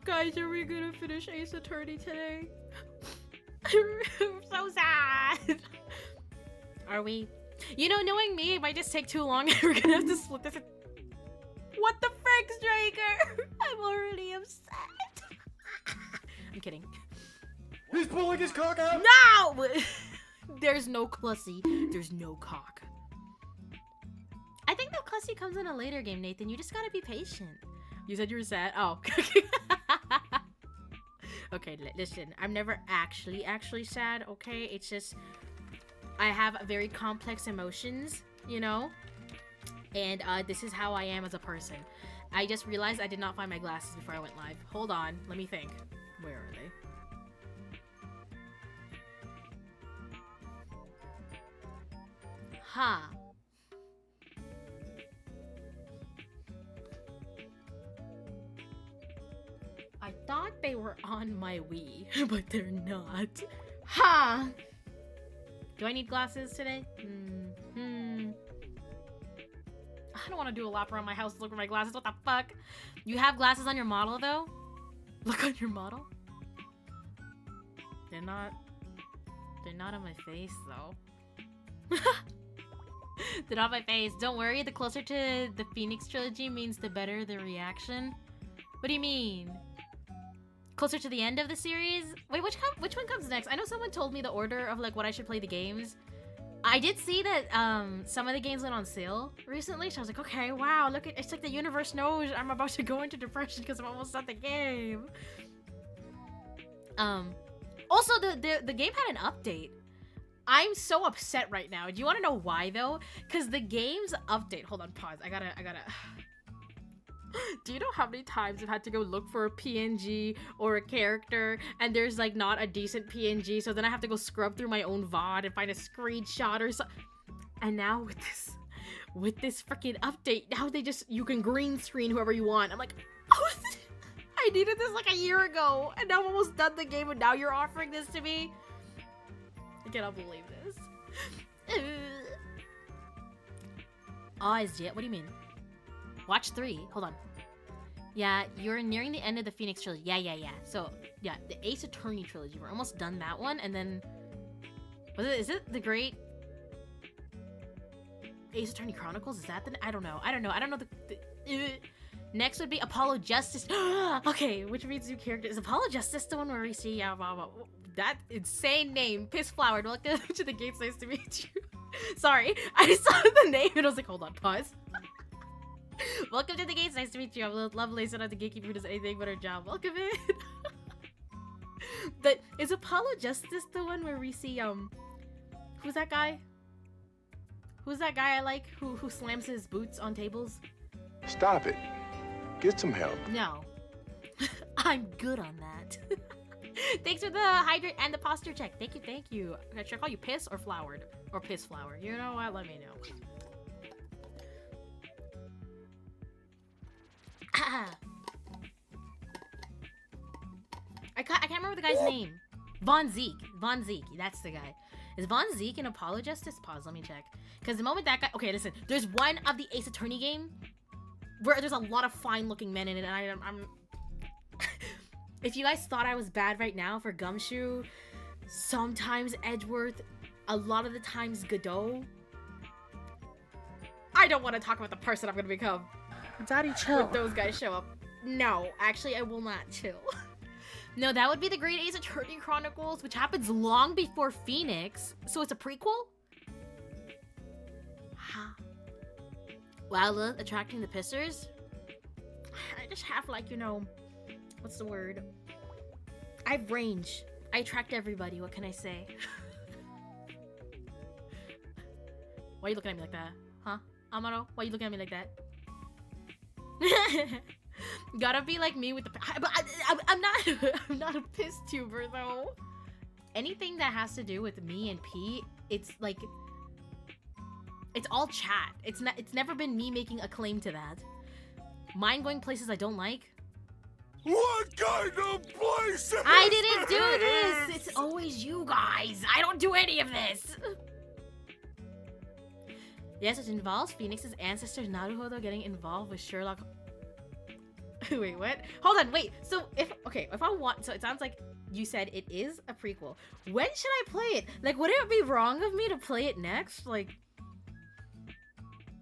Guys, are we gonna finish Ace Attorney today? I'm so sad. Are we? You know, knowing me, it might just take too long and we're gonna have to split this. What the frick, Striker? I'm already upset. I'm kidding. He's pulling his cock out! No! There's no Clussy. There's no cock. I think the Clussy comes in a later game, Nathan. You just gotta be patient. You said you were sad? Oh. Okay, listen. I'm never actually sad, okay? It's just... I have very complex emotions, you know? And this is how I am as a person. I just realized I did not find my glasses before I went live. Hold on. Let me think. Where are they? Huh. I thought they were on my Wii, but they're not. Huh. Do I need glasses today? I don't want to do a lap around my house to look for my glasses. What the fuck? You have glasses on your model, though? Look on your model? They're not on my face, though. They're not on my face. Don't worry, the closer to the Phoenix trilogy means the better the reaction. What do you mean? Closer to the end of the series? Wait, which one comes next? I know someone told me the order of like what I should play the games. I did see that some of the games went on sale recently, so I was like, okay, wow, look at it's like the universe knows I'm about to go into depression because I'm almost done the game. Also the game had an update. I'm so upset right now. Do you want to know why though? Because the game's update. Hold on, pause. I gotta. Do you know how many times I've had to go look for a PNG or a character and there's like not a decent PNG, so then I have to go scrub through my own VOD and find a screenshot or something. And now with this freaking update, now you can green screen whoever you want. I'm like, oh, I needed this like a year ago and now I'm almost done the game and now you're offering this to me? I cannot believe this. Oz, yeah, what do you mean? Watch 3. Hold on. Yeah, you're nearing the end of the Phoenix trilogy. Yeah. So, yeah, the Ace Attorney trilogy. We're almost done that one, and then... Is it the Great... Ace Attorney Chronicles? Is that the... I don't know. Next would be Apollo Justice. Okay, which means new character. Is Apollo Justice the one where we see... that insane name. Pissflower. Welcome to the gates. Nice to meet you. Sorry, I saw the name and I was like, hold on, pause. Welcome to the gates. Nice to meet you. I'm Lovelace, and I'm the Gatekeeper who does anything but her job. Welcome in. But is Apollo Justice the one where we see who's that guy? Who's that guy I like who slams his boots on tables? Stop it. Get some help. No. I'm good on that. Thanks for the hydrate and the posture check. Thank you. Should I call you Piss or Flowered? Or Piss Flower? You know what? Let me know. I can't remember the guy's name. Von Zeke. That's the guy. Is Von Zeke in Apollo Justice? Pause, let me check. Because the moment that guy... Okay, listen. There's one of the Ace Attorney game where there's a lot of fine-looking men in it, and I'm... If you guys thought I was bad right now for Gumshoe, sometimes Edgeworth, a lot of the times Godot, I don't want to talk about the person I'm going to become. Daddy, chill. When those guys show up. No, actually, I will not chill. No, that would be the Great Ace Attorney Chronicles, which happens long before Phoenix. So it's a prequel? Huh. Wow, attracting the pissers? I just have, like, you know... What's the word? I have range. I attract everybody. What can I say? Why are you looking at me like that? Huh? Amaro? Why are you looking at me like that? Gotta be like me with the... I'm not a piss tuber, though. Anything that has to do with me and P, it's like... It's all chat. It's never been me making a claim to that. Mine going places I don't like. What kind of place? I didn't do this! It's always you guys! I don't do any of this! Yes, it involves Phoenix's ancestors Naruhodo getting involved with Sherlock... Wait, what? Hold on, wait. So if I want, so it sounds like you said it is a prequel. When should I play it? Like, would it be wrong of me to play it next? Like,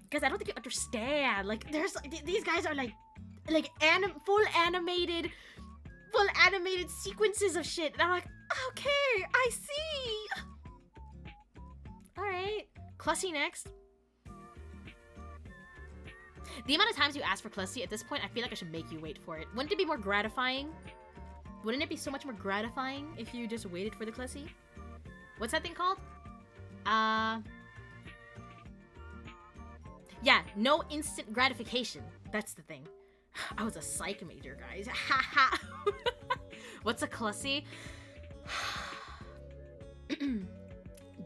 because I don't think you understand. Like, there's these guys are like full animated sequences of shit, and I'm like, okay, I see. All right, Clussy next. The amount of times you ask for Clussy at this point, I feel like I should make you wait for it. Wouldn't it be more gratifying? Wouldn't it be so much more gratifying if you just waited for the Clussy? What's that thing called? Yeah, no instant gratification. That's the thing. I was a psych major, guys. Haha. What's a Clussy?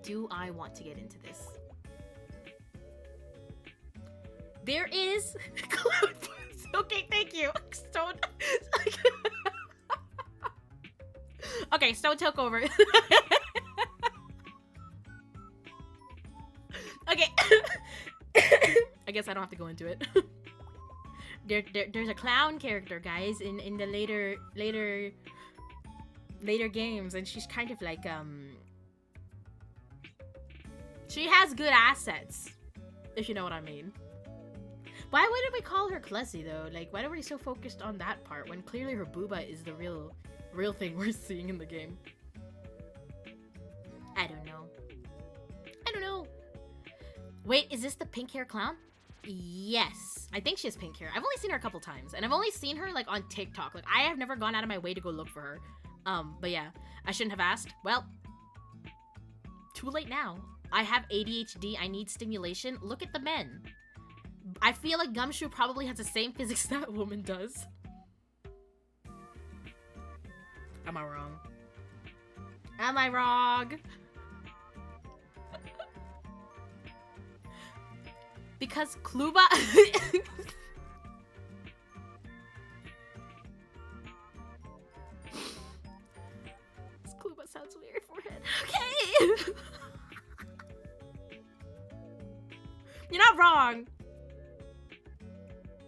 Do I want to get into this? There is okay, thank you. Stone. Okay, Stone took over. Okay. I guess I don't have to go into it. There's a clown character, guys, in the later games, and she's kind of like she has good assets, if you know what I mean. Why wouldn't we call her Clussy though? Like, why are we so focused on that part when clearly her booba is the real thing we're seeing in the game? I don't know. Wait, is this the pink hair clown? Yes, I think she has pink hair. I've only seen her a couple times, and I've only seen her like on TikTok. Like, I have never gone out of my way to go look for her. But yeah, I shouldn't have asked. Well, too late now. I have ADHD. I need stimulation. Look at the men. I feel like Gumshoe probably has the same physics that woman does. Am I wrong? Am I wrong? Because Kluba... This Kluba sounds weird, forehead. Okay! You're not wrong!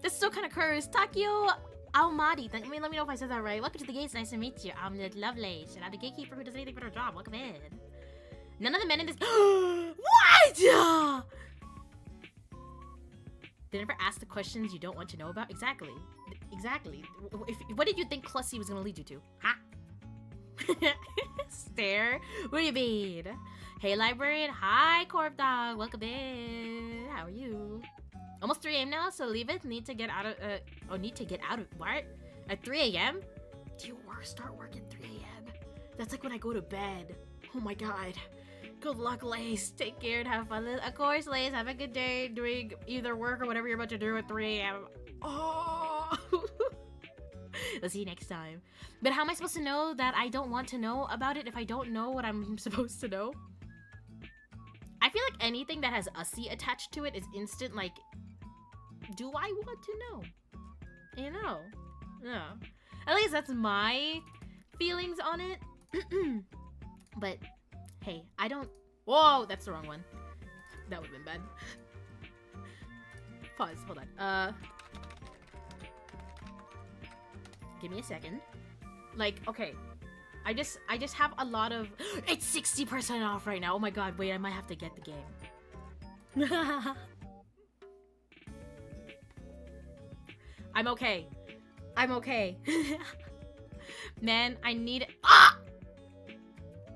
That's still kind of cursed. Takio Almadi. Let me know if I said that right. Welcome to the gates. Nice to meet you. I'm the Lovelace, and I'm the gatekeeper who does anything but her job. Welcome in. None of the men in this... What?! They never ask the questions you don't want to know about? Exactly. Exactly. What did you think Clussy was going to lead you to? Huh? Stare? What do you mean? Hey, librarian. Hi, Corp Dog. Welcome in. How are you? Almost 3 a.m. now, so Lillith need to get out of, what? At 3 a.m.? Do you start work at 3 a.m.? That's like when I go to bed. Oh my god. Good luck, Lace. Take care and have fun. Of course, Lace. Have a good day doing either work or whatever you're about to do at 3 a.m. Oh! We'll see you next time. But how am I supposed to know that I don't want to know about it if I don't know what I'm supposed to know? I feel like anything that has Ussy attached to it is instant, like, do I want to know? You know? Yeah. At least that's my feelings on it. But, hey, I don't... Whoa, that's the wrong one. That would've been bad. Pause, hold on. Give me a second. Like, okay. I just have a lot of... It's 60% off right now. Oh my god, wait, I might have to get the game. I'm okay. I'm okay. Man, I need... Ah!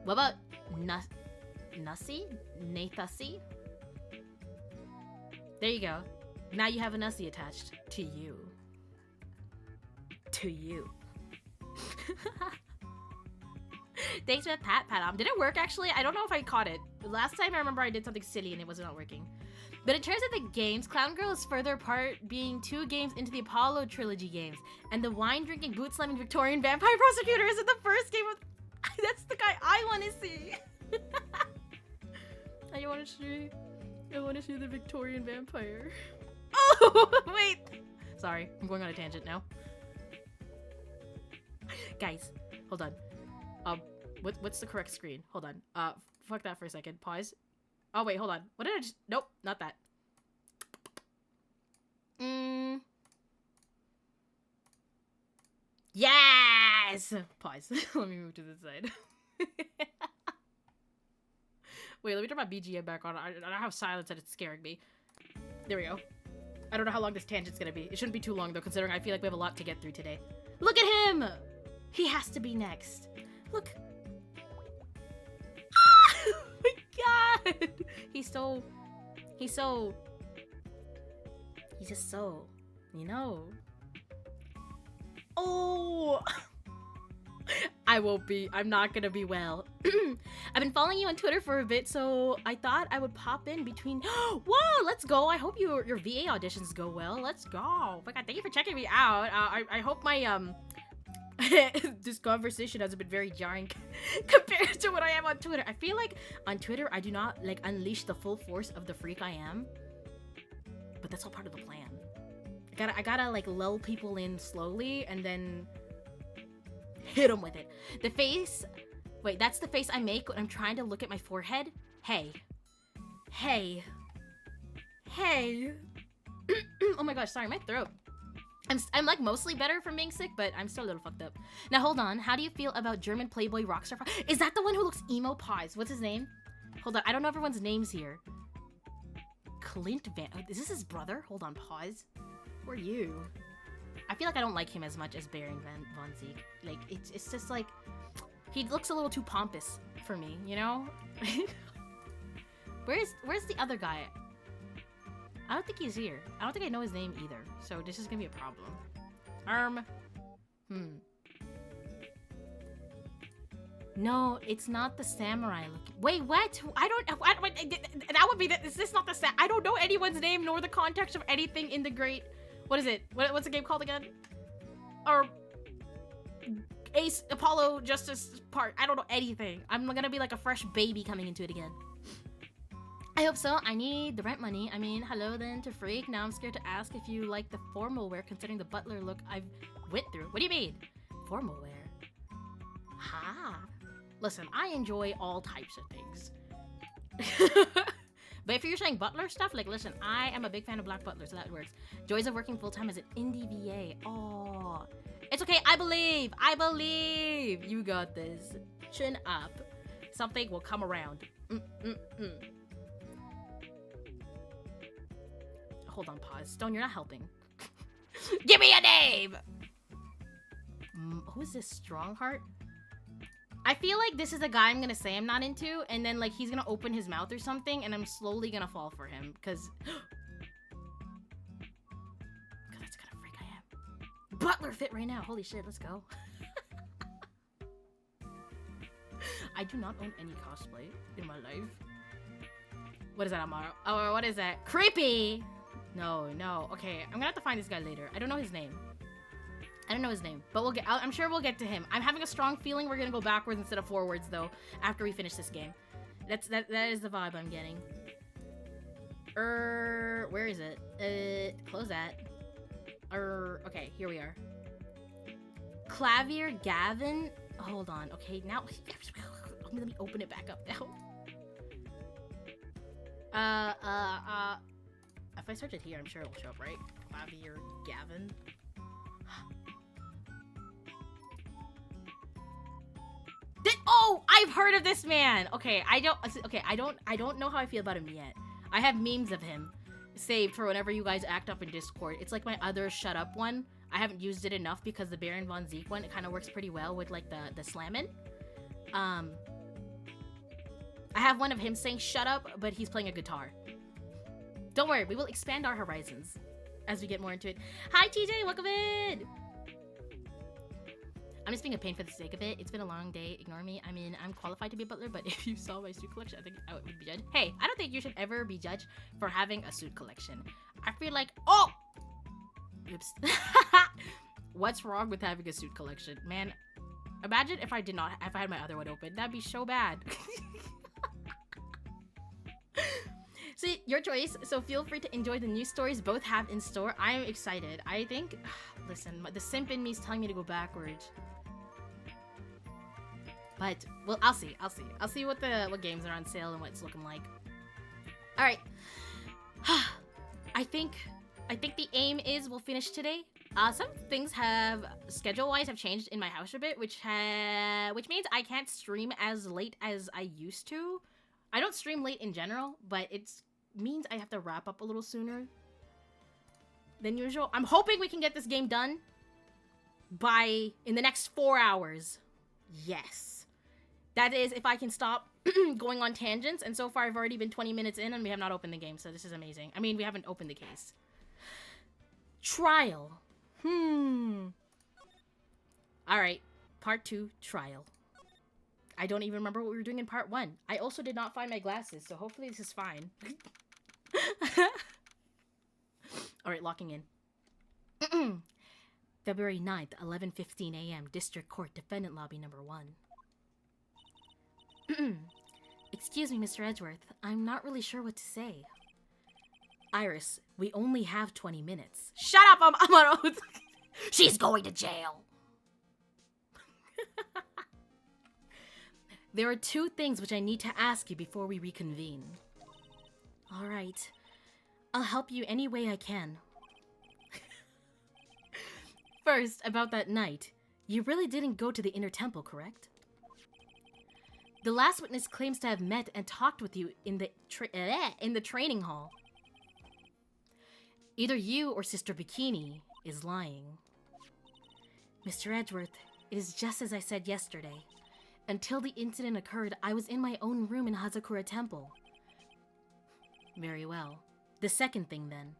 What about... Nussy? Nathusy? There you go. Now you have an Ussy attached. To you. To you. Thanks for the pat. Did it work actually? I don't know if I caught it. Last time I remember I did something silly and it was not working. But in terms of the games, Clown Girl is further apart, being 2 games into the Apollo trilogy games. And the wine-drinking, boot-slamming Victorian vampire prosecutor is in the first game of... That's the guy I want to see! I want to see the Victorian vampire. Oh, wait! Sorry, I'm going on a tangent now. Guys, hold on. What's the correct screen? Hold on. Fuck that for a second. Pause. Oh, wait, hold on. What did I just... Nope, not that. Yes! Pause. Let me move to this side. Wait, let me turn my BGM back on. I don't have silence and it's scaring me. There we go. I don't know how long this tangent's gonna be. It shouldn't be too long though, considering I feel like we have a lot to get through today. Look at him! He has to be next. Look. Oh my god! He's just so, you know. Oh! I'm not gonna be well. I've been following you on Twitter for a bit, so I thought I would pop in between. Whoa, let's go. I hope your VA auditions go well. Let's go. Oh my god, thank you for checking me out. I hope my, this conversation hasn't been very jarring compared to what I am on Twitter. I feel like on Twitter, I do not, like, unleash the full force of the freak I am. But that's all part of the plan. I gotta like, lull people in slowly, and then hit them with it. The face... Wait, that's the face I make when I'm trying to look at my forehead? Hey. Hey. Hey. Oh my gosh, sorry, my throat. I'm like mostly better from being sick, but I'm still a little fucked up. Now hold on, how do you feel about German Playboy rockstar? Is that the one who looks emo? Pause. What's his name? Hold on, I don't know everyone's names here. Clint Van... Is this his brother? Hold on, pause. Who are you? I feel like I don't like him as much as Baron Von Zeke. Like, it's just like... He looks a little too pompous for me, you know? Where's the other guy? I don't think he's here. I don't think I know his name either. So this is gonna be a problem. No, it's not the samurai looking. Wait, what? I don't. That would be. Is this not the? I don't know anyone's name nor the context of anything in the great. What is it? What's the game called again? Or Ace Apollo Justice Part. I don't know anything. I'm gonna be like a fresh baby coming into it again. I hope so. I need the rent money. I mean, hello then to Freak. Now I'm scared to ask if you like the formal wear, considering the butler look I've went through. What do you mean? Formal wear? Ha. Listen, I enjoy all types of things. But if you're saying butler stuff, like, listen, I am a big fan of black butlers, so that works. Joys of working full-time as an indie VA. Oh. It's okay. I believe. I believe. You got this. Chin up. Something will come around. Hold on, pause. Stone, you're not helping. Give me a name! Who is this? Strongheart? I feel like this is a guy I'm gonna say I'm not into, and then, like, he's gonna open his mouth or something, and I'm slowly gonna fall for him, because... that's the kind of freak I am. Butler fit right now! Holy shit, let's go. I do not own any cosplay in my life. What is that, Amaro? Oh, what is that? Creepy! No, no. Okay, I'm gonna have to find this guy later. I don't know his name. I don't know his name, but we'll get. I'm sure we'll get to him. I'm having a strong feeling we're gonna go backwards instead of forwards, though, after we finish this game. That is the vibe I'm getting. Where is it? Close that. Okay, here we are. Clavier Gavin. Hold on. Okay, now let me open it back up now. If I search it here, I'm sure it'll show up, right? Clavier Gavin. Oh, I've heard of this man. Okay, I don't know how I feel about him yet. I have memes of him saved for whenever you guys act up in Discord. It's like my other shut up one. I haven't used it enough because the Baron Von Zeke one, it kind of works pretty well with like the slamming. I have one of him saying shut up, but he's playing a guitar. Don't worry, we will expand our horizons as we get more into it. Hi TJ, welcome in! I'm just being a pain for the sake of it. It's been a long day. Ignore me. I mean, I'm qualified to be a butler, but if you saw my suit collection, I think I would be judged. Hey, I don't think you should ever be judged for having a suit collection. I feel like... Oh! Oops. What's wrong with having a suit collection? Man, imagine if I had my other one open. That'd be so bad. See, your choice. So feel free to enjoy the new stories both have in store. I am excited. I think... Listen, the simp in me is telling me to go backwards. But, well, I'll see. I'll see what games are on sale and what it's looking like. Alright. I think the aim is we'll finish today. Some things have schedule-wise have changed in my house a bit, which means I can't stream as late as I used to. I don't stream late in general, but it means I have to wrap up a little sooner than usual. I'm hoping we can get this game done in the next 4 hours. Yes. That is if I can stop going on tangents, and so far I've already been 20 minutes in and we have not opened the game, so this is amazing. I mean, we haven't opened the case. Trial. Alright, part 2, trial. I don't even remember what we were doing in part 1. I also did not find my glasses, so hopefully this is fine. Alright, locking in. February 9th, 11:15 a.m. District Court, Defendant Lobby number 1. Excuse me, Mr. Edgeworth. I'm not really sure what to say. Iris, we only have 20 minutes. Shut up! I'm on oath. She's going to jail. There are 2 things which I need to ask you before we reconvene. Alright. I'll help you any way I can. First, about that night. You really didn't go to the Inner Temple, correct? The last witness claims to have met and talked with you in the training hall. Either you or Sister Bikini is lying. Mr. Edgeworth, it is just as I said yesterday. Until the incident occurred, I was in my own room in Hazakura Temple. Very well. The second thing, then.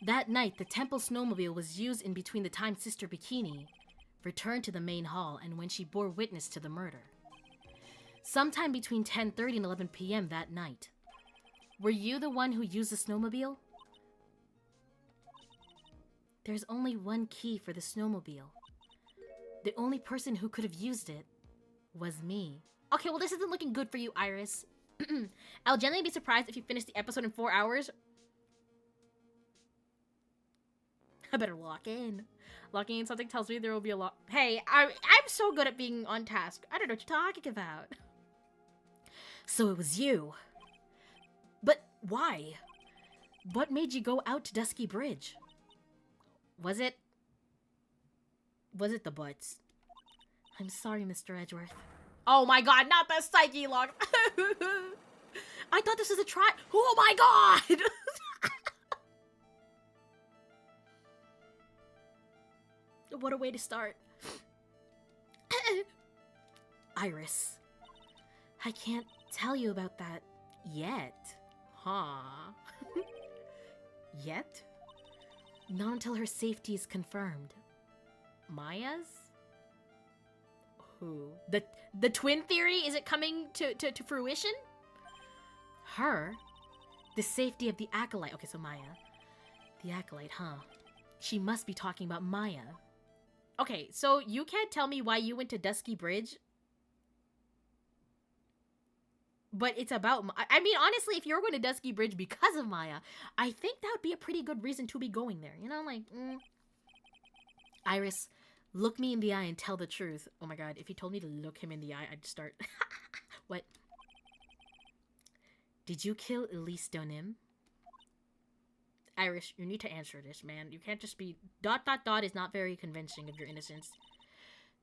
That night, the temple snowmobile was used in between the time Sister Bikini returned to the main hall and when she bore witness to the murder. Sometime between 10:30 and 11 p.m. that night. Were you the one who used the snowmobile? There's only one key for the snowmobile. The only person who could have used it was me. Okay, well this isn't looking good for you, Iris. I'll genuinely be surprised if you finish the episode in 4 hours. I better lock in. Locking in something tells me there will be a lot. Hey, I'm so good at being on task. I don't know what you're talking about. So it was you. But why? What made you go out to Dusky Bridge? Was it the butts? I'm sorry, Mr. Edgeworth. Oh my god, not the psyche lock. I thought this was a try. Oh my god! What a way to start. Iris. I can't tell you about that yet. Huh? Yet? Not until her safety is confirmed. Maya's? Who? The twin theory? Is it coming to fruition? Her? The safety of the Acolyte. Okay, so Maya. The Acolyte, huh? She must be talking about Maya. Okay, so you can't tell me why you went to Dusky Bridge. But it's about... I mean, honestly, if you're going to Dusky Bridge because of Maya, I think that would be a pretty good reason to be going there. You know, like... Iris, look me in the eye and tell the truth. Oh my god, if you told me to look him in the eye, I'd start... What? Did you kill Elise Donim? Iris, you need to answer this, man. You can't just be... ... is not very convincing of your innocence.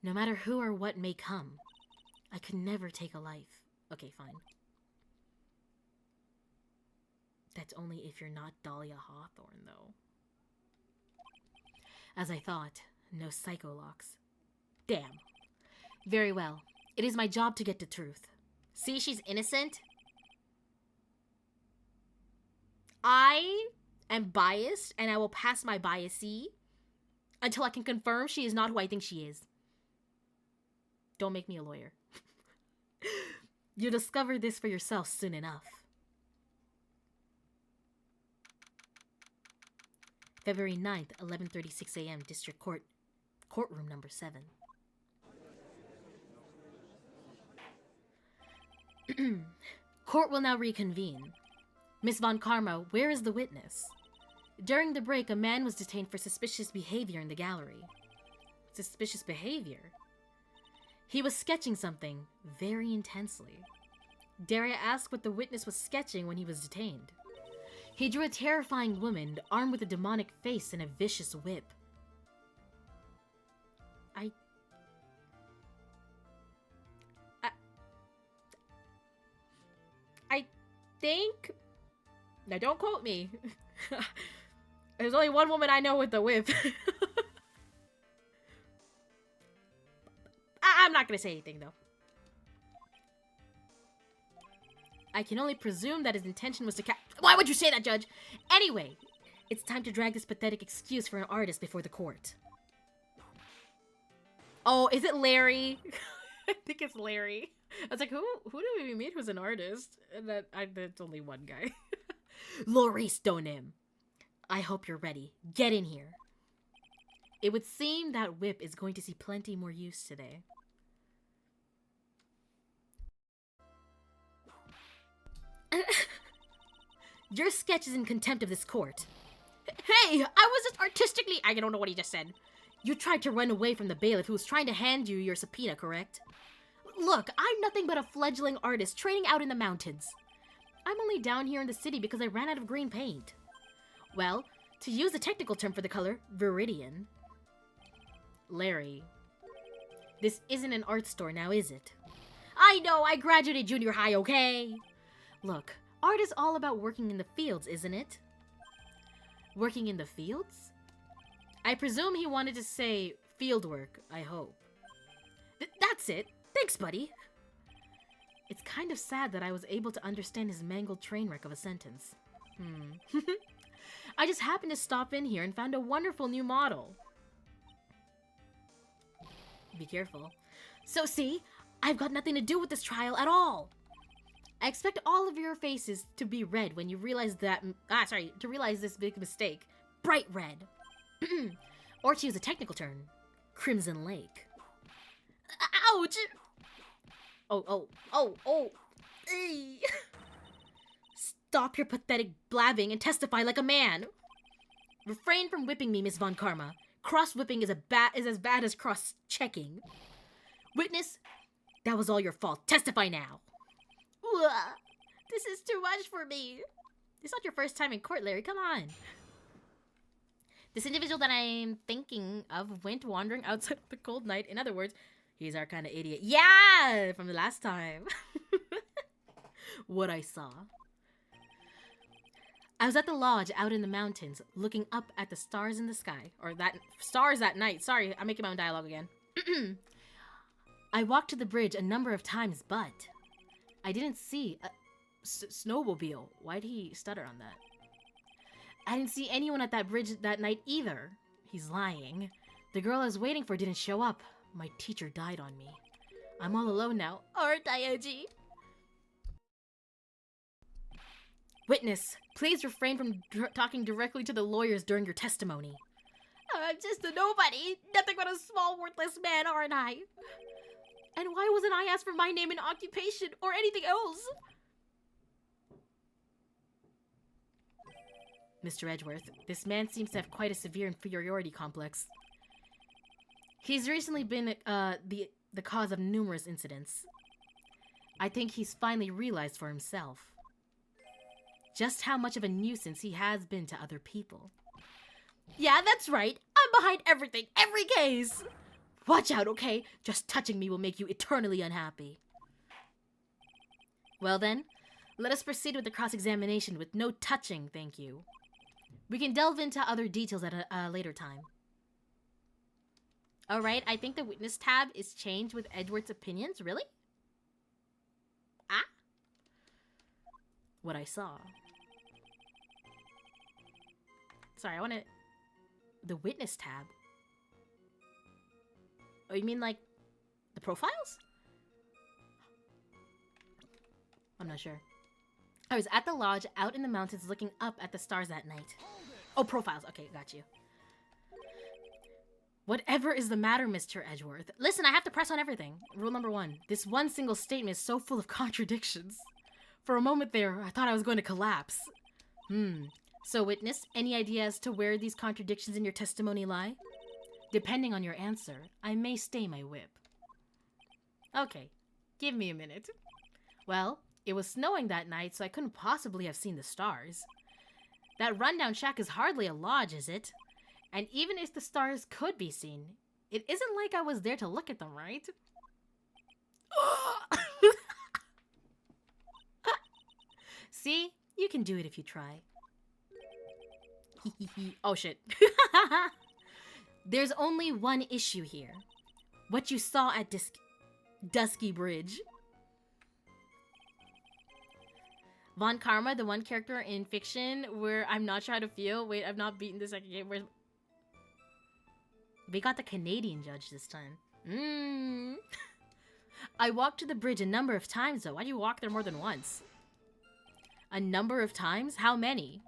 No matter who or what may come, I could never take a life. Okay, fine. That's only if you're not Dahlia Hawthorne, though. As I thought, no psycho locks. Damn. Very well. It is my job to get the truth. See, she's innocent. I am biased, and I will pass my biasee until I can confirm she is not who I think she is. Don't make me a lawyer. You'll discover this for yourself soon enough. February 9th, 11:36 a.m. District Court, Courtroom number 7. Court will now reconvene. Miss Von Karma, where is the witness? During the break, a man was detained for suspicious behavior in the gallery. Suspicious behavior? He was sketching something very intensely. Dare I ask what the witness was sketching when he was detained? He drew a terrifying woman armed with a demonic face and a vicious whip. I think... Now, don't quote me. There's only one woman I know with the whip. I'm not gonna say anything, though. I can only presume that his intention was to Why would you say that, Judge? Anyway, it's time to drag this pathetic excuse for an artist before the court. Oh, is it Larry? I think it's Larry. I was like, who do we meet who's an artist? And that's only one guy. Maurice Donim. I hope you're ready. Get in here. It would seem that whip is going to see plenty more use today. Your sketch is in contempt of this court. Hey, I was just artistically... I don't know what he just said. You tried to run away from the bailiff who was trying to hand you your subpoena, correct? Look, I'm nothing but a fledgling artist training out in the mountains. I'm only down here in the city because I ran out of green paint. Well, to use a technical term for the color, viridian. Larry, this isn't an art store now, is it? I know, I graduated junior high, okay? Look, art is all about working in the fields, isn't it? Working in the fields? I presume he wanted to say fieldwork, I hope. That's it. Thanks, buddy. It's kind of sad that I was able to understand his mangled train wreck of a sentence. I just happened to stop in here and found a wonderful new model. Be careful. So see, I've got nothing to do with this trial at all. I expect all of your faces to be red when you realize that... to realize this big mistake. Bright red. Or to use a technical term, Crimson Lake. Ouch! Oh. Eey. Stop your pathetic blabbing and testify like a man. Refrain from whipping me, Miss Von Karma. Cross-whipping is as bad as cross-checking. Witness, that was all your fault. Testify now. This is too much for me. It's not your first time in court, Larry. Come on. This individual that I'm thinking of went wandering outside the cold night. In other words, he's our kind of idiot. Yeah! From the last time. What I saw. I was at the lodge out in the mountains, looking up at the stars in the sky. Or stars at night. Sorry, I'm making my own dialogue again. I walked to the bridge a number of times, but I didn't see a snowmobile. Why'd he stutter on that? I didn't see anyone at that bridge that night either. He's lying. The girl I was waiting for didn't show up. My teacher died on me. I'm all alone now. Aren't I, Edgy? Witness, please refrain from talking directly to the lawyers during your testimony. I'm just a nobody. Nothing but a small, worthless man, aren't I? And why wasn't I asked for my name and occupation or anything else? Mr. Edgeworth, this man seems to have quite a severe inferiority complex. He's recently been the cause of numerous incidents. I think he's finally realized for himself just how much of a nuisance he has been to other people. Yeah, that's right. I'm behind everything, every case. Watch out, okay? Just touching me will make you eternally unhappy. Well then, let us proceed with the cross-examination with no touching, thank you. We can delve into other details at a later time. Alright, I think the witness tab is changed with Edward's opinions. Really? Ah? What I saw. Sorry, I want to... The witness tab? Oh, you mean like the profiles? I'm not sure. I was at the lodge out in the mountains looking up at the stars that night. Oh, profiles. Okay, got you. Whatever is the matter, Mr. Edgeworth? Listen, I have to press on everything. Rule number 1. This one single statement is so full of contradictions. For a moment there, I thought I was going to collapse. So, witness, any idea as to where these contradictions in your testimony lie? Depending on your answer, I may stay my whip. Okay, give me a minute. Well, it was snowing that night, so I couldn't possibly have seen the stars. That rundown shack is hardly a lodge, is it? And even if the stars could be seen, it isn't like I was there to look at them, right? See? You can do it if you try. Oh shit. There's only one issue here. What you saw at Dusky Bridge. Von Karma, the one character in fiction where I'm not sure how to feel. Wait, I've not beaten the second game. Where's... We got the Canadian judge this time. I walked to the bridge a number of times though. Why do you walk there more than once? A number of times? How many?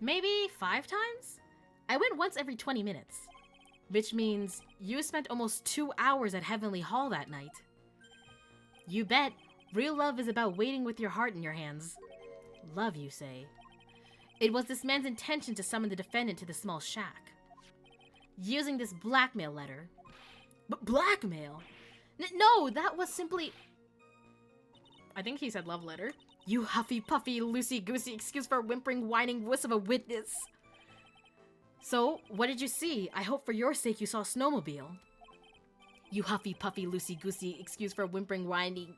Maybe 5 times? I went once every 20 minutes. Which means you spent almost 2 hours at Heavenly Hall that night. You bet. Real love is about waiting with your heart in your hands. Love, you say. It was this man's intention to summon the defendant to the small shack. Using this blackmail letter. But blackmail? No, that was simply... I think he said love letter. You huffy puffy, loosey goosey excuse for a whimpering, whining wuss of a witness. So, what did you see? I hope for your sake you saw a snowmobile. You huffy puffy, loosey goosey excuse for a whimpering, whining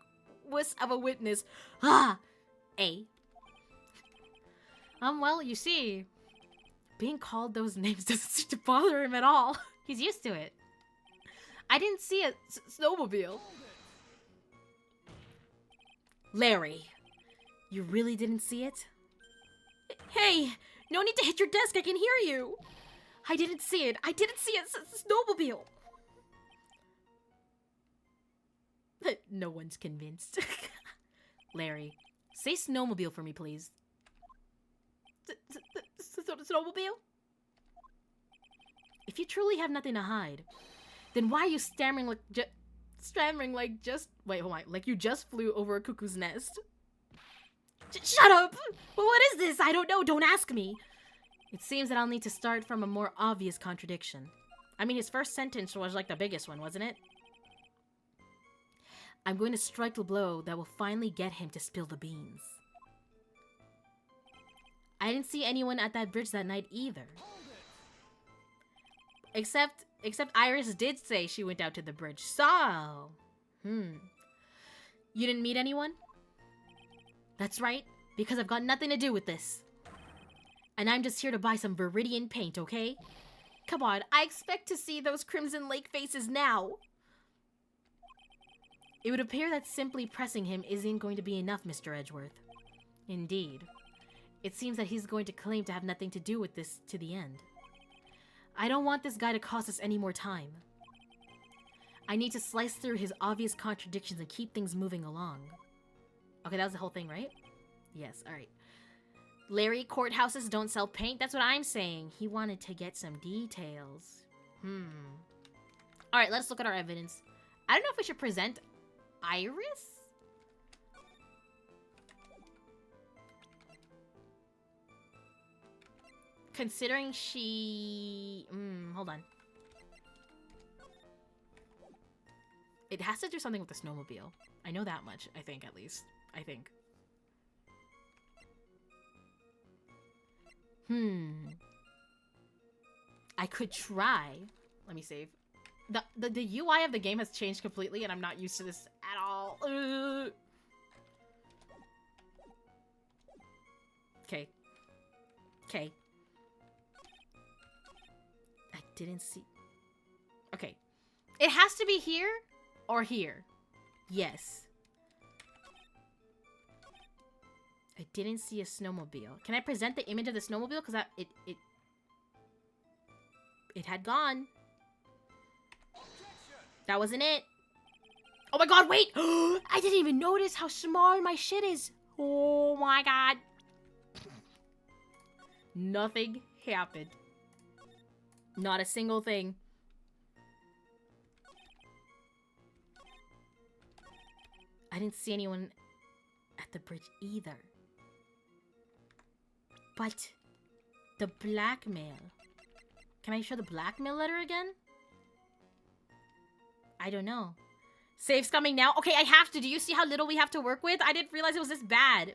wuss of a witness. Ah! Well, you see, being called those names doesn't seem to bother him at all. He's used to it. I didn't see a snowmobile. Larry, you really didn't see it? Hey, no need to hit your desk, I can hear you. I didn't see it. I didn't see a snowmobile. No one's convinced. Larry, say snowmobile for me, please. Snowmobile? If you truly have nothing to hide, then why are you stammering like wait, hold on, like you just flew over a cuckoo's nest? Shut up! Well, what is this? I don't know, don't ask me. It seems that I'll need to start from a more obvious contradiction. I mean, his first sentence was like the biggest one, wasn't it? I'm going to strike the blow that will finally get him to spill the beans. I didn't see anyone at that bridge that night either. Except Iris did say she went out to the bridge. So, you didn't meet anyone? That's right, because I've got nothing to do with this. And I'm just here to buy some Viridian paint, okay? Come on, I expect to see those Crimson Lake faces now. It would appear that simply pressing him isn't going to be enough, Mr. Edgeworth. Indeed. It seems that he's going to claim to have nothing to do with this to the end. I don't want this guy to cost us any more time. I need to slice through his obvious contradictions and keep things moving along. Okay, that was the whole thing, right? Yes, alright. Larry, courthouses don't sell paint? That's what I'm saying. He wanted to get some details. Alright, let's look at our evidence. I don't know if we should present Iris? Considering she... hold on. It has to do something with the snowmobile. I know that much, I think, at least. I think. I could try. Let me save. The UI of the game has changed completely, and I'm not used to this at all. Okay. Okay. I didn't see... Okay. It has to be here or here. Yes. I didn't see a snowmobile. Can I present the image of the snowmobile? Because it had gone. That wasn't it. Oh my god, wait! I didn't even notice how small my shit is. Oh my god. Nothing happened. Not a single thing. I didn't see anyone at the bridge either. But the blackmail. Can I show the blackmail letter again? I don't know. Save's coming now. Okay, I have to. Do you see how little we have to work with? I didn't realize it was this bad.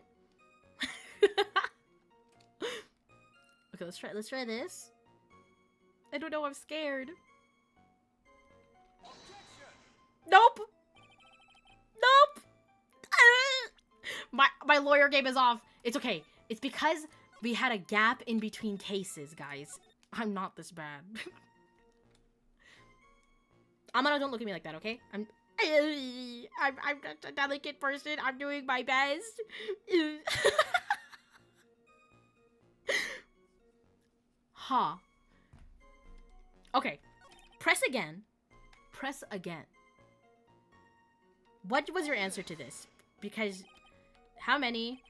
Okay, let's try this. I don't know, I'm scared. Nope! Nope! My lawyer game is off. It's okay. It's because we had a gap in between cases, guys. I'm not this bad. Amano, don't look at me like that, okay? I'm a delicate person. I'm doing my best. Huh. Okay. Press again. Press again. What was your answer to this? Because how many?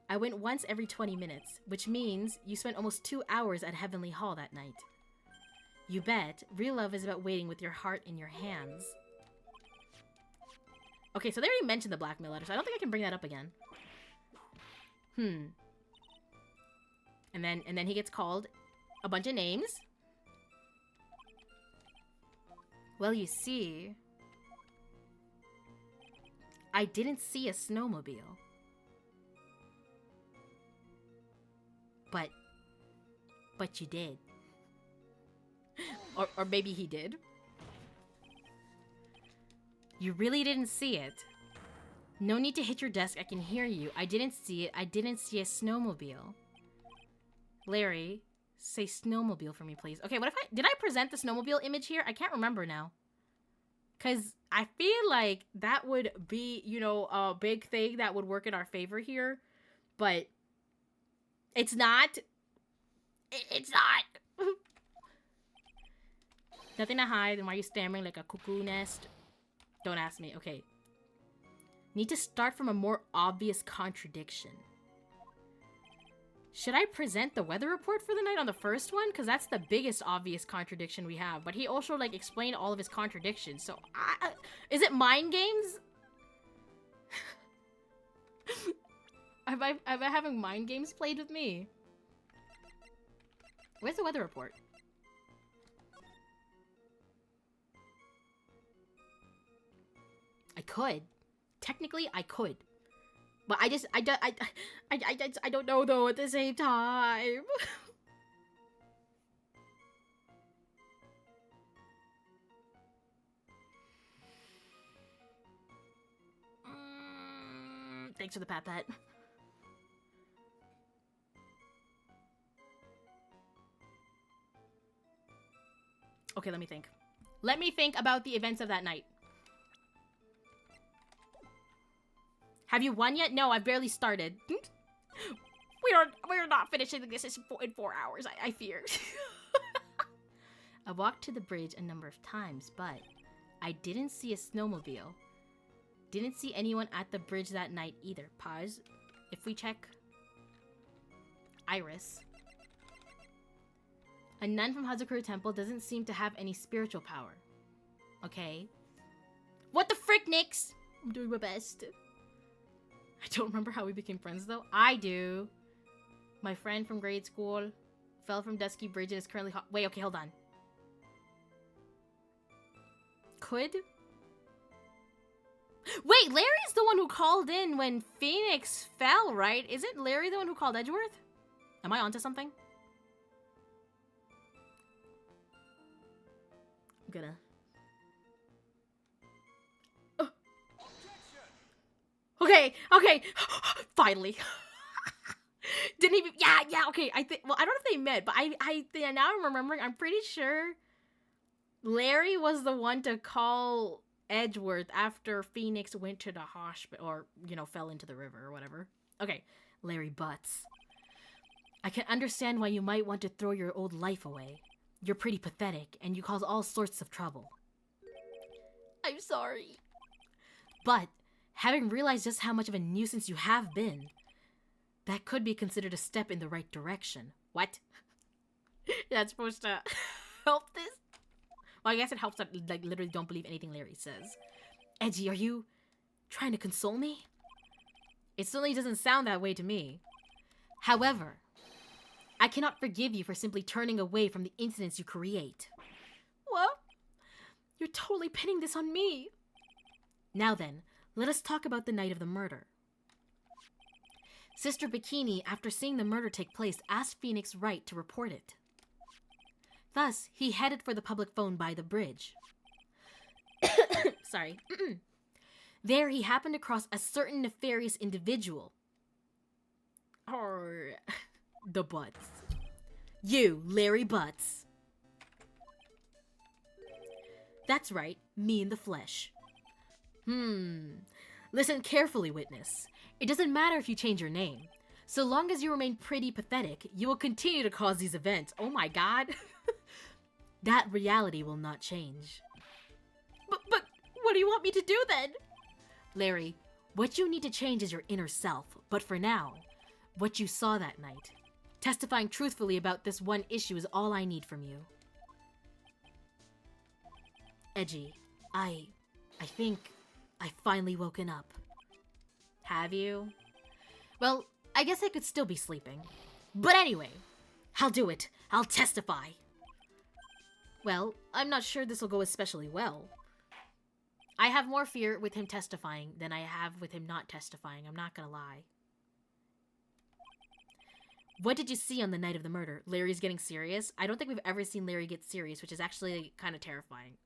I went once every 20 minutes, which means you spent almost 2 hours at Heavenly Hall that night. You bet. Real love is about waiting with your heart in your hands. Okay, so they already mentioned the blackmail letter, so I don't think I can bring that up again. And then he gets called a bunch of names. Well, you see, I didn't see a snowmobile. But you did. Or maybe he did. You really didn't see it. No need to hit your desk, I can hear you. I didn't see it. I didn't see a snowmobile. Larry, say snowmobile for me, please. Okay, what if did I present the snowmobile image here? I can't remember now. Because I feel like that would be, you know, a big thing that would work in our favor here. But it's not. It's not. Nothing to hide. Then why are you stammering like a cuckoo nest? Don't ask me. Okay. Need to start from a more obvious contradiction. Should I present the weather report for the night on the first one? Because that's the biggest obvious contradiction we have. But he also, like, explained all of his contradictions. So, is it mind games? Am I having mind games played with me? Where's the weather report? I could. Technically, I could. But I don't know though at the same time. Thanks for the pat. Okay, let me think. Let me think about the events of that night. Have you won yet? No, I've barely started. We're not finishing this in 4 hours, I fear. I walked to the bridge a number of times, but I didn't see a snowmobile. Didn't see anyone at the bridge that night either. Pause. If we check Iris. A nun from Hazakura Temple doesn't seem to have any spiritual power. Okay. What the frick, Nix? I'm doing my best. I don't remember how we became friends, though. I do. My friend from grade school fell from Dusky Bridge and is currently wait, okay, hold on. Could? Wait, Larry's the one who called in when Phoenix fell, right? Isn't Larry the one who called Edgeworth? Am I onto something? I'm gonna... Okay, okay, finally. Didn't even, yeah, okay, I think, well, I don't know if they met, but now I'm remembering, I'm pretty sure Larry was the one to call Edgeworth after Phoenix went to the hospital, or, you know, fell into the river or whatever. Okay, Larry Butts. I can understand why you might want to throw your old life away. You're pretty pathetic, and you cause all sorts of trouble. I'm sorry. But having realized just how much of a nuisance you have been, that could be considered a step in the right direction. What? That's supposed to help this? Well, I guess it helps that I like, literally don't believe anything Larry says. Edgy, are you trying to console me? It certainly doesn't sound that way to me. However, I cannot forgive you for simply turning away from the incidents you create. What? You're totally pinning this on me. Now then, let us talk about the night of the murder. Sister Bikini, after seeing the murder take place, asked Phoenix Wright to report it. Thus, he headed for the public phone by the bridge. Sorry. There, he happened across a certain nefarious individual. Or the Butts. You, Larry Butts. That's right, me in the flesh. Listen carefully, witness. It doesn't matter if you change your name. So long as you remain pretty pathetic, you will continue to cause these events. Oh my god. That reality will not change. But what do you want me to do then? Larry, what you need to change is your inner self. But for now, what you saw that night, testifying truthfully about this one issue is all I need from you. Edgy, I think I've finally woken up. Have you? Well, I guess I could still be sleeping. But anyway, I'll do it. I'll testify. Well, I'm not sure this will go especially well. I have more fear with him testifying than I have with him not testifying, I'm not gonna lie. What did you see on the night of the murder? Larry's getting serious? I don't think we've ever seen Larry get serious, which is actually kind of terrifying.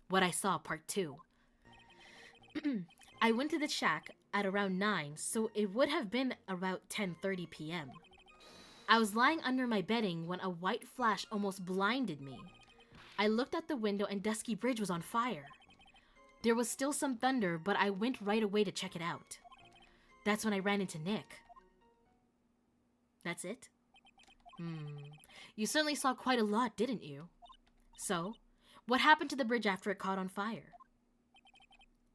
What I saw, part 2. I went to the shack at around 9, so it would have been about 10:30 p.m. I was lying under my bedding when a white flash almost blinded me. I looked out the window and Dusky Bridge was on fire. There was still some thunder, but I went right away to check it out. That's when I ran into Nick. That's it? You certainly saw quite a lot, didn't you? So, what happened to the bridge after it caught on fire?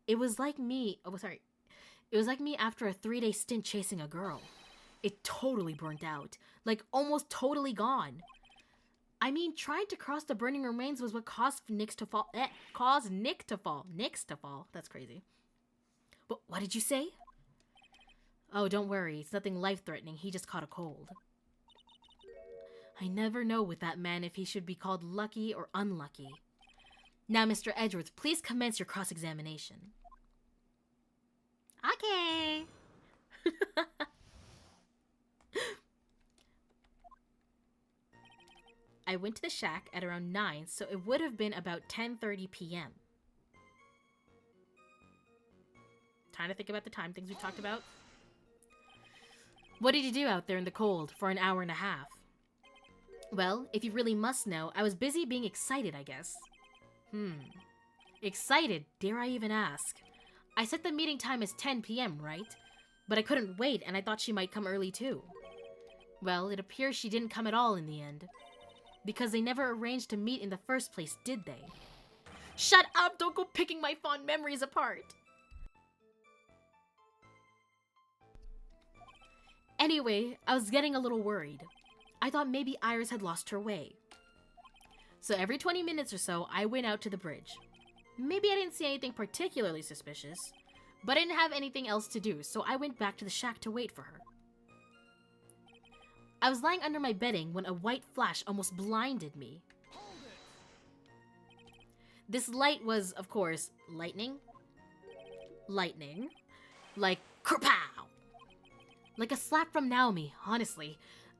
It was like me... It was like me after a 3-day stint chasing a girl. It totally burnt out. Like, almost totally gone. I mean, trying to cross the burning remains was what caused Nick to fall. Nick's to fall. That's crazy. But what did you say? Oh, don't worry. It's nothing life-threatening. He just caught a cold. I never know with that man if he should be called lucky or unlucky. Now, Mr. Edgeworth, please commence your cross-examination. Okay. I went to the shack at around 9, so it would have been about 10:30 p.m. Time to think about the time things we talked about. What did you do out there in the cold for an hour and a half? Well, if you really must know, I was busy being excited, I guess. Excited? Dare I even ask? I set the meeting time as 10 p.m., right? But I couldn't wait, and I thought she might come early too. Well, it appears she didn't come at all in the end. Because they never arranged to meet in the first place, did they? Shut up! Don't go picking my fond memories apart! Anyway, I was getting a little worried. I thought maybe Iris had lost her way. So every 20 minutes or so, I went out to the bridge. Maybe I didn't see anything particularly suspicious, but I didn't have anything else to do, so I went back to the shack to wait for her. I was lying under my bedding when a white flash almost blinded me. This light was, of course, lightning. Lightning. Like, kerpow! Like a slap from Naomi, honestly.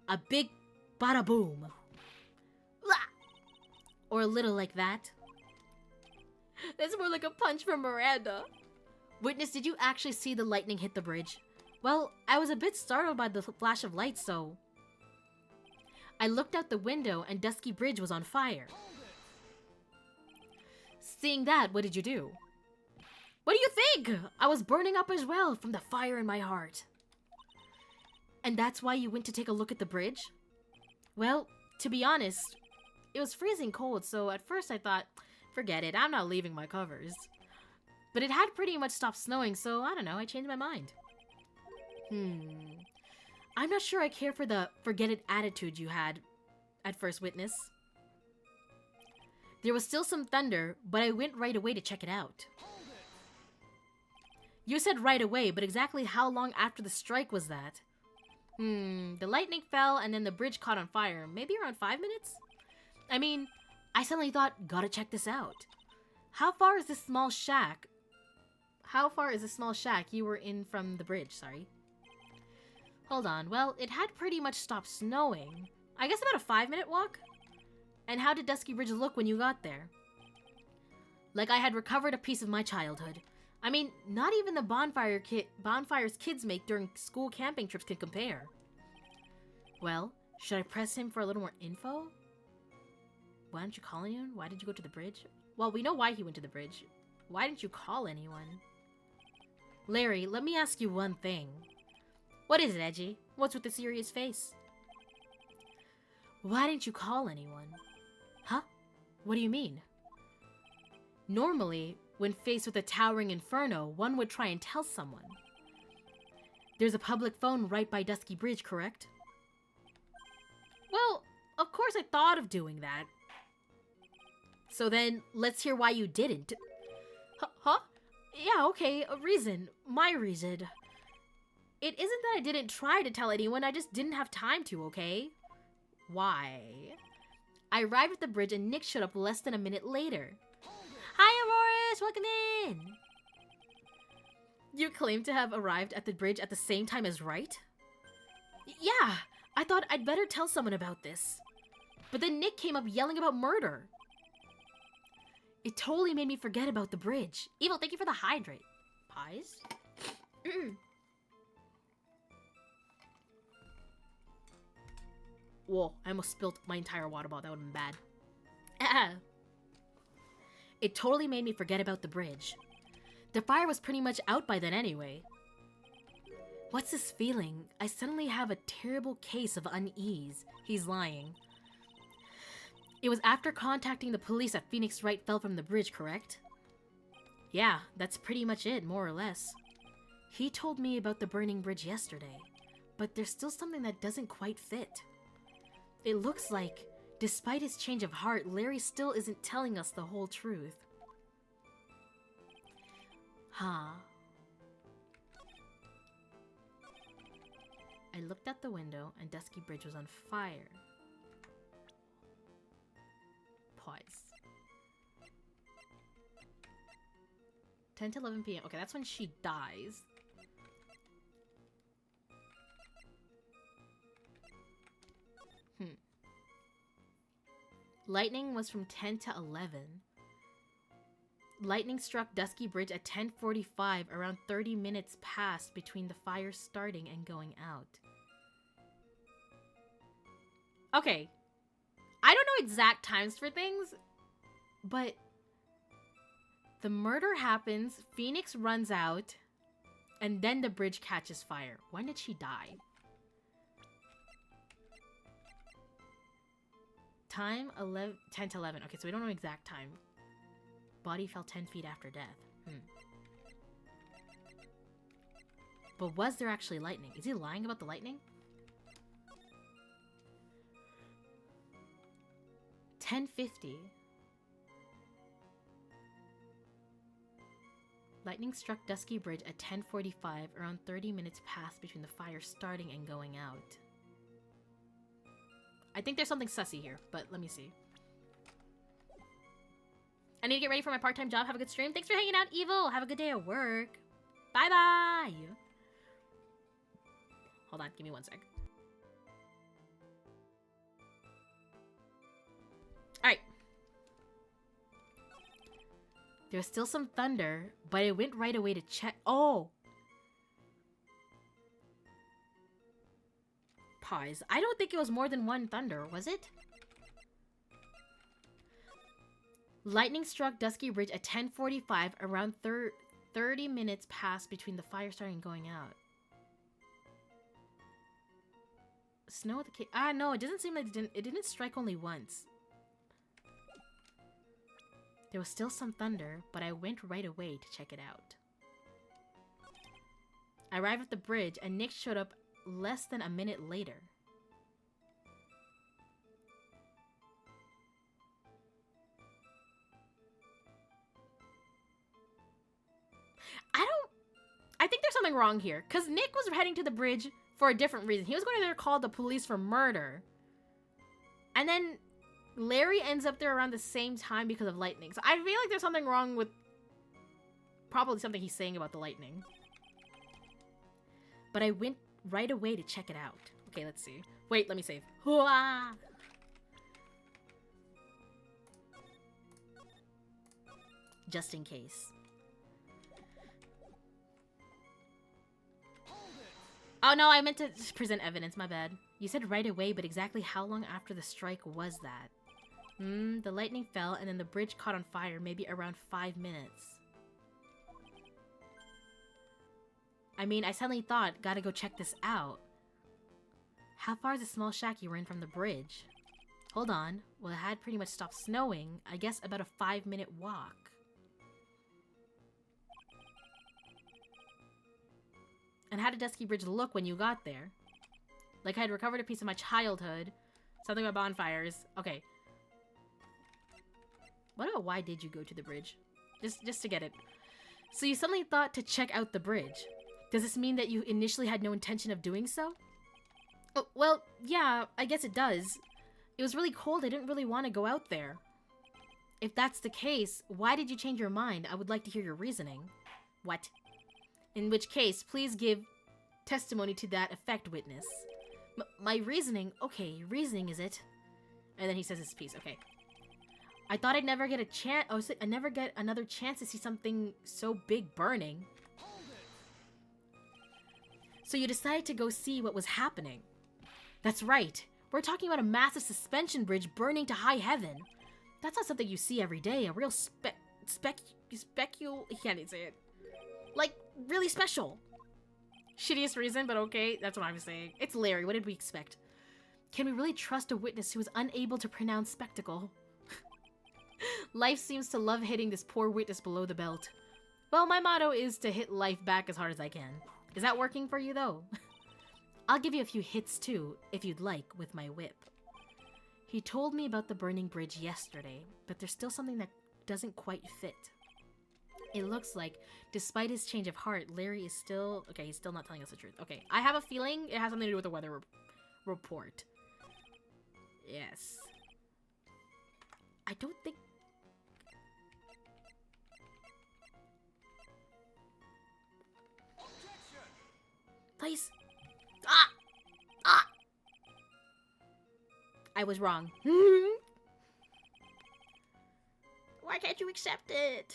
A big bada boom. Or a little like that. That's more like a punch from Miranda. Witness, did you actually see the lightning hit the bridge? Well, I was a bit startled by the flash of light, so... I looked out the window and Dusky Bridge was on fire. Seeing that, what did you do? What do you think? I was burning up as well from the fire in my heart. And that's why you went to take a look at the bridge? Well, to be honest, it was freezing cold, so at first I thought, forget it, I'm not leaving my covers. But it had pretty much stopped snowing, so I don't know, I changed my mind. I'm not sure I care for the forget it attitude you had at first, witness. There was still some thunder, but I went right away to check it out. You said right away, but exactly how long after the strike was that? The lightning fell and then the bridge caught on fire. Maybe around 5 minutes? I mean, I suddenly thought, gotta check this out. How far is this small shack? How far is the small shack you were in from the bridge? Sorry. Hold on. Well, it had pretty much stopped snowing. I guess about a 5-minute walk? And how did Dusky Bridge look when you got there? Like I had recovered a piece of my childhood. I mean, not even the bonfires kids make during school camping trips can compare. Well, should I press him for a little more info? Why didn't you call anyone? Why did you go to the bridge? Well, we know why he went to the bridge. Why didn't you call anyone? Larry, let me ask you one thing. What is it, Edgy? What's with the serious face? Why didn't you call anyone? Huh? What do you mean? Normally, when faced with a towering inferno, one would try and tell someone. There's a public phone right by Dusky Bridge, correct? Well, of course I thought of doing that. So then, let's hear why you didn't. Huh? Yeah, okay, a reason. My reason. It isn't that I didn't try to tell anyone, I just didn't have time to, okay? Why? I arrived at the bridge and Nick showed up less than a minute later. Hi, Auroras! Welcome in! You claim to have arrived at the bridge at the same time as Wright? Yeah, I thought I'd better tell someone about this. But then Nick came up yelling about murder. It totally made me forget about the bridge. Evil, thank you for the hydrate. Pies? Whoa, I almost spilled my entire water bottle. That would have been bad. It totally made me forget about the bridge. The fire was pretty much out by then anyway. What's this feeling? I suddenly have a terrible case of unease. He's lying. It was after contacting the police that Phoenix Wright fell from the bridge, correct? Yeah, that's pretty much it, more or less. He told me about the burning bridge yesterday, but there's still something that doesn't quite fit. It looks like, despite his change of heart, Larry still isn't telling us the whole truth. Huh. I looked out the window and Dusky Bridge was on fire. Pause. 10 to 11 p.m. Okay, that's when she dies. Lightning was from 10 to 11. Lightning struck Dusky Bridge at 10:45, around 30 minutes passed between the fire starting and going out. Okay. I don't know exact times for things, but the murder happens, Phoenix runs out, and then the bridge catches fire. When did she die? Time 10 to 11. Okay, so we don't know exact time. Body fell 10 feet after death. But was there actually lightning? Is he lying about the lightning? 10:50. Lightning struck Dusky Bridge at 10:45, around 30 minutes passed between the fire starting and going out. I think there's something sussy here, but let me see. I need to get ready for my part-time job. Have a good stream. Thanks for hanging out, Evil. Have a good day at work. Bye-bye. Hold on. Give me one sec. Alright. There was still some thunder, but it went right away to check. Oh! Pause. I don't think it was more than one thunder, was it? Lightning struck Dusky Bridge at 10:45, around 30 minutes passed between the fire starting and going out. Snow at the cave. Ah, no, it doesn't seem like it didn't strike only once. There was still some thunder, but I went right away to check it out. I arrived at the bridge, and Nick showed up less than a minute later. I think there's something wrong here, because Nick was heading to the bridge for a different reason. He was going to there call the police for murder. And then Larry ends up there around the same time because of lightning. So I feel like there's something wrong with probably something he's saying about the lightning. But I went right away to check it out. Okay, let's see. Wait, let me save. Hooah! Just in case. Oh no, I meant to present evidence, my bad. You said right away, but exactly how long after the strike was that? The lightning fell and then the bridge caught on fire, maybe around 5 minutes. I mean, I suddenly thought, gotta go check this out. How far is the small shack you were in from the bridge? Hold on. Well, it had pretty much stopped snowing. I guess about a 5-minute walk. And how did Dusky Bridge look when you got there? Like I had recovered a piece of my childhood. Something about bonfires. Okay. What about why did you go to the bridge? Just to get it. So you suddenly thought to check out the bridge. Does this mean that you initially had no intention of doing so? Oh, well, yeah, I guess it does. It was really cold. I didn't really want to go out there. If that's the case, why did you change your mind? I would like to hear your reasoning. What? In which case, please give testimony to that effect, witness. My reasoning? Okay, reasoning is it? And then he says his piece. Okay. I thought I'd never get a chance. Oh, I'd never get another chance to see something so big burning. So you decided to go see what was happening. That's right. We're talking about a massive suspension bridge burning to high heaven. That's not something you see every day. A real he can't even say it. Like, really special. Shittiest reason, but okay. That's what I'm saying. It's Larry. What did we expect? Can we really trust a witness who is unable to pronounce spectacle? Life seems to love hitting this poor witness below the belt. Well, my motto is to hit life back as hard as I can. Is that working for you, though? I'll give you a few hits, too, if you'd like, with my whip. He told me about the burning bridge yesterday, but there's still something that doesn't quite fit. It looks like, despite his change of heart, Larry is still... Okay, he's still not telling us the truth. Okay, I have a feeling it has something to do with the weather report. Yes. I don't think... Please. Ah! Ah! I was wrong. Why can't you accept it?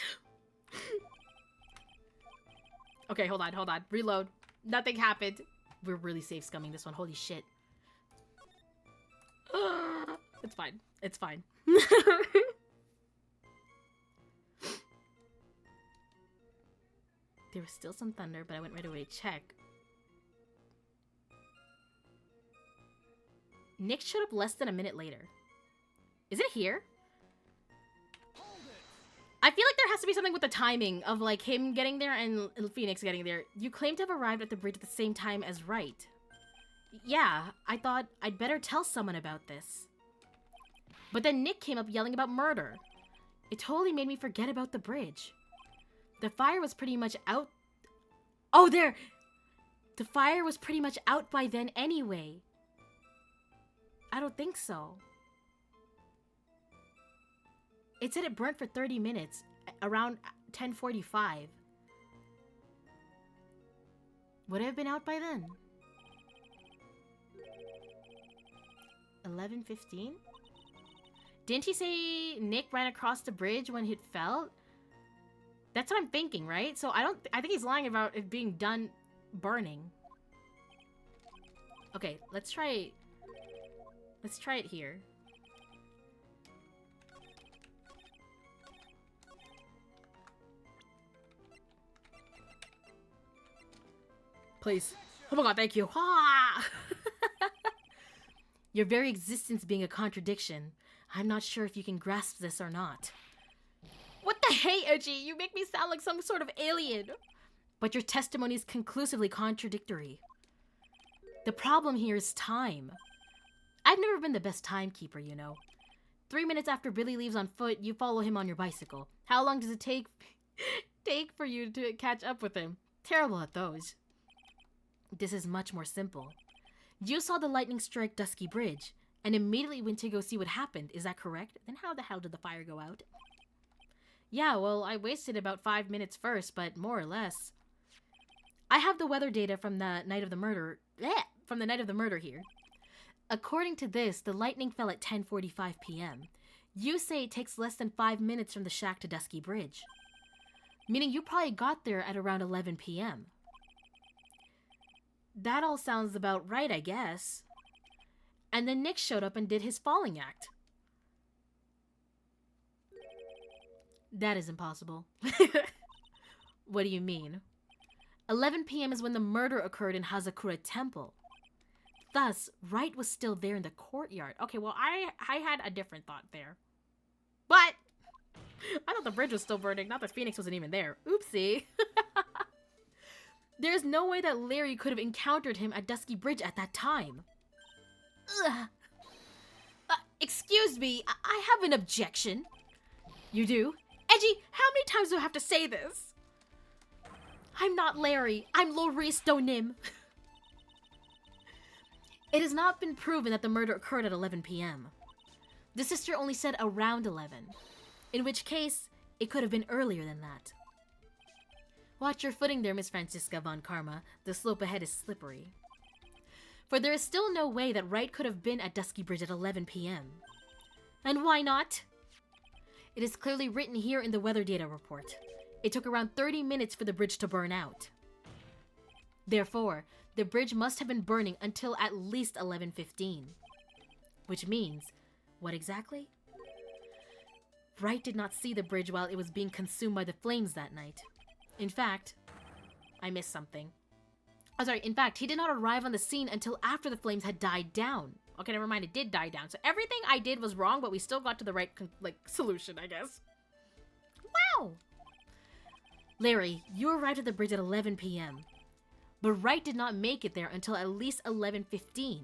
Okay, hold on. Reload. Nothing happened. We're really safe scumming this one. Holy shit. It's fine. It's fine. There was still some thunder, but I went right away to check. Nick showed up less than a minute later. Is it here? I feel like there has to be something with the timing of like him getting there and Phoenix getting there. You claim to have arrived at the bridge at the same time as Wright. Yeah, I thought I'd better tell someone about this. But then Nick came up yelling about murder. It totally made me forget about the bridge. The fire was pretty much out. Oh, there! The fire was pretty much out by then anyway. I don't think so. It said it burnt for 30 minutes, around 10:45. Would it have been out by then? 11:15? Didn't he say Nick ran across the bridge when it fell? That's what I'm thinking, right? So I think he's lying about it being done burning. Okay, let's try it here. Please. Oh my god, thank you. Ah! Your very existence being a contradiction. I'm not sure if you can grasp this or not. What the hey, Edgy? You make me sound like some sort of alien. But your testimony is conclusively contradictory. The problem here is time. I've never been the best timekeeper, you know. 3 minutes after Billy leaves on foot, you follow him on your bicycle. How long does it take for you to catch up with him? Terrible at those. This is much more simple. You saw the lightning strike Dusky Bridge, and immediately went to go see what happened. Is that correct? Then how the hell did the fire go out? Yeah, well, I wasted about 5 minutes first, but more or less. I have the weather data from the night of the murder. From the night of the murder here. According to this, the lightning fell at 10:45 p.m. You say it takes less than 5 minutes from the shack to Dusky Bridge. Meaning you probably got there at around 11 p.m. That all sounds about right, I guess. And then Nick showed up and did his falling act. That is impossible. What do you mean? 11 p.m. is when the murder occurred in Hazakura Temple. Thus, Wright was still there in the courtyard. Okay, well, I had a different thought there. But I thought the bridge was still burning, not that Phoenix wasn't even there. Oopsie. There's no way that Larry could have encountered him at Dusky Bridge at that time. Ugh. Excuse me, I have an objection. You do? Edgy, how many times do I have to say this? I'm not Larry. I'm Loris Donim. It has not been proven that the murder occurred at 11 p.m. The sister only said around 11, in which case, it could have been earlier than that. Watch your footing there, Miss Francisca von Karma. The slope ahead is slippery. For there is still no way that Wright could have been at Dusky Bridge at 11 p.m. And why not? It is clearly written here in the weather data report. It took around 30 minutes for the bridge to burn out. Therefore, the bridge must have been burning until at least 11:15. Which means, what exactly? Wright did not see the bridge while it was being consumed by the flames that night. In fact, I missed something. Oh, sorry, in fact, he did not arrive on the scene until after the flames had died down. Okay, never mind, it did die down. So everything I did was wrong, but we still got to the right, solution, I guess. Wow! Larry, you arrived at the bridge at 11 p.m. But Wright did not make it there until at least 11:15.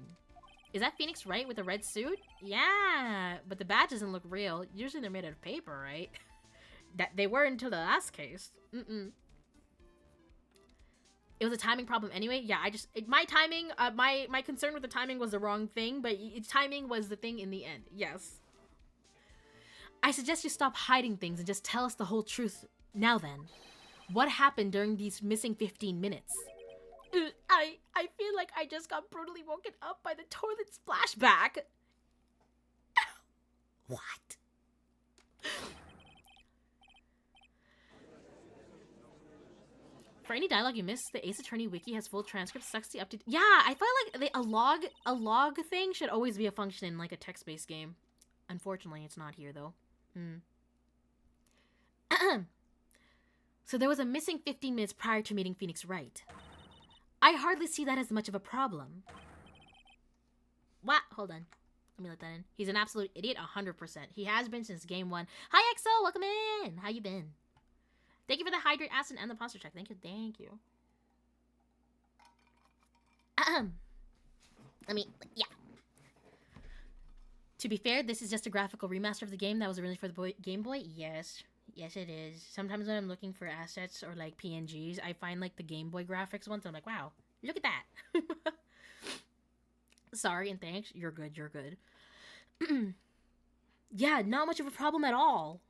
Is that Phoenix Wright with a red suit? Yeah, but the badge doesn't look real. Usually they're made out of paper, right? That they were until the last case. It was a timing problem anyway. Yeah, my timing, my concern with the timing was the wrong thing, but timing was the thing in the end. Yes. I suggest you stop hiding things and just tell us the whole truth. Now then, what happened during these missing 15 minutes? I feel like I just got brutally woken up by the toilet splashback. What? For any dialogue you missed, the Ace Attorney wiki has full transcripts, sucks the update. Yeah, I feel like a log thing should always be a function in like a text-based game. Unfortunately, it's not here though. So there was a missing 15 minutes prior to meeting Phoenix Wright. I hardly see that as much of a problem. What? Hold on. Let me let that in. He's an absolute idiot, 100%. He has been since game 1. Hi, XO! Welcome in! How you been? Thank you for the hydrate acid and the posture check. Thank you, thank you. Yeah. To be fair, this is just a graphical remaster of the game that was originally for the Game Boy. Yes. Yes, it is. Sometimes when I'm looking for assets or, like, PNGs, I find, like, the Game Boy graphics ones. I'm like, wow, look at that. Sorry and thanks. You're good, you're good. Yeah, not much of a problem at all.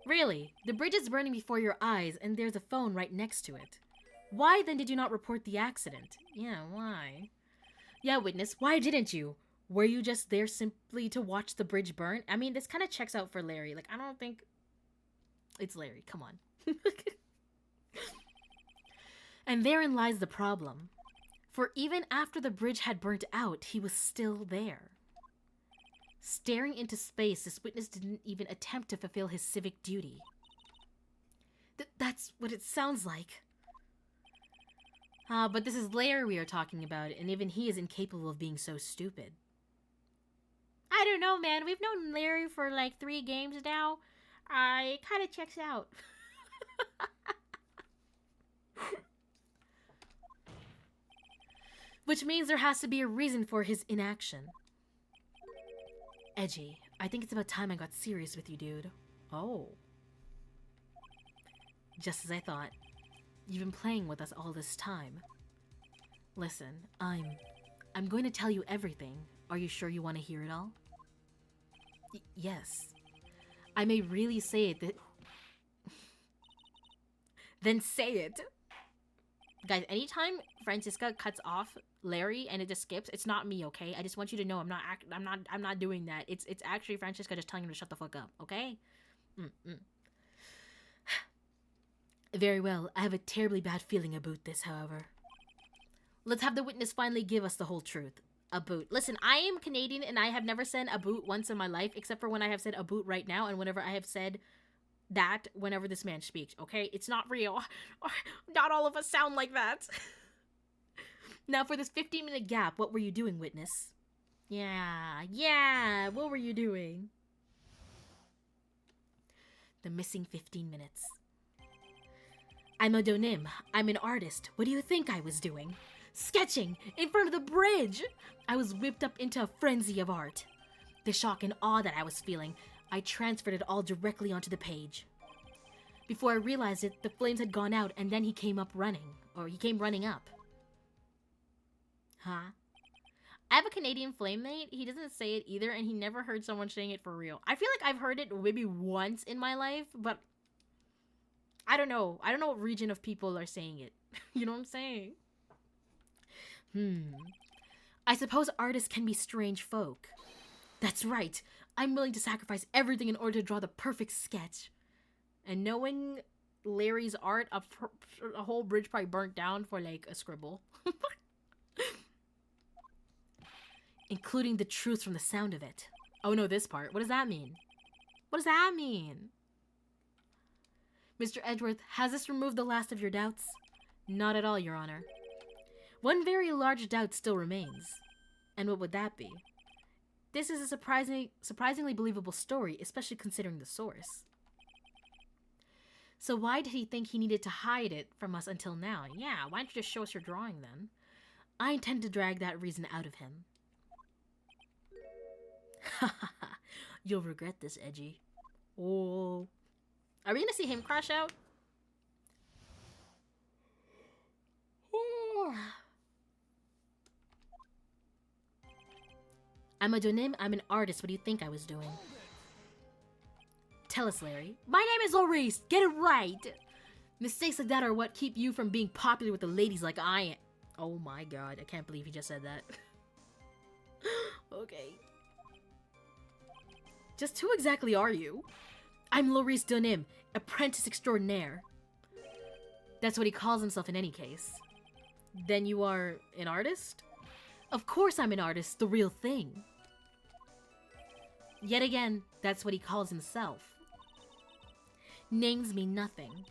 Really, the bridge is burning before your eyes, and there's a phone right next to it. Why then did you not report the accident? Yeah, why? Yeah, witness, why didn't you? Were you just there simply to watch the bridge burn? I mean, this kind of checks out for Larry. Like, I don't think... It's Larry, come on. And therein lies the problem. For even after the bridge had burnt out, he was still there. Staring into space, this witness didn't even attempt to fulfill his civic duty. That's what it sounds like. But this is Larry we are talking about, and even he is incapable of being so stupid. I don't know, man. We've known Larry for like 3 games now. It kind of checks out. Which means there has to be a reason for his inaction. Edgy, I think it's about time I got serious with you, dude. Oh. Just as I thought. You've been playing with us all this time. Listen, I'm going to tell you everything. Are you sure you want to hear it all? Yes. I may really say it then say it. Guys, anytime Francisca cuts off Larry and it just skips, it's not me, okay? I just want you to know I'm not doing that. It's actually Francisca just telling him to shut the fuck up, okay? Very well. I have a terribly bad feeling about this, however. Let's have the witness finally give us the whole truth. A boot. Listen, I am Canadian and I have never said a boot once in my life, except for when I have said a boot right now and whenever I have said that whenever this man speaks, okay? It's not real. Not all of us sound like that. Now, for this 15-minute gap, what were you doing, witness? Yeah, what were you doing? The missing 15 minutes. I'm a donim. I'm an artist. What do you think I was doing? Sketching in front of the bridge! I was whipped up into a frenzy of art. The shock and awe that I was feeling, I transferred it all directly onto the page. Before I realized it, the flames had gone out and then he came running up. Huh? I have a Canadian flamemate. He doesn't say it either and he never heard someone saying it for real. I feel like I've heard it maybe once in my life, but I don't know. I don't know what region of people are saying it. You know what I'm saying? I suppose artists can be strange folk. That's right. I'm willing to sacrifice everything in order to draw the perfect sketch. And knowing Larry's art, a whole bridge probably burnt down for like a scribble. Including the truth from the sound of it. Oh no, this part. What does that mean? What does that mean? Mr. Edgeworth, has this removed the last of your doubts? Not at all, Your Honor. One very large doubt still remains. And what would that be? This is a surprisingly believable story, especially considering the source. So why did he think he needed to hide it from us until now? Yeah, why don't you just show us your drawing then? I intend to drag that reason out of him. You'll regret this, Edgy. Oh. Are we gonna see him crash out? I'm a donim, I'm an artist. What do you think I was doing? Tell us, Larry. My name is Laurice. Get it right. Mistakes like that are what keep you from being popular with the ladies like I am. Oh my god, I can't believe he just said that. Okay. Just who exactly are you? I'm Laurice Donim, apprentice extraordinaire. That's what he calls himself in any case. Then you are an artist? Of course I'm an artist, the real thing. Yet again, that's what he calls himself. Names mean nothing.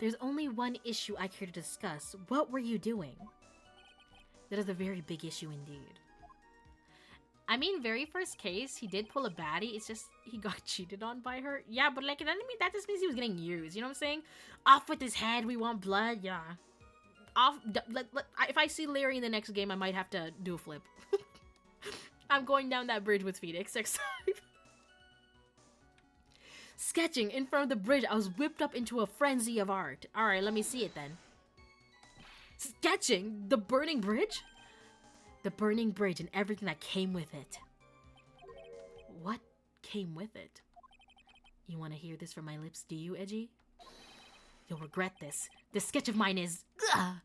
There's only one issue I care to discuss. What were you doing? That is a very big issue indeed. I mean, very first case, he did pull a baddie. It's just, he got cheated on by her. Yeah, but like, that just means he was getting used. You know what I'm saying? Off with his head, we want blood, yeah. Off, if I see Larry in the next game, I might have to do a flip. I'm going down that bridge with Phoenix next time. Sketching in front of the bridge, I was whipped up into a frenzy of art. Alright, let me see it then. Sketching? The burning bridge? The burning bridge and everything that came with it. What came with it? You want to hear this from my lips, do you, Edgy? You'll regret this. This sketch of mine is... Ugh,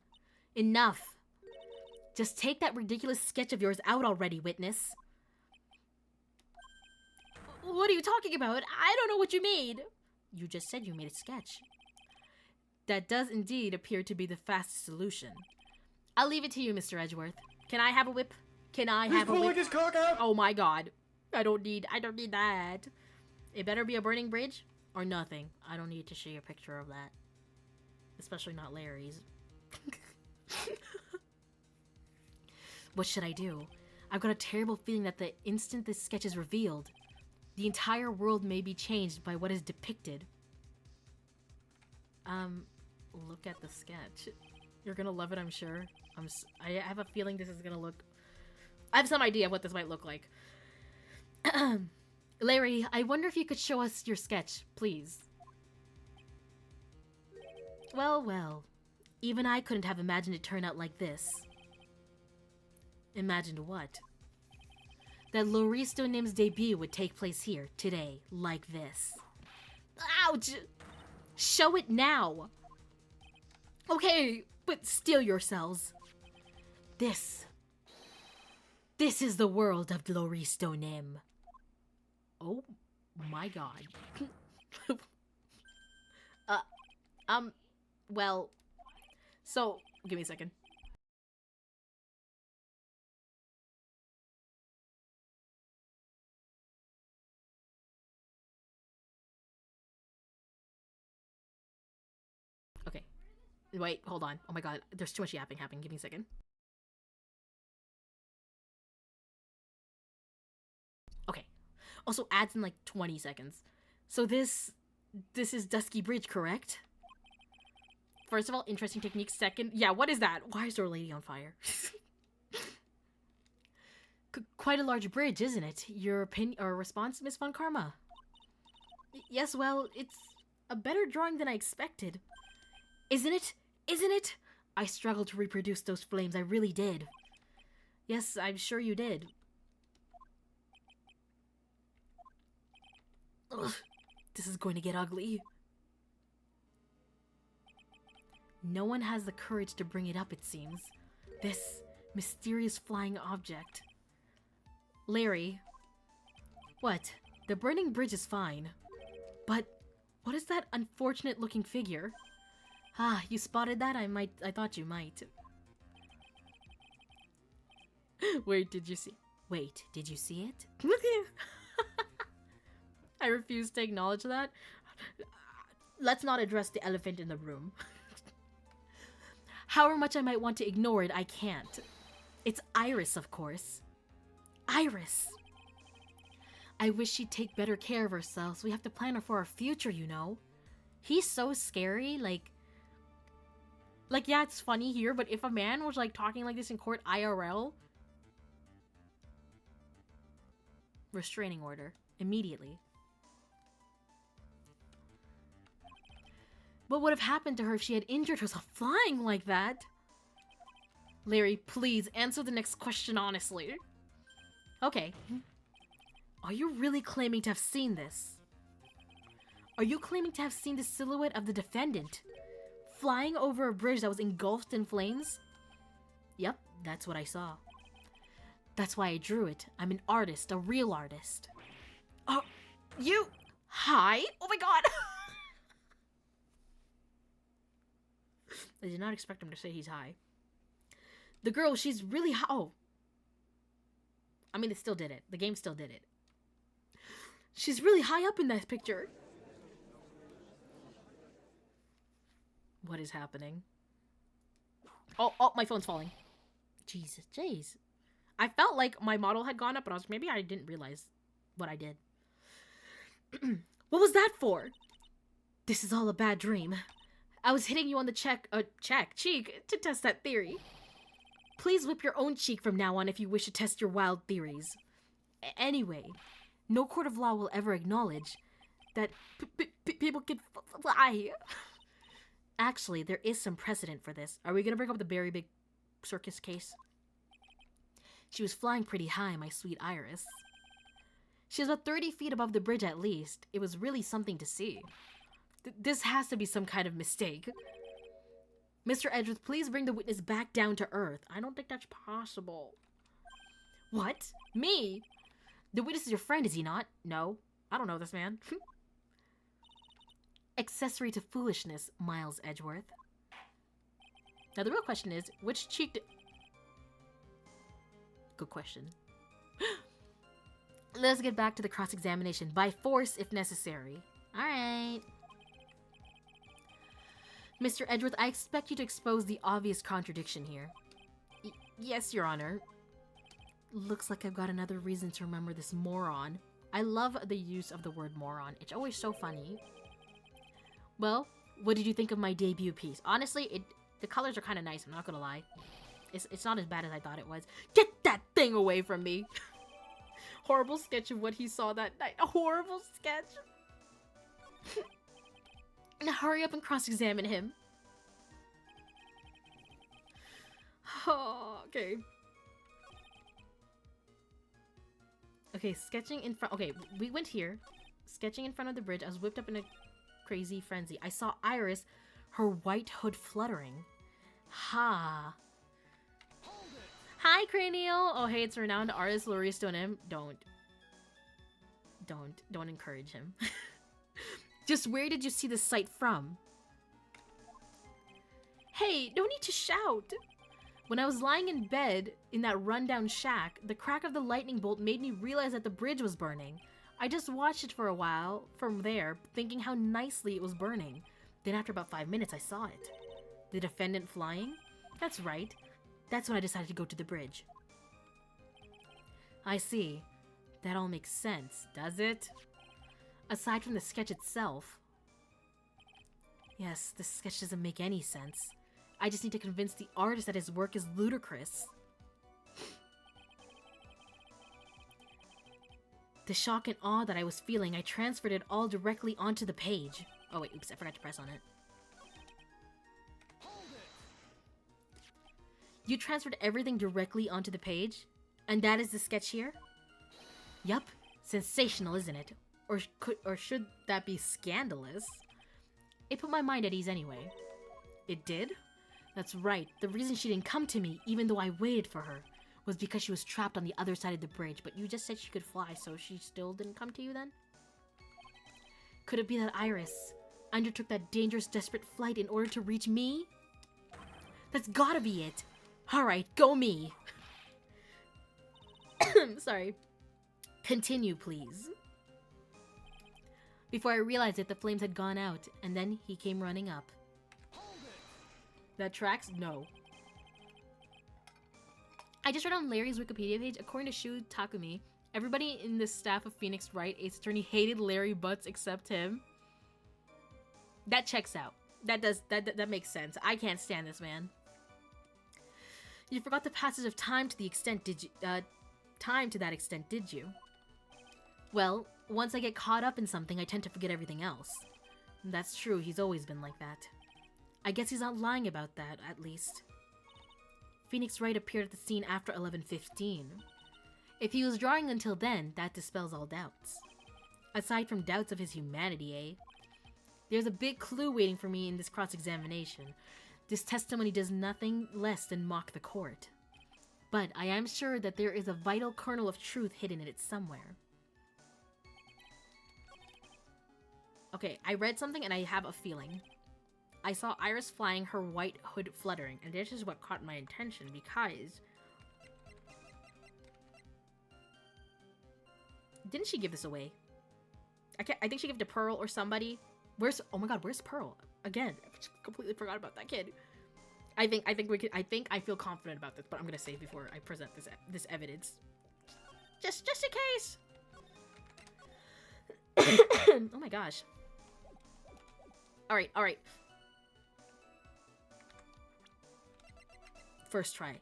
enough. Just take that ridiculous sketch of yours out already, witness. What are you talking about? I don't know what you mean. You just said you made a sketch. That does indeed appear to be the fastest solution. I'll leave it to you, Mr. Edgeworth. Can I have a whip? Can I have a whip? He's pulling his cock out! Oh my god. I don't need that. It better be a burning bridge or nothing. I don't need to show you a picture of that. Especially not Larry's. What should I do? I've got a terrible feeling that the instant this sketch is revealed, the entire world may be changed by what is depicted. Look at the sketch. You're gonna love it, I'm sure. I have a feeling this is gonna look... I have some idea of what this might look like. Larry, I wonder if you could show us your sketch, please. Well, well. Even I couldn't have imagined it turn out like this. Imagined what? that Loristo Nim's debut would take place here, today, like this. Ouch! Show it now! Okay, but steel yourselves. This is the world of Loristo Nim. Oh my god. Well, so, give me a second. Okay. Wait, hold on. Oh my god, there's too much yapping happening. Give me a second. Okay. Also, adds in like 20 seconds. So this is Dusky Bridge, correct? First of all, interesting technique. Second, yeah, what is that? Why is there a lady on fire? Quite a large bridge, isn't it? Your opinion or response, Miss Von Karma? Yes, well, it's a better drawing than I expected. Isn't it? Isn't it? I struggled to reproduce those flames, I really did. Yes, I'm sure you did. Ugh, this is going to get ugly. No one has the courage to bring it up, it seems. This mysterious flying object. Larry. What? The burning bridge is fine. But what is that unfortunate looking figure? Ah, you spotted that? I thought you might. Wait, did you see it? I refuse to acknowledge that. Let's not address the elephant in the room. However much I might want to ignore it, I can't. It's Iris, of course. Iris! I wish she'd take better care of herself. We have to plan her for our future, you know. He's so scary, like, yeah, it's funny here, but if a man was, like, talking like this in court IRL... Restraining order. Immediately. What would have happened to her if she had injured herself flying like that? Larry, please, answer the next question honestly. Okay. Are you really claiming to have seen this? Are you claiming to have seen the silhouette of the defendant flying over a bridge that was engulfed in flames? Yep, that's what I saw. That's why I drew it. I'm an artist, a real artist. Oh, you... Hi? Oh my god! I did not expect him to say he's high. The girl, she's really high. Oh. I mean, it still did it. The game still did it. She's really high up in that picture. What is happening? Oh, my phone's falling. Jesus, jeez. I felt like my model had gone up, but I was maybe I didn't realize what I did. What was that for? This is all a bad dream. I was hitting you on the cheek to test that theory. Please whip your own cheek from now on if you wish to test your wild theories. Anyway, no court of law will ever acknowledge that people can fly. Actually, there is some precedent for this. Are we gonna bring up the very big circus case? She was flying pretty high, my sweet Iris. She was about 30 feet above the bridge at least. It was really something to see. This has to be some kind of mistake. Mr. Edgeworth, please bring the witness back down to earth. I don't think that's possible. What? Me? The witness is your friend, is he not? No. I don't know this man. Accessory to foolishness, Miles Edgeworth. Now the real question is, which cheek did... Good question. Let's get back to the cross-examination. By force, if necessary. Alright. Mr. Edgeworth, I expect you to expose the obvious contradiction here. Yes, Your Honor. Looks like I've got another reason to remember this moron. I love the use of the word moron. It's always so funny. Well, what did you think of my debut piece? Honestly, the colors are kind of nice, I'm not gonna lie. It's not as bad as I thought it was. Get that thing away from me! Horrible sketch of what he saw that night. A horrible sketch! Now hurry up and cross-examine him. Oh, okay. Okay, sketching in front. Okay, we went here. Sketching in front of the bridge. I was whipped up in a crazy frenzy. I saw Iris, her white hood fluttering. Ha. Hi, Cranial. Oh, hey, it's renowned artist Laurie Stoneham. Don't encourage him. Just where did you see this sight from? Hey, no need to shout. When I was lying in bed in that rundown shack, the crack of the lightning bolt made me realize that the bridge was burning. I just watched it for a while from there, thinking how nicely it was burning. Then after about 5 minutes, I saw it. The defendant flying? That's right. That's when I decided to go to the bridge. I see. That all makes sense, does it? Aside from the sketch itself. Yes, the sketch doesn't make any sense. I just need to convince the artist that his work is ludicrous. The shock and awe that I was feeling, I transferred it all directly onto the page. Oh wait, oops, I forgot to press on it. You transferred everything directly onto the page? And that is the sketch here? Yup. Sensational, isn't it? Or should that be scandalous? It put my mind at ease anyway. It did? That's right. The reason she didn't come to me, even though I waited for her, was because she was trapped on the other side of the bridge. But you just said she could fly, so she still didn't come to you then? Could it be that Iris undertook that dangerous, desperate flight in order to reach me? That's gotta be it. Alright, go me. Sorry. Continue, please. Before I realized it, the flames had gone out, and then he came running up. That tracks? No. I just read on Larry's Wikipedia page, according to Shu Takumi, everybody in the staff of Phoenix Wright Ace Attorney hated Larry Butts except him. That checks out. That makes sense. I can't stand this man. You forgot the passage of time to the extent, did you? Time to that extent, did you? Well, once I get caught up in something, I tend to forget everything else. That's true, he's always been like that. I guess he's not lying about that, at least. Phoenix Wright appeared at the scene after 11:15. If he was drawing until then, that dispels all doubts. Aside from doubts of his humanity, eh? There's a big clue waiting for me in this cross-examination. This testimony does nothing less than mock the court. But I am sure that there is a vital kernel of truth hidden in it somewhere. Okay, I read something and I have a feeling. I saw Iris flying, her white hood fluttering, and this is what caught my attention because... Didn't she give this away? I think she gave it to Pearl or somebody. Oh my god, where's Pearl? Again, I just completely forgot about that kid. I feel confident about this, but I'm gonna save before I present this evidence. Just in case. Oh my gosh. Alright. First try.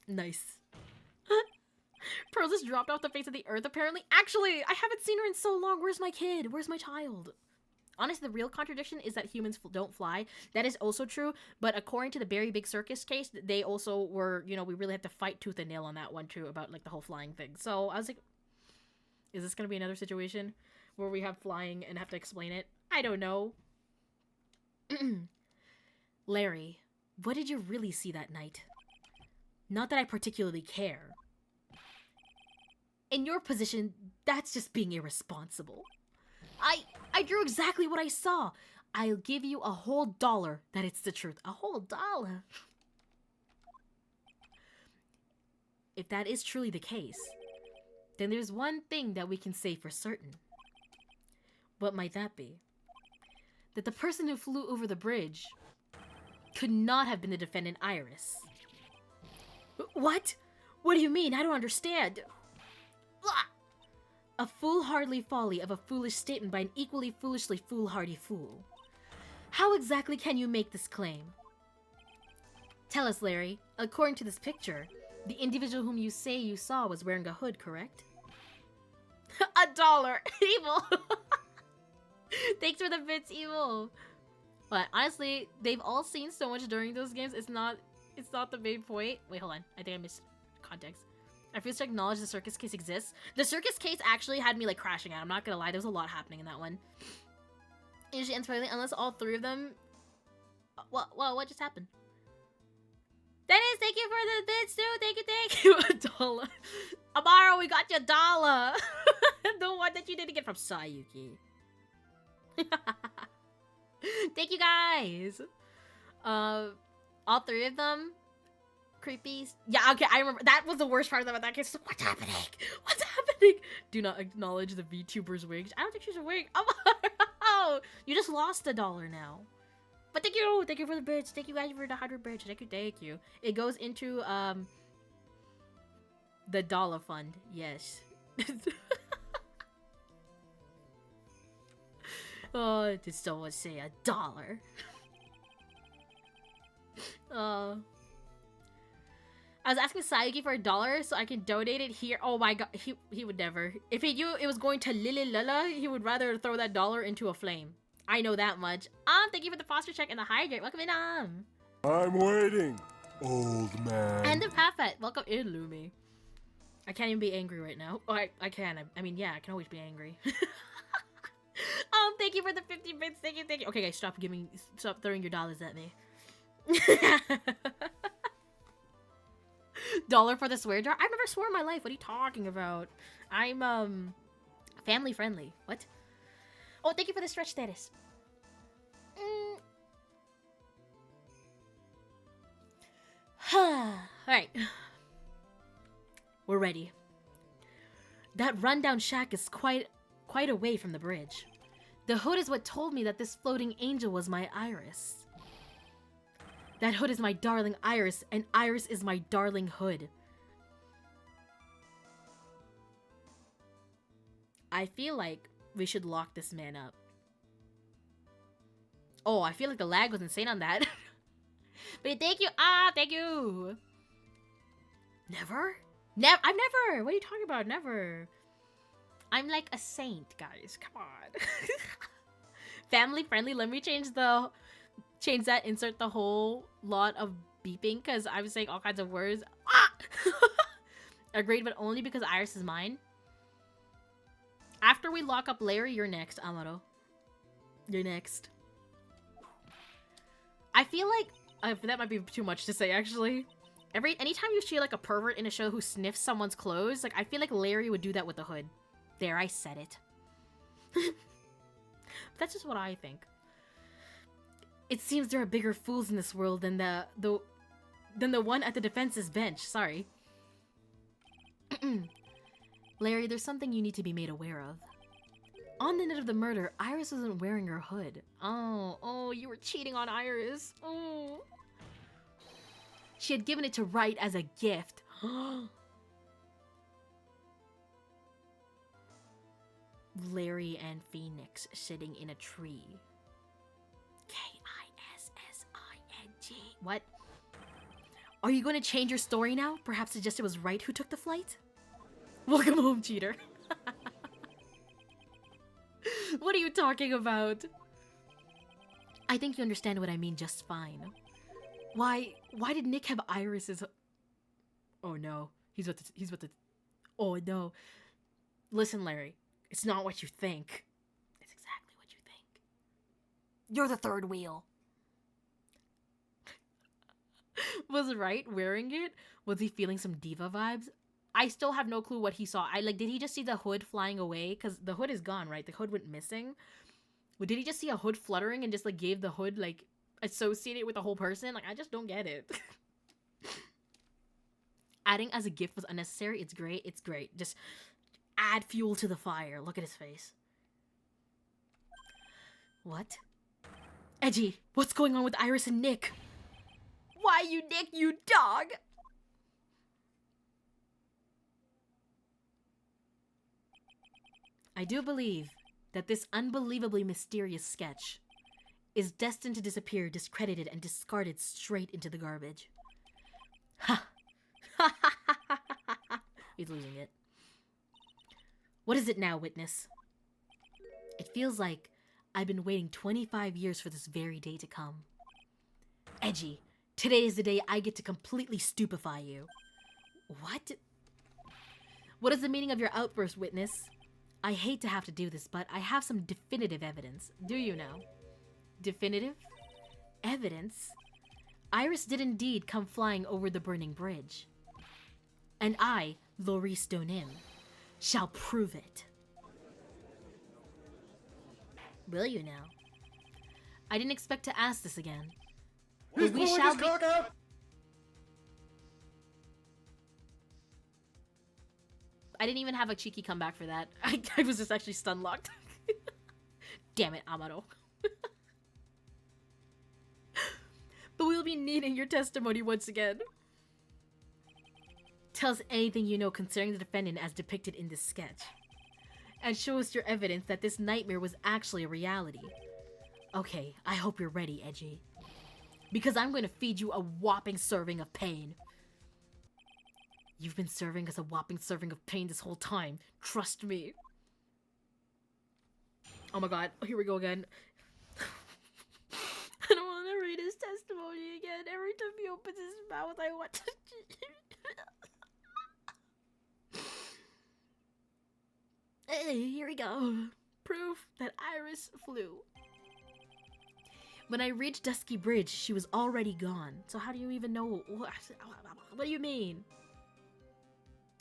Nice. Pearl just dropped off the face of the earth, apparently. Actually, I haven't seen her in so long. Where's my kid? Where's my child? Honestly, the real contradiction is that humans don't fly. That is also true, but according to the Very Big Circus case, they also were, you know, we really had to fight tooth and nail on that one too, about like the whole flying thing. So I was like, is this gonna be another situation where we have flying and have to explain it? I don't know. Larry, what did you really see that night? Not that I particularly care. In your position, that's just being irresponsible. I drew exactly what I saw. I'll give you a whole $1 that it's the truth. A whole $1. If that is truly the case, then there's one thing that we can say for certain. What might that be? That the person who flew over the bridge could not have been the defendant Iris. What? What do you mean? I don't understand. A foolhardy folly of a foolish statement by an equally foolishly foolhardy fool. How exactly can you make this claim? Tell us, Larry. According to this picture, the individual whom you say you saw was wearing a hood, correct? $1! Evil! Thanks for the bits, Evil! But honestly, they've all seen so much during those games, it's not the main point. Wait, hold on. I think I missed context. I refuse to acknowledge the circus case exists. The circus case actually had me like crashing out. I'm not gonna lie, there was a lot happening in that one. Usually ends poorly unless all three of them. What just happened? Dennis, thank you for the bits too. Thank you. $1. Amaro, we got you $1. The one that you didn't get from Sayuki. Thank you guys. All three of them. Creepy. Yeah, okay, I remember. That was the worst part of that case. What's happening? What's happening? Do not acknowledge the VTuber's wig. I don't think she's a wig. Oh, you just lost $1 now. But thank you. Thank you for the bits. Thank you guys for the 100 bits. Thank you. It goes into, the dollar fund. Yes. Oh, did someone say $1? I was asking Sayuki for $1 so I can donate it here. Oh my god, he would never. If he knew it was going to Lillith, he would rather throw that $1 into a flame. I know that much. Thank you for the foster check and the hydrate. Welcome in, I'm waiting, old man. And the Paffet. Welcome in, Lumi. I can't even be angry right now. Oh, I can. I mean, yeah, I can always be angry. Thank you for the 50 bits. Thank you. Okay, guys, stop throwing your dollars at me. $1 for the swear jar? I've never swore in my life. What are you talking about? I'm, family friendly. What? Oh, thank you for the stretch status. Alright. We're ready. That rundown shack is quite away from the bridge. The hood is what told me that this floating angel was my Iris. That hood is my darling Iris, and Iris is my darling hood. I feel like we should lock this man up. Oh, I feel like the lag was insane on that. But thank you. Thank you. Never? I've never. What are you talking about? Never. I'm like a saint, guys. Come on. Family friendly. Let me change that. Insert the whole lot of beeping because I was saying all kinds of words. Agreed, but only because Iris is mine. After we lock up Larry, you're next, Amaro. You're next. I feel like that might be too much to say, actually. Anytime you see like a pervert in a show who sniffs someone's clothes, like I feel like Larry would do that with the hood. There, I said it. That's just what I think. It seems there are bigger fools in this world than the one at the defense's bench. Sorry. Larry, there's something you need to be made aware of. On the night of the murder, Iris wasn't wearing her hood. Oh, you were cheating on Iris. Oh. She had given it to Wright as a gift. Larry and Phoenix sitting in a tree. K-I-S-S-I-N-G. What? Are you going to change your story now? Perhaps suggest it was Wright who took the flight? Welcome home, cheater. What are you talking about? I think you understand what I mean just fine. Why did Nick have Iris's... Oh no. He's what the... Oh no. Listen, Larry. It's not what you think. It's exactly what you think. You're the third wheel. Was Wright wearing it? Was he feeling some diva vibes? I still have no clue what he saw. Did he just see the hood flying away? Because the hood is gone, right? The hood went missing. But did he just see a hood fluttering and just like gave the hood like associated with the whole person? Like, I just don't get it. Adding as a gift was unnecessary. It's great. It's great. Just add fuel to the fire. Look at his face. What? Edgy, what's going on with Iris and Nick? Why you Nick, you dog? I do believe that this unbelievably mysterious sketch is destined to disappear, discredited, and discarded straight into the garbage. Ha! Ha ha ha ha ha! He's losing it. What is it now, witness? It feels like I've been waiting 25 years for this very day to come. Edgy, today is the day I get to completely stupefy you. What? What is the meaning of your outburst, witness? I hate to have to do this, but I have some definitive evidence. Do you know? Definitive? Evidence? Iris did indeed come flying over the burning bridge. And I, Lovelace Donim, shall prove it. Will you now? I didn't expect to ask this again. But we shall be... I didn't even have a cheeky comeback for that. I was just actually stun locked. Damn it, Amado. But we'll be needing your testimony once again. Tell us anything you know concerning the defendant as depicted in this sketch. And show us your evidence that this nightmare was actually a reality. Okay, I hope you're ready, Edgy. Because I'm going to feed you a whopping serving of pain. You've been serving us a whopping serving of pain this whole time. Trust me. Oh my god, here we go again. I don't want to read his testimony again. Every time he opens his mouth, I want to... Hey, here we go. Proof that Iris flew. When I reached Dusky Bridge, she was already gone. So how do you even know? What do you mean?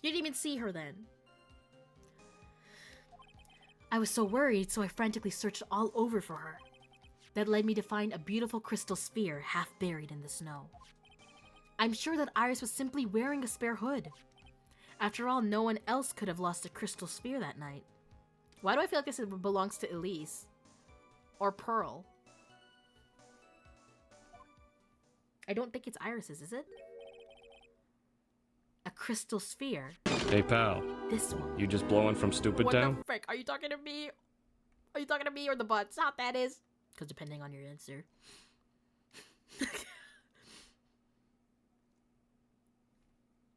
You didn't even see her then. I was so worried, so I frantically searched all over for her. That led me to find a beautiful crystal sphere half buried in the snow. I'm sure that Iris was simply wearing a spare hood. After all, no one else could have lost a crystal sphere that night. Why do I feel like this belongs to Elise? Or Pearl? I don't think it's Iris's, is it? A crystal sphere. Hey pal. This one. You just blowing from Stupid Town? What the frick? Are you talking to me? Are you talking to me or the butts? How that is? Because depending on your answer.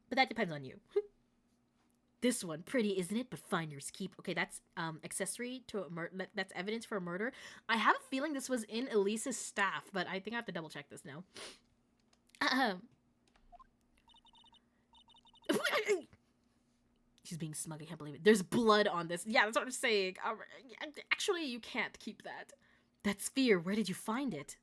But that depends on you. This one, pretty, isn't it? But finders keep. Okay, that's accessory to a murder. That's evidence for a murder. I have a feeling this was in Elise's staff, but I think I have to double check this now. She's being smug. I can't believe it. There's blood on this. Yeah, that's what I'm saying. Actually, you can't keep that. That sphere. Where did you find it?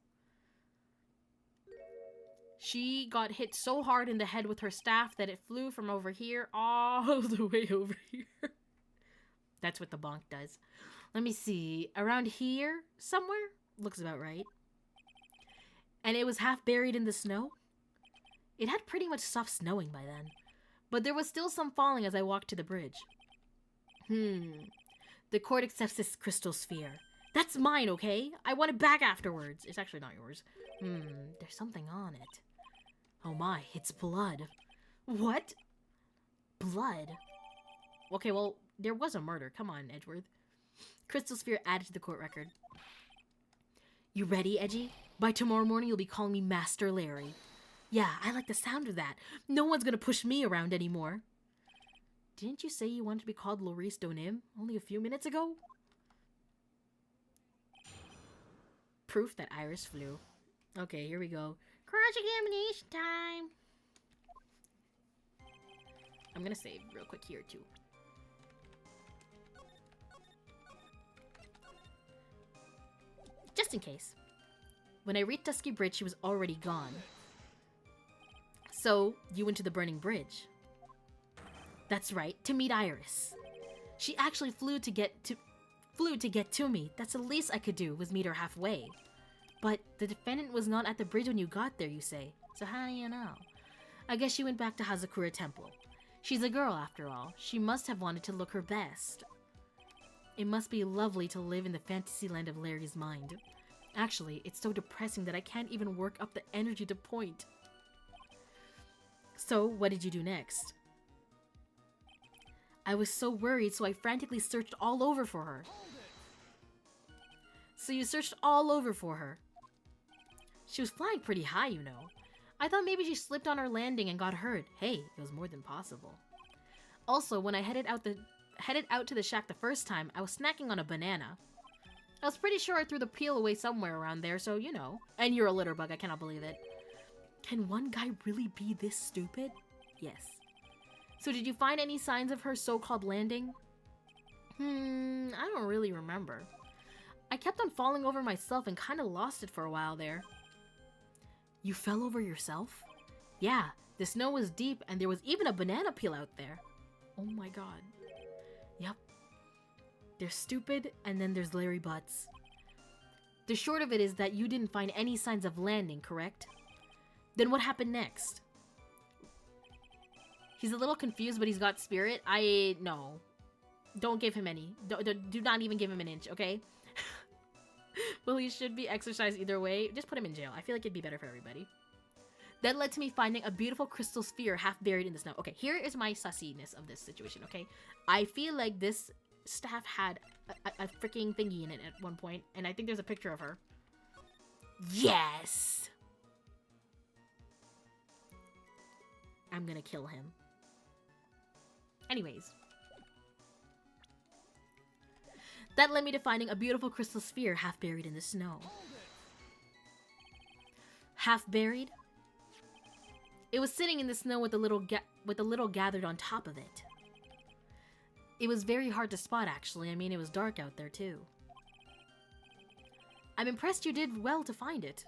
She got hit so hard in the head with her staff that it flew from over here all the way over here. That's what the bonk does. Let me see. Around here somewhere? Looks about right. And it was half buried in the snow? It had pretty much stopped snowing by then. But there was still some falling as I walked to the bridge. The court accepts this crystal sphere. That's mine, okay? I want it back afterwards. It's actually not yours. There's something on it. Oh my, it's blood. What? Blood? Okay, well, there was a murder. Come on, Edgeworth. Crystal sphere added to the court record. You ready, Edgy? By tomorrow morning, you'll be calling me Master Larry. Yeah, I like the sound of that. No one's gonna push me around anymore. Didn't you say you wanted to be called Lovelace Donim only a few minutes ago? Proof that Iris flew. Okay, here we go. Cross-examination time! I'm gonna save real quick here, too. Just in case. When I reached Dusky Bridge, she was already gone. So, you went to the burning bridge. That's right, to meet Iris. She actually flew to get to me. That's the least I could do, was meet her halfway. But the defendant was not at the bridge when you got there, you say. So how do you know? I guess she went back to Hazakura Temple. She's a girl, after all. She must have wanted to look her best. It must be lovely to live in the fantasy land of Larry's mind. Actually, it's so depressing that I can't even work up the energy to point. So, what did you do next? I was so worried, so I frantically searched all over for her. So you searched all over for her. She was flying pretty high, you know. I thought maybe she slipped on her landing and got hurt. Hey, it was more than possible. Also, when I headed out to the shack the first time, I was snacking on a banana. I was pretty sure I threw the peel away somewhere around there, so you know. And you're a litter bug, I cannot believe it. Can one guy really be this stupid? Yes. So did you find any signs of her so-called landing? I don't really remember. I kept on falling over myself and kind of lost it for a while there. You fell over yourself? Yeah, the snow was deep and there was even a banana peel out there. Oh my god. Yep. There's Stupid and then there's Larry Butts. The short of it is that you didn't find any signs of landing, correct? Then what happened next? He's a little confused, but he's got spirit. No. Don't give him any. Do not even give him an inch, okay? Well, he should be exercised either way. Just put him in jail. I feel like it'd be better for everybody. That led to me finding a beautiful crystal sphere half buried in the snow. Okay, here is my sussiness of this situation, okay? I feel like this staff had a freaking thingy in it at one point, and I think there's a picture of her. Yes! I'm gonna kill him. Anyways. That led me to finding a beautiful crystal sphere half buried in the snow. Half buried? It was sitting in the snow with a little gathered on top of it. It was very hard to spot, actually. I mean, it was dark out there, too. I'm impressed you did well to find it.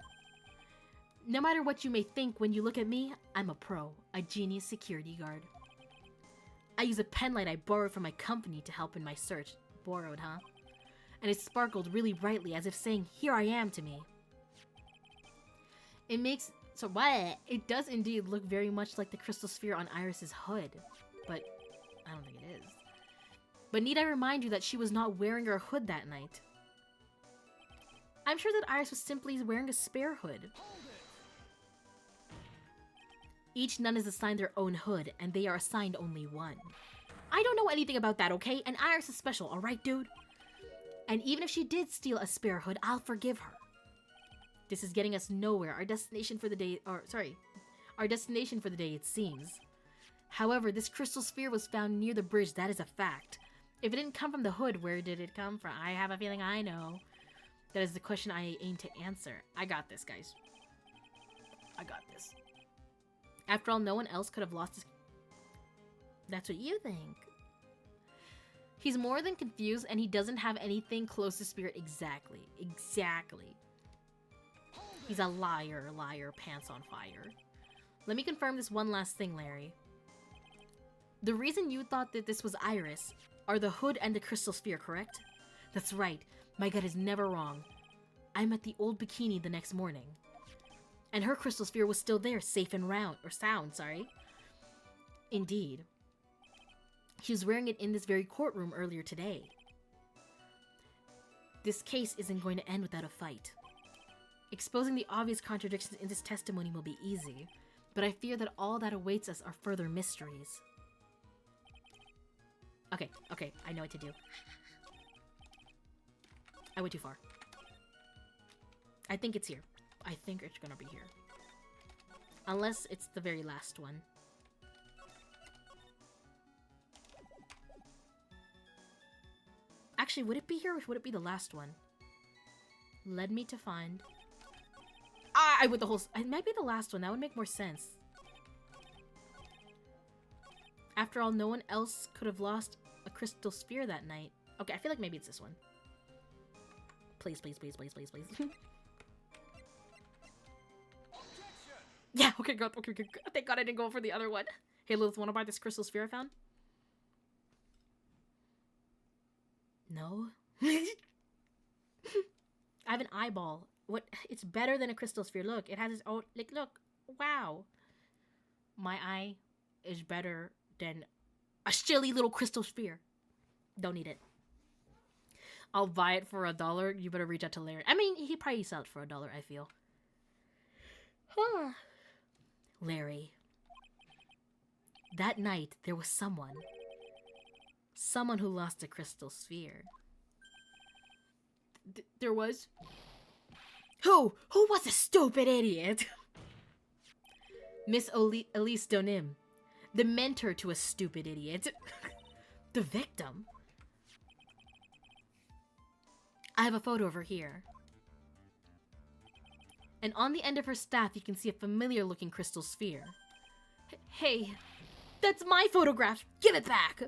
No matter what you may think when you look at me, I'm a pro, a genius security guard. I use a penlight I borrowed from my company to help in my search. Borrowed, huh? And it sparkled really brightly as if saying, "Here I am" to me. It does indeed look very much like the crystal sphere on Iris's hood, but I don't think it is. But need I remind you that she was not wearing her hood that night? I'm sure that Iris was simply wearing a spare hood. Each nun is assigned their own hood, and they are assigned only one. I don't know anything about that, okay? And Iris is special, alright, dude? And even if she did steal a spare hood, I'll forgive her. This is getting us nowhere. Our destination for the day, it seems. However, this crystal sphere was found near the bridge, that is a fact. If it didn't come from the hood, where did it come from? I have a feeling I know. That is the question I aim to answer. I got this, guys. I got this. After all, no one else could have lost his... That's what you think. He's more than confused, and he doesn't have anything close to spirit exactly. Exactly. He's a liar, pants on fire. Let me confirm this one last thing, Larry. The reason you thought that this was Iris are the hood and the crystal sphere, correct? That's right. My gut is never wrong. I met the old bikini the next morning. And her crystal sphere was still there, safe and sound. Indeed. She was wearing it in this very courtroom earlier today. This case isn't going to end without a fight. Exposing the obvious contradictions in this testimony will be easy, but I fear that all that awaits us are further mysteries. Okay, I know what to do. I went too far. I think it's here. I think it's gonna be here. Unless it's the very last one. Actually, would it be here or would it be the last one? Led me to find... I went the whole... It might be the last one. That would make more sense. After all, no one else could have lost a crystal sphere that night. Okay, I feel like maybe it's this one. Please, please, please, please, please, please. Yeah, okay, good. Okay, good. Thank God I didn't go for the other one. Hey, Lillith, wanna buy this crystal sphere I found? No? I have an eyeball. What? It's better than a crystal sphere. Look, it has its own... Like, look. Wow. My eye is better than a silly little crystal sphere. Don't need it. I'll buy it for $1. You better reach out to Larry. I mean, he'd probably sell it for $1, I feel. Larry. That night, there was someone. Someone who lost a crystal sphere. There was? Who? Who was a stupid idiot? Miss Elise Donim. The mentor to a stupid idiot. The victim. I have a photo of her here. And on the end of her staff, you can see a familiar-looking crystal sphere. Hey, That's my photograph! Give it back!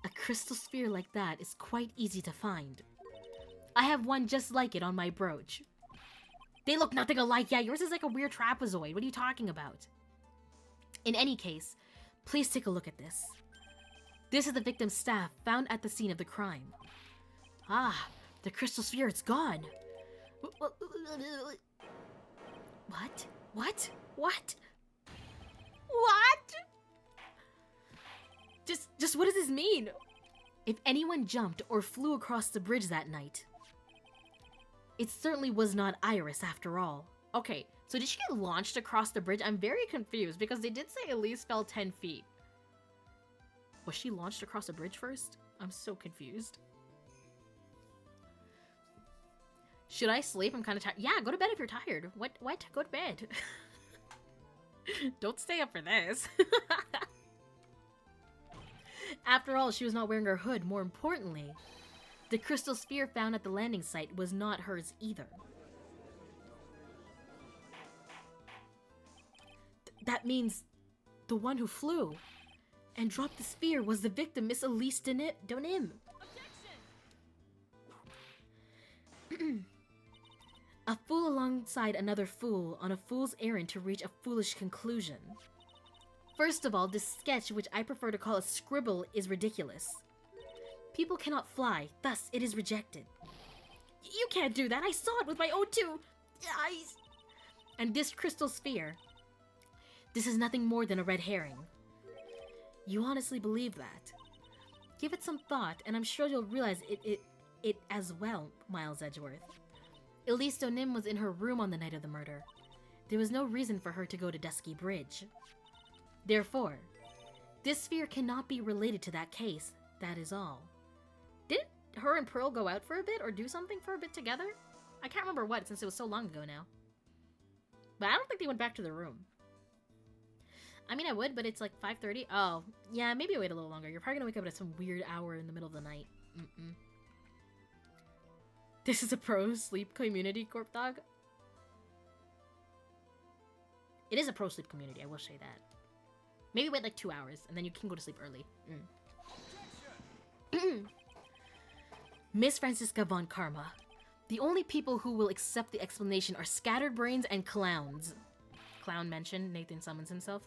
A crystal sphere like that is quite easy to find. I have one just like it on my brooch. They look nothing alike. Yeah, yours is like a weird trapezoid. What are you talking about? In any case, please take a look at this. This is the victim's staff found at the scene of the crime. Ah, the crystal sphere is gone. What? What? What? What? Just what does this mean? If anyone jumped or flew across the bridge that night, it certainly was not Iris after all. Okay, so did she get launched across the bridge? I'm very confused because they did say Elise fell 10 feet. Was she launched across the bridge first? I'm so confused. Should I sleep? I'm kind of tired. Yeah, go to bed if you're tired. What? Go to bed. Don't stay up for this. After all, she was not wearing her hood. More importantly, the crystal sphere found at the landing site was not hers either. That means the one who flew and dropped the sphere was the victim, Miss Elise Donim. A fool alongside another fool on a fool's errand to reach a foolish conclusion. First of all, this sketch, which I prefer to call a scribble, is ridiculous. People cannot fly, thus it is rejected. You can't do that, I saw it with my own two eyes. And this crystal sphere, this is nothing more than a red herring. You honestly believe that? Give it some thought, and I'm sure you'll realize it as well, Miles Edgeworth. Elise Donim was in her room on the night of the murder. There was no reason for her to go to Dusky Bridge. Therefore, this sphere cannot be related to that case, that is all. Didn't her and Pearl go out for a bit or do something for a bit together? I can't remember what since it was so long ago now. But I don't think they went back to the room. I mean, I would, but it's like 5:30. Oh, yeah, maybe wait a little longer. You're probably gonna wake up at some weird hour in the middle of the night. This is a pro sleep community, Corp Dog. It is a pro sleep community, I will say that. Maybe wait like 2 hours, and then you can go to sleep early. Miss Francisca von Karma. The only people who will accept the explanation are scattered brains and clowns. Clown mentioned, Nathan summons himself.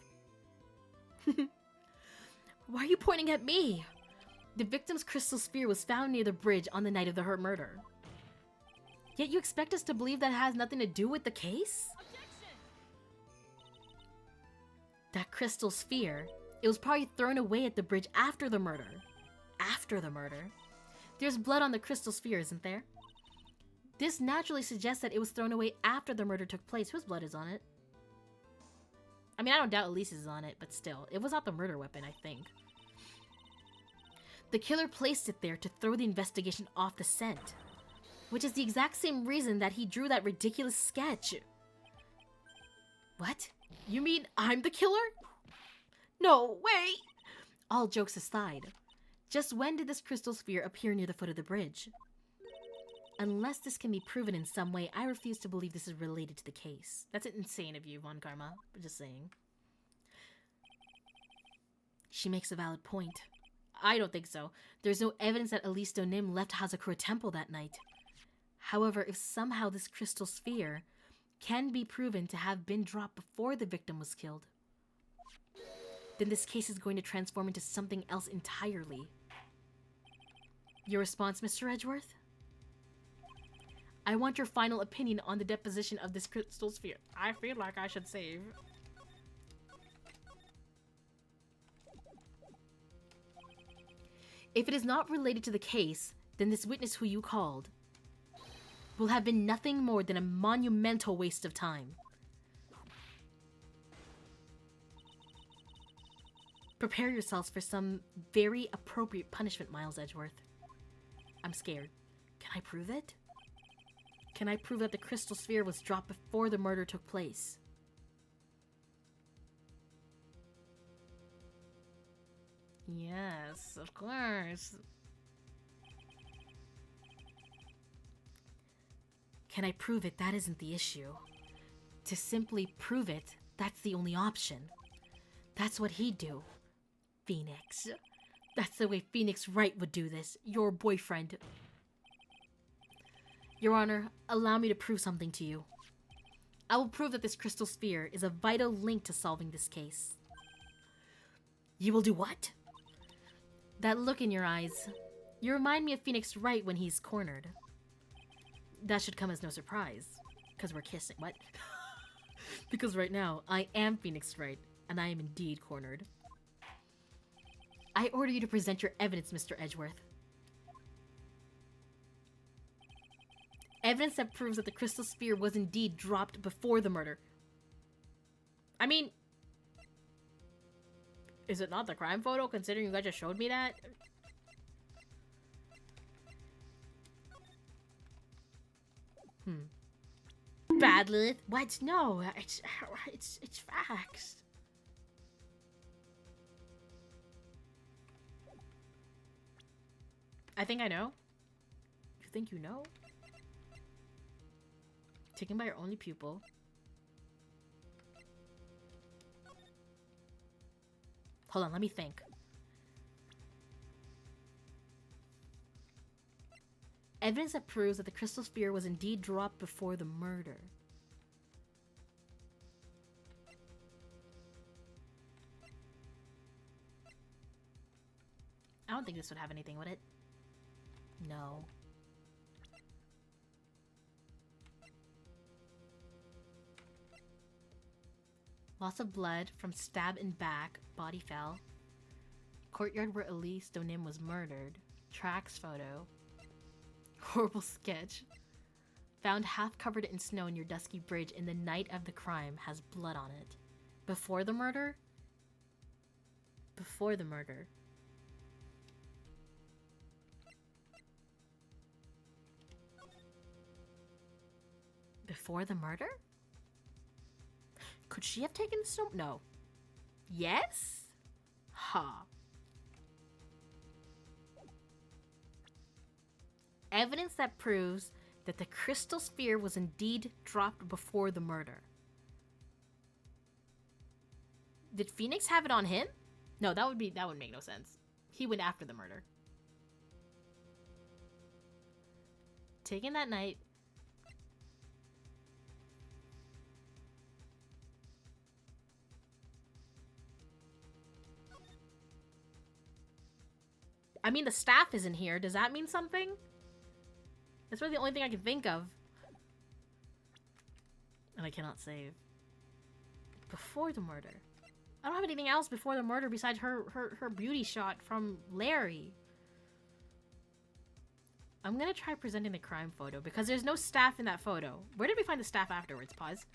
Why are you pointing at me? The victim's crystal sphere was found near the bridge on the night of her murder. Yet you expect us to believe that it has nothing to do with the case? That crystal sphere, it was probably thrown away at the bridge after the murder. After the murder. There's blood on the crystal sphere, isn't there? This naturally suggests that it was thrown away after the murder took place. Whose blood is on it? I mean, I don't doubt Elise's is on it, but still. It was not the murder weapon, I think. The killer placed it there to throw the investigation off the scent. Which is the exact same reason that he drew that ridiculous sketch. What? You mean I'm the killer? No way! All jokes aside, just when did this crystal sphere appear near the foot of the bridge? Unless this can be proven in some way, I refuse to believe this is related to the case. That's insane of you, Von Karma. I'm just saying. She makes a valid point. I don't think so. There's no evidence that Elise Donim left Hazakura Temple that night. However, if somehow this crystal sphere can be proven to have been dropped before the victim was killed, then this case is going to transform into something else entirely. Your response, Mr. Edgeworth? I want your final opinion on the deposition of this crystal sphere. I feel like I should save. If it is not related to the case, then this witness who you called will have been nothing more than a monumental waste of time. Prepare yourselves for some very appropriate punishment, Miles Edgeworth. I'm scared. Can I prove it? Can I prove that the crystal sphere was dropped before the murder took place? Yes, of course. Can I prove it? That isn't the issue. To simply prove it, that's the only option. That's what he'd do. Phoenix. That's the way Phoenix Wright would do this. Your boyfriend. Your Honor, allow me to prove something to you. I will prove that this crystal sphere is a vital link to solving this case. You will do what? That look in your eyes. You remind me of Phoenix Wright when he's cornered. That should come as no surprise. Because we're kissing. What? Because right now, I am Phoenix Wright, and I am indeed cornered. I order you to present your evidence, Mr. Edgeworth. Evidence that proves that the crystal sphere was indeed dropped before the murder. I mean, is it not the crime photo, considering you guys just showed me that? Bad, Lillith. What? No, it's facts. I think I know. You think you know? Taken by your only pupil. Hold on, let me think. Evidence that proves that the crystal sphere was indeed dropped before the murder. I don't think this would have anything, would it? No. Loss of blood from stab in back. Body fell. Courtyard where Elise Donim was murdered. Tracks photo. Horrible sketch. Found half covered in snow near Dusky Bridge in the night of the crime. Has blood on it. Before the murder? Before the murder. Before the murder? Could she have taken the snow? No. Yes? Huh. Evidence that proves that the crystal sphere was indeed dropped before the murder. Did Phoenix have it on him? No, that would make no sense. He went after the murder. Taken that night. I mean, the staff isn't here. Does that mean something? That's really the only thing I can think of. And I cannot save. Before the murder. I don't have anything else before the murder besides her beauty shot from Larry. I'm gonna try presenting the crime photo because there's no staff in that photo. Where did we find the staff afterwards? Pause.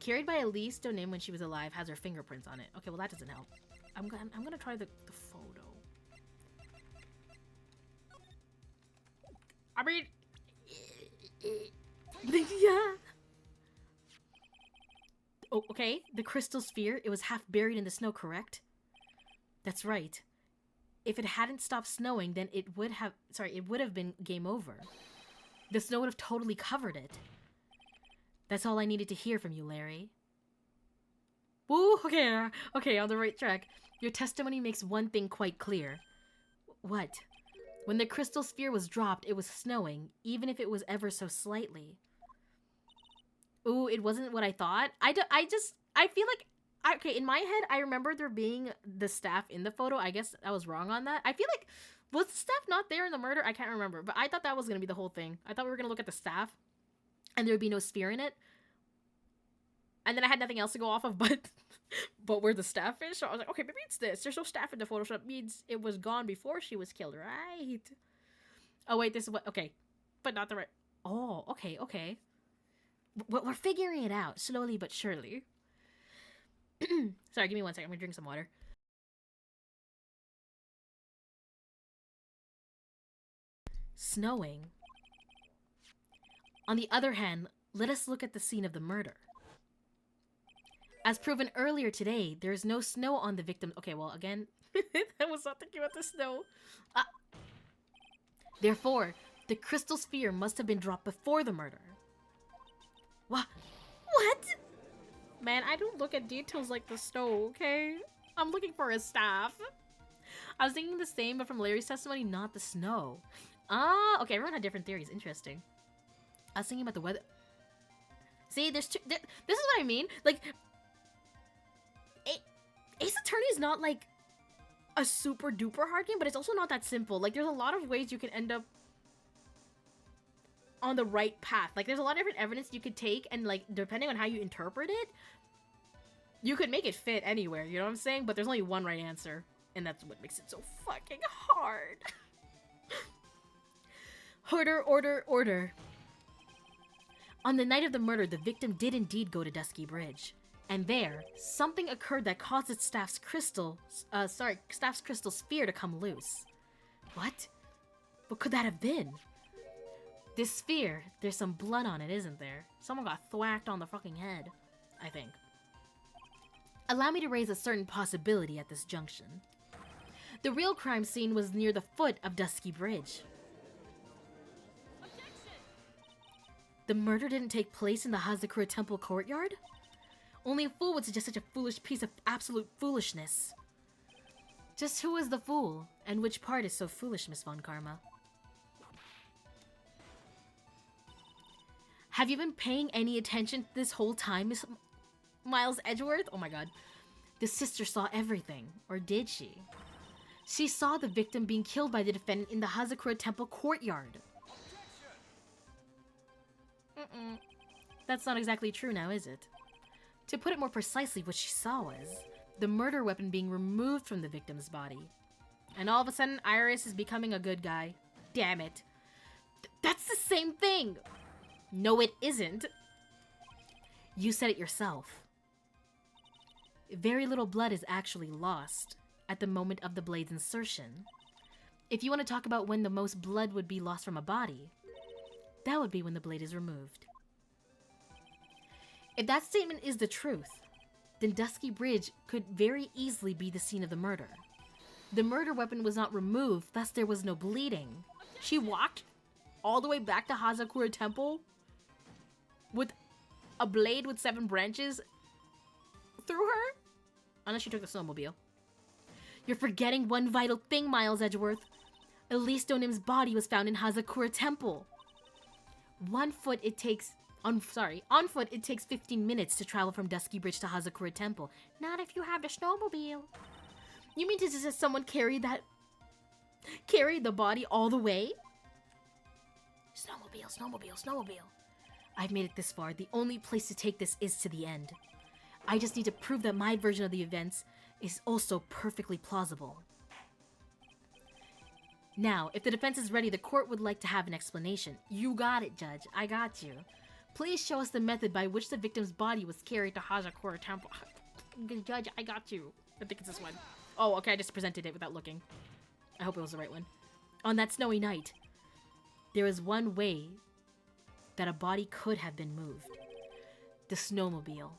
Carried by Elise Donim when she was alive, has her fingerprints on it. Okay, well that doesn't help. I'm gonna try the photo. I mean, yeah. Oh, okay. The crystal sphere. It was half buried in the snow, correct? That's right. If it hadn't stopped snowing, then it would have. Sorry, it would have been game over. The snow would have totally covered it. That's all I needed to hear from you, Larry. Woo, okay, on the right track. Your testimony makes one thing quite clear. What? When the crystal sphere was dropped, it was snowing, even if it was ever so slightly. Ooh, it wasn't what I thought. I feel like, okay, in my head, I remember there being the staff in the photo. I guess I was wrong on that. I feel like, was the staff not there in the murder? I can't remember, but I thought that was going to be the whole thing. I thought we were going to look at the staff, and there would be no sphere in it. And then I had nothing else to go off of but where the staff is. So I was like, okay, maybe it's this. There's no staff in the photo, so it means it was gone before she was killed, right? Oh, wait, this is what... Okay. But not the right... Oh, okay. We're figuring it out, slowly but surely. Sorry, give me 1 second. I'm gonna drink some water. Snowing. On the other hand, let us look at the scene of the murder. As proven earlier today, there is no snow on the victim. Okay, well, again, I was not thinking about the snow. Therefore, the crystal sphere must have been dropped before the murder. What? Man, I don't look at details like the snow, okay? I'm looking for a staff. I was thinking the same, but from Larry's testimony, not the snow. Ah, okay, everyone had different theories. Interesting. I was thinking about the weather. See, this is what I mean. Like, Ace Attorney is not like a super duper hard game, but it's also not that simple. Like, there's a lot of ways you can end up on the right path. Like, there's a lot of different evidence you could take, and like, depending on how you interpret it, you could make it fit anywhere, you know what I'm saying? But there's only one right answer, and that's what makes it so fucking hard. Order, order, order. On the night of the murder, the victim did indeed go to Dusky Bridge. And there, something occurred that caused its staff's crystal sphere to come loose. What? What could that have been? This sphere, there's some blood on it, isn't there? Someone got thwacked on the fucking head, I think. Allow me to raise a certain possibility at this junction. The real crime scene was near the foot of Dusky Bridge. The murder didn't take place in the Hazakura Temple courtyard? Only a fool would suggest such a foolish piece of absolute foolishness. Just who is the fool, and which part is so foolish, Miss Von Karma? Have you been paying any attention this whole time, Miss Miles Edgeworth? Oh my god. The sister saw everything, or did she? She saw the victim being killed by the defendant in the Hazakura Temple courtyard. That's not exactly true now, is it? To put it more precisely, what she saw was the murder weapon being removed from the victim's body. And all of a sudden, Iris is becoming a good guy. Damn it. That's the same thing! No, it isn't. You said it yourself. Very little blood is actually lost at the moment of the blade's insertion. If you want to talk about when the most blood would be lost from a body, that would be when the blade is removed. If that statement is the truth, then Dusky Bridge could very easily be the scene of the murder. The murder weapon was not removed, thus there was no bleeding. She walked all the way back to Hazakura Temple with a blade with 7 branches through her? Unless she took the snowmobile. You're forgetting one vital thing, Miles Edgeworth. Elise Donim's body was found in Hazakura Temple. On foot, it takes 15 minutes to travel from Dusky Bridge to Hazakura Temple. Not if you have the snowmobile. You mean to suggest someone carried the body all the way? Snowmobile, snowmobile, snowmobile. I've made it this far. The only place to take this is to the end. I just need to prove that my version of the events is also perfectly plausible. Now, if the defense is ready, the court would like to have an explanation. You got it, Judge. I got you. Please show us the method by which the victim's body was carried to Hazakura Temple. Judge, I got you. I think it's this one. Oh, okay, I just presented it without looking. I hope it was the right one. On that snowy night, there is one way that a body could have been moved. The snowmobile.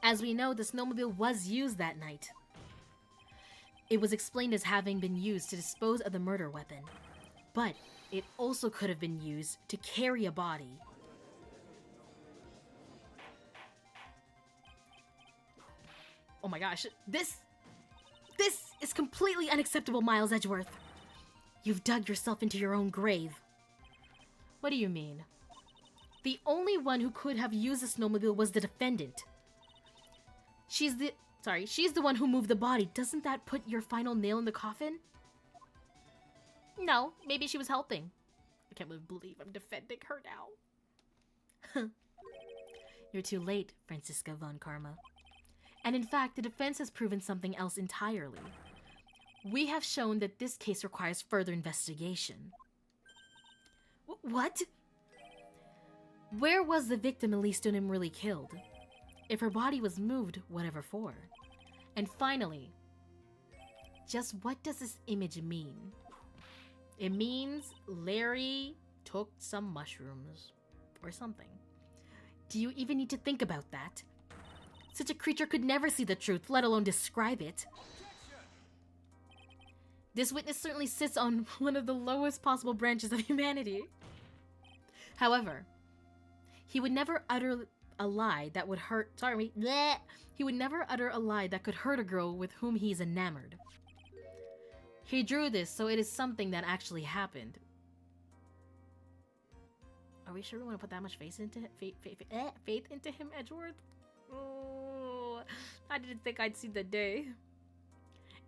As we know, the snowmobile was used that night. It was explained as having been used to dispose of the murder weapon, but it also could have been used to carry a body. Oh my gosh, this is completely unacceptable, Miles Edgeworth. You've dug yourself into your own grave. What do you mean? The only one who could have used the snowmobile was the defendant. She's the one who moved the body. Doesn't that put your final nail in the coffin? No, maybe she was helping. I can't believe I'm defending her now. You're too late, Francisca Von Karma. And in fact, the defense has proven something else entirely. We have shown that this case requires further investigation. What? Where was the victim Elise Dunham really killed? If her body was moved, whatever for? And finally, just what does this image mean? It means Larry took some mushrooms or something. Do you even need to think about that? Such a creature could never see the truth, let alone describe it. This witness certainly sits on one of the lowest possible branches of humanity. However, He would never utter a lie that would hurt. Sorry, bleh. He would never utter a lie that could hurt a girl with whom he's enamored. He drew this, so it is something that actually happened. Are we sure we want to put that much faith into him, Edgeworth? Oh, I didn't think I'd see the day.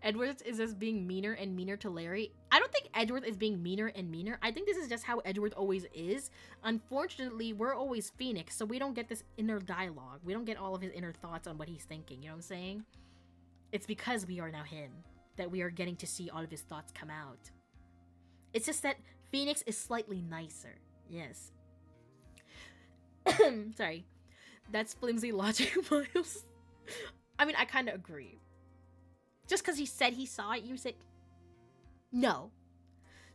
Edgeworth is just being meaner and meaner to Larry. I don't think Edgeworth is being meaner and meaner. I think this is just how Edgeworth always is. Unfortunately, we're always Phoenix, so we don't get this inner dialogue. We don't get all of his inner thoughts on what he's thinking, you know what I'm saying? It's because we are now him that we are getting to see all of his thoughts come out. It's just that Phoenix is slightly nicer. Yes. Sorry. That's flimsy logic, Miles. I mean, I kind of agree. Just because he said he saw it, you said no.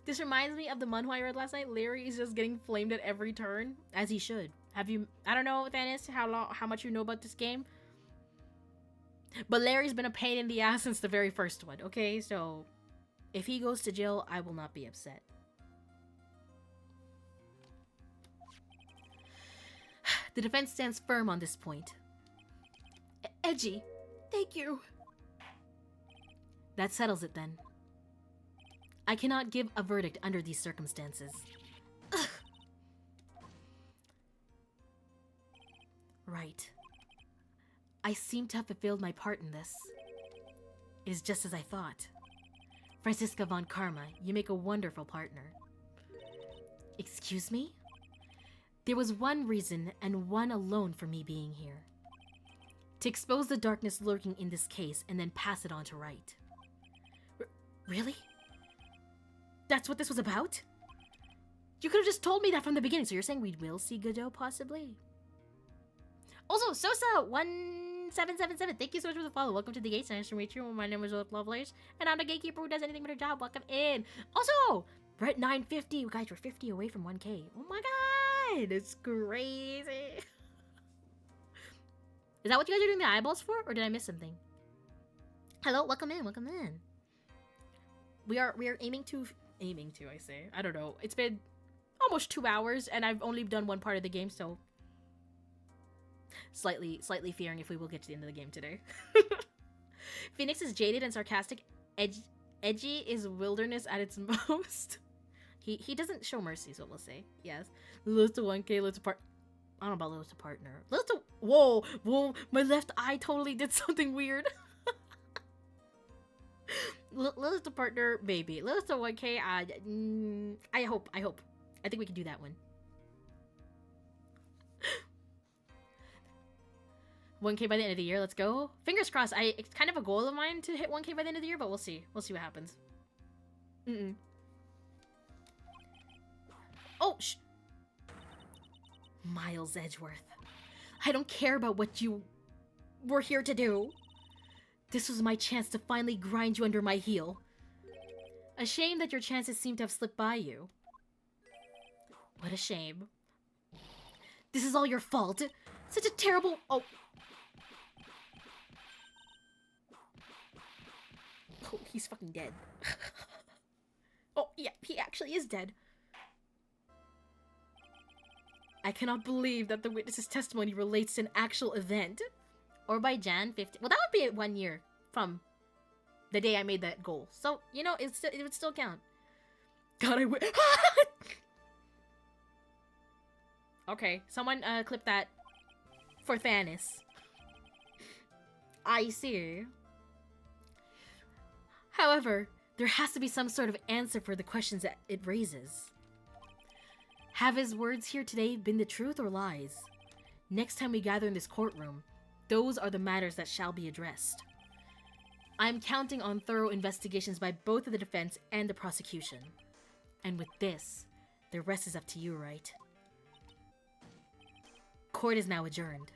This reminds me of the manhwa I read last night. Larry is just getting flamed at every turn, as he should. Have you? I don't know, Thanis, how much you know about this game, but Larry's been a pain in the ass since the very first one. Okay, so if he goes to jail, I will not be upset. The defense stands firm on this point. Edgy, thank you. That settles it then. I cannot give a verdict under these circumstances. Ugh. Right. I seem to have fulfilled my part in this. It is just as I thought. Franziska von Karma, you make a wonderful partner. Excuse me? There was one reason and one alone for me being here. To expose the darkness lurking in this case and then pass it on to Right. Really? That's what this was about? You could have just told me that from the beginning, so you're saying we will see Godot, possibly? Also, Sosa1777, thank you so much for the follow. Welcome to the Gates. Nice to meet you. My name is Lovelace, and I'm the Gatekeeper who does anything but her job. Welcome in. Also, we're at 950. You guys, we're 50 away from 1K. Oh my god, it's crazy. Is that what you guys are doing the eyeballs for, or did I miss something? Hello, welcome in, welcome in. We are aiming to, I say. I don't know. It's been almost 2 hours, and I've only done one part of the game, so slightly fearing if we will get to the end of the game today. Phoenix is jaded and sarcastic. Edgy is wilderness at its most. He doesn't show mercy, is what we'll say. Yes. Lillith to 1K, Lillith to part. I don't know about Lillith to partner. Lillith to. Whoa! My left eye totally did something weird. Lillith to partner, maybe. Lillith to 1K, I hope. I think we can do that one. 1K by the end of the year, let's go. Fingers crossed. It's kind of a goal of mine to hit 1K by the end of the year, but we'll see. We'll see what happens. Oh, Miles Edgeworth. I don't care about what you were here to do. This was my chance to finally grind you under my heel. A shame that your chances seem to have slipped by you. What a shame. This is all your fault. Such a terrible... Oh, he's fucking dead. Oh, yeah, he actually is dead. I cannot believe that the witness's testimony relates to an actual event. Or by Jan 15. Well, that would be 1 year from the day I made that goal. So, you know, it would still count. God, Okay, someone clip that for Thanis. I see. However, there has to be some sort of answer for the questions that it raises. Have his words here today been the truth or lies? Next time we gather in this courtroom, those are the matters that shall be addressed. I am counting on thorough investigations by both of the defense and the prosecution. And with this, the rest is up to you, Right? Court is now adjourned.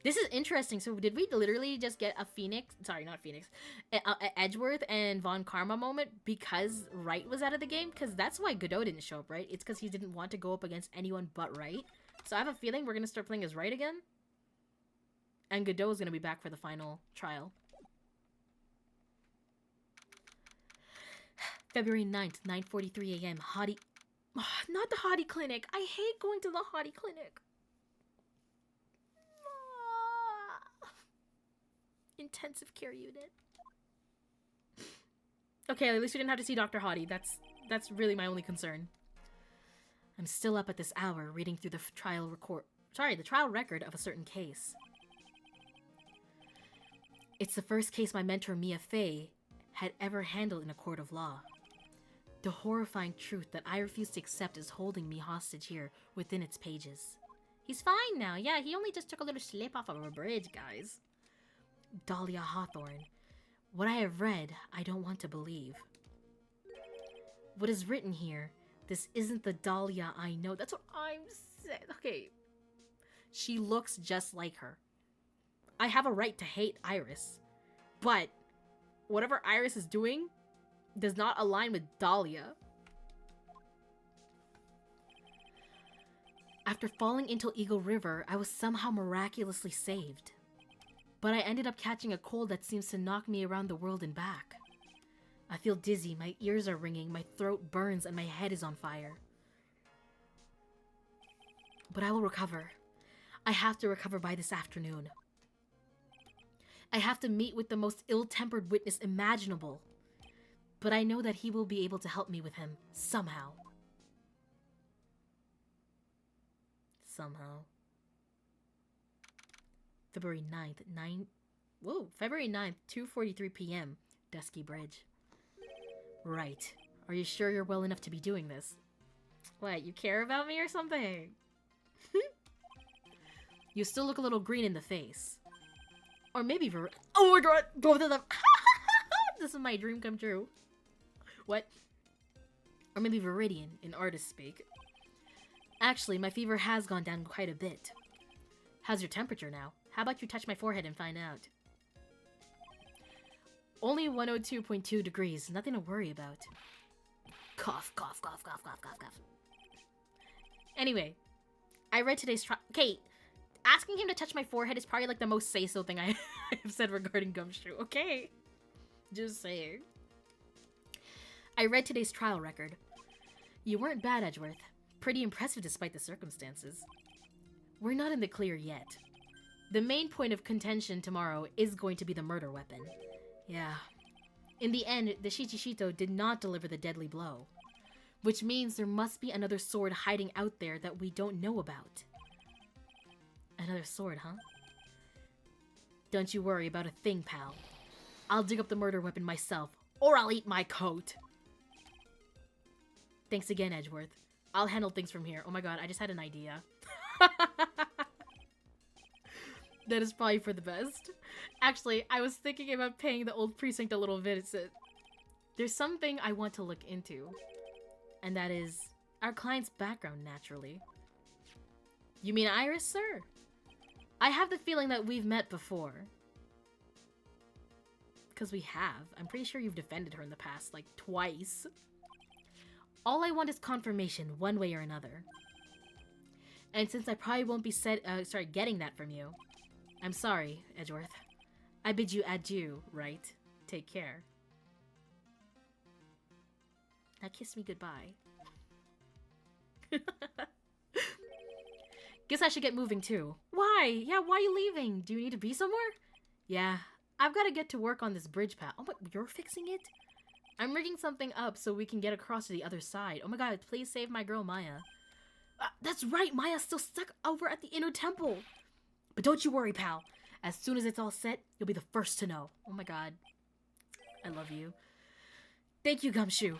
This is interesting. So did we literally just get a Phoenix, sorry, not Phoenix, Edgeworth and Von Karma moment because Right was out of the game? Because that's why Godot didn't show up, right? It's because he didn't want to go up against anyone but Right. So I have a feeling we're going to start playing as Right again. And Godot is going to be back for the final trial. February 9th, 9:43 a.m. Not the hottie clinic. I hate going to the hottie clinic. Intensive care unit. Okay, at least we didn't have to see Dr. Hottie. That's really my only concern. I'm still up at this hour reading through the trial record of a certain case. It's the first case my mentor Mia Fey had ever handled in a court of law. The horrifying truth that I refuse to accept is holding me hostage here within its pages. He's fine now. Yeah, he only just took a little slip off of a bridge, guys. Dahlia Hawthorne. What I have read, I don't want to believe. What is written here, this isn't the Dahlia I know. That's what I'm saying. Okay. She looks just like her. I have a right to hate Iris. But whatever Iris is doing does not align with Dahlia. After falling into Eagle River, I was somehow miraculously saved. But I ended up catching a cold that seems to knock me around the world and back. I feel dizzy, my ears are ringing, my throat burns, and my head is on fire. But I will recover. I have to recover by this afternoon. I have to meet with the most ill-tempered witness imaginable. But I know that he will be able to help me with him, somehow. Somehow. February 9th, February 9th, 2:43 p.m. Dusky Bridge. Right. Are you sure you're well enough to be doing this? What, you care about me or something? You still look a little green in the face. Or maybe oh my god, both of them. This is my dream come true. What? Or maybe Viridian in artist speak. Actually, my fever has gone down quite a bit. How's your temperature now? How about you touch my forehead and find out? Only 102.2 degrees, nothing to worry about. Cough, cough, cough, cough, cough, cough, cough. Anyway, I read today's okay, asking him to touch my forehead is probably like the most say-so thing I have said regarding Gumshoe, okay? Just saying. I read today's trial record. You weren't bad, Edgeworth. Pretty impressive despite the circumstances. We're not in the clear yet. The main point of contention tomorrow is going to be the murder weapon. Yeah. In the end, the Shichishito did not deliver the deadly blow. Which means there must be another sword hiding out there that we don't know about. Another sword, huh? Don't you worry about a thing, pal. I'll dig up the murder weapon myself, or I'll eat my coat. Thanks again, Edgeworth. I'll handle things from here. Oh my god, I just had an idea. That is probably for the best. Actually, I was thinking about paying the old precinct a little visit. There's something I want to look into. And that is our client's background, naturally. You mean Iris, sir? I have the feeling that we've met before. Because we have. I'm pretty sure you've defended her in the past, like, twice. All I want is confirmation, one way or another. And since I probably won't be getting that from you, I'm sorry, Edgeworth. I bid you adieu, right? Take care. Now kiss me goodbye. Guess I should get moving too. Why? Yeah, why are you leaving? Do you need to be somewhere? Yeah, I've got to get to work on this bridge path. Oh my, you're fixing it? I'm rigging something up so we can get across to the other side. Oh my god, please save my girl Maya. That's right, Maya's still stuck over at the inner temple. But don't you worry, pal. As soon as it's all set, you'll be the first to know. Oh my god. I love you. Thank you, Gumshoe.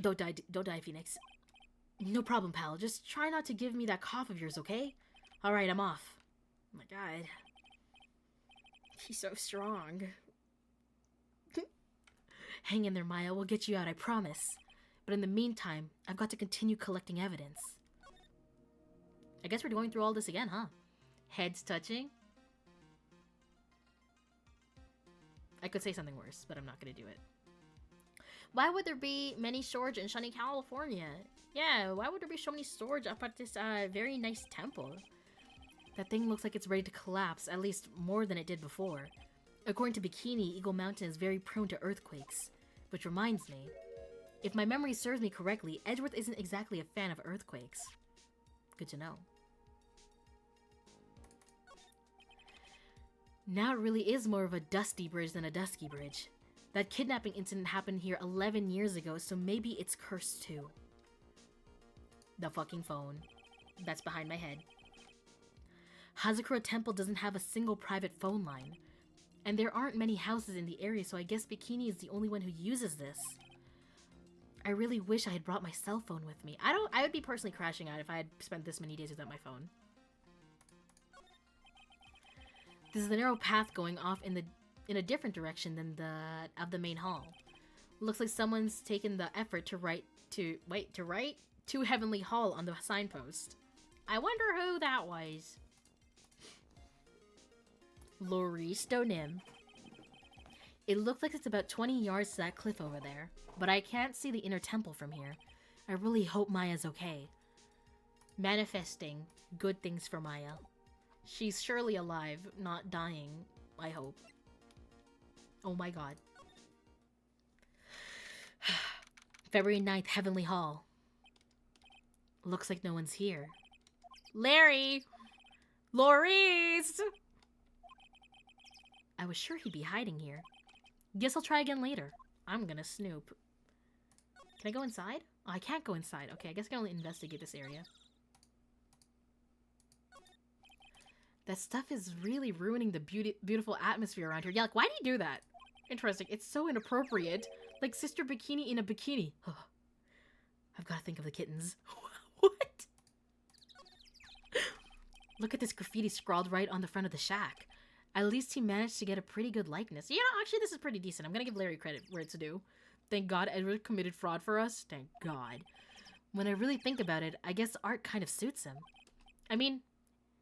Don't die, Phoenix. No problem, pal. Just try not to give me that cough of yours, okay? Alright, I'm off. Oh my god. He's so strong. Hang in there, Maya. We'll get you out, I promise. But in the meantime, I've got to continue collecting evidence. I guess we're going through all this again, huh? Heads touching? I could say something worse, but I'm not gonna do it. Why would there be many storage in sunny California? Yeah, why would there be so many storage up at this very nice temple? That thing looks like it's ready to collapse, at least more than it did before. According to Bikini, Eagle Mountain is very prone to earthquakes. Which reminds me, If my memory serves me correctly, Edgeworth isn't exactly a fan of earthquakes. Good to know. Now it really is more of a dusty bridge than a dusky bridge. That kidnapping incident happened here 11 years ago, so maybe it's cursed too. The fucking phone. That's behind my head. Hazakura Temple doesn't have a single private phone line. And there aren't many houses in the area, so I guess Bikini is the only one who uses this. I really wish I had brought my cell phone with me. I would be personally crashing out if I had spent this many days without my phone. This is the narrow path going off in a different direction than the main hall. Looks like someone's taken the effort to write to Heavenly Hall on the signpost. I wonder who that was. Loristonim. It looks like it's about 20 yards to that cliff over there, but I can't see the inner temple from here. I really hope Maya's okay. Manifesting good things for Maya. She's surely alive, not dying, I hope. Oh my god. February 9th, Heavenly Hall. Looks like no one's here. Larry! Loris! I was sure he'd be hiding here. Guess I'll try again later. I'm gonna snoop. Can I go inside? Oh, I can't go inside. Okay, I guess I can only investigate this area. That stuff is really ruining the beautiful atmosphere around here. Yeah, like, why do you do that? Interesting. It's so inappropriate. Like Sister Bikini in a bikini. Oh, I've got to think of the kittens. What? Look at this graffiti scrawled right on the front of the shack. At least he managed to get a pretty good likeness. You know, actually, this is pretty decent. I'm gonna give Larry credit where it's due. Thank God Edward committed fraud for us. Thank God. When I really think about it, I guess art kind of suits him. I mean,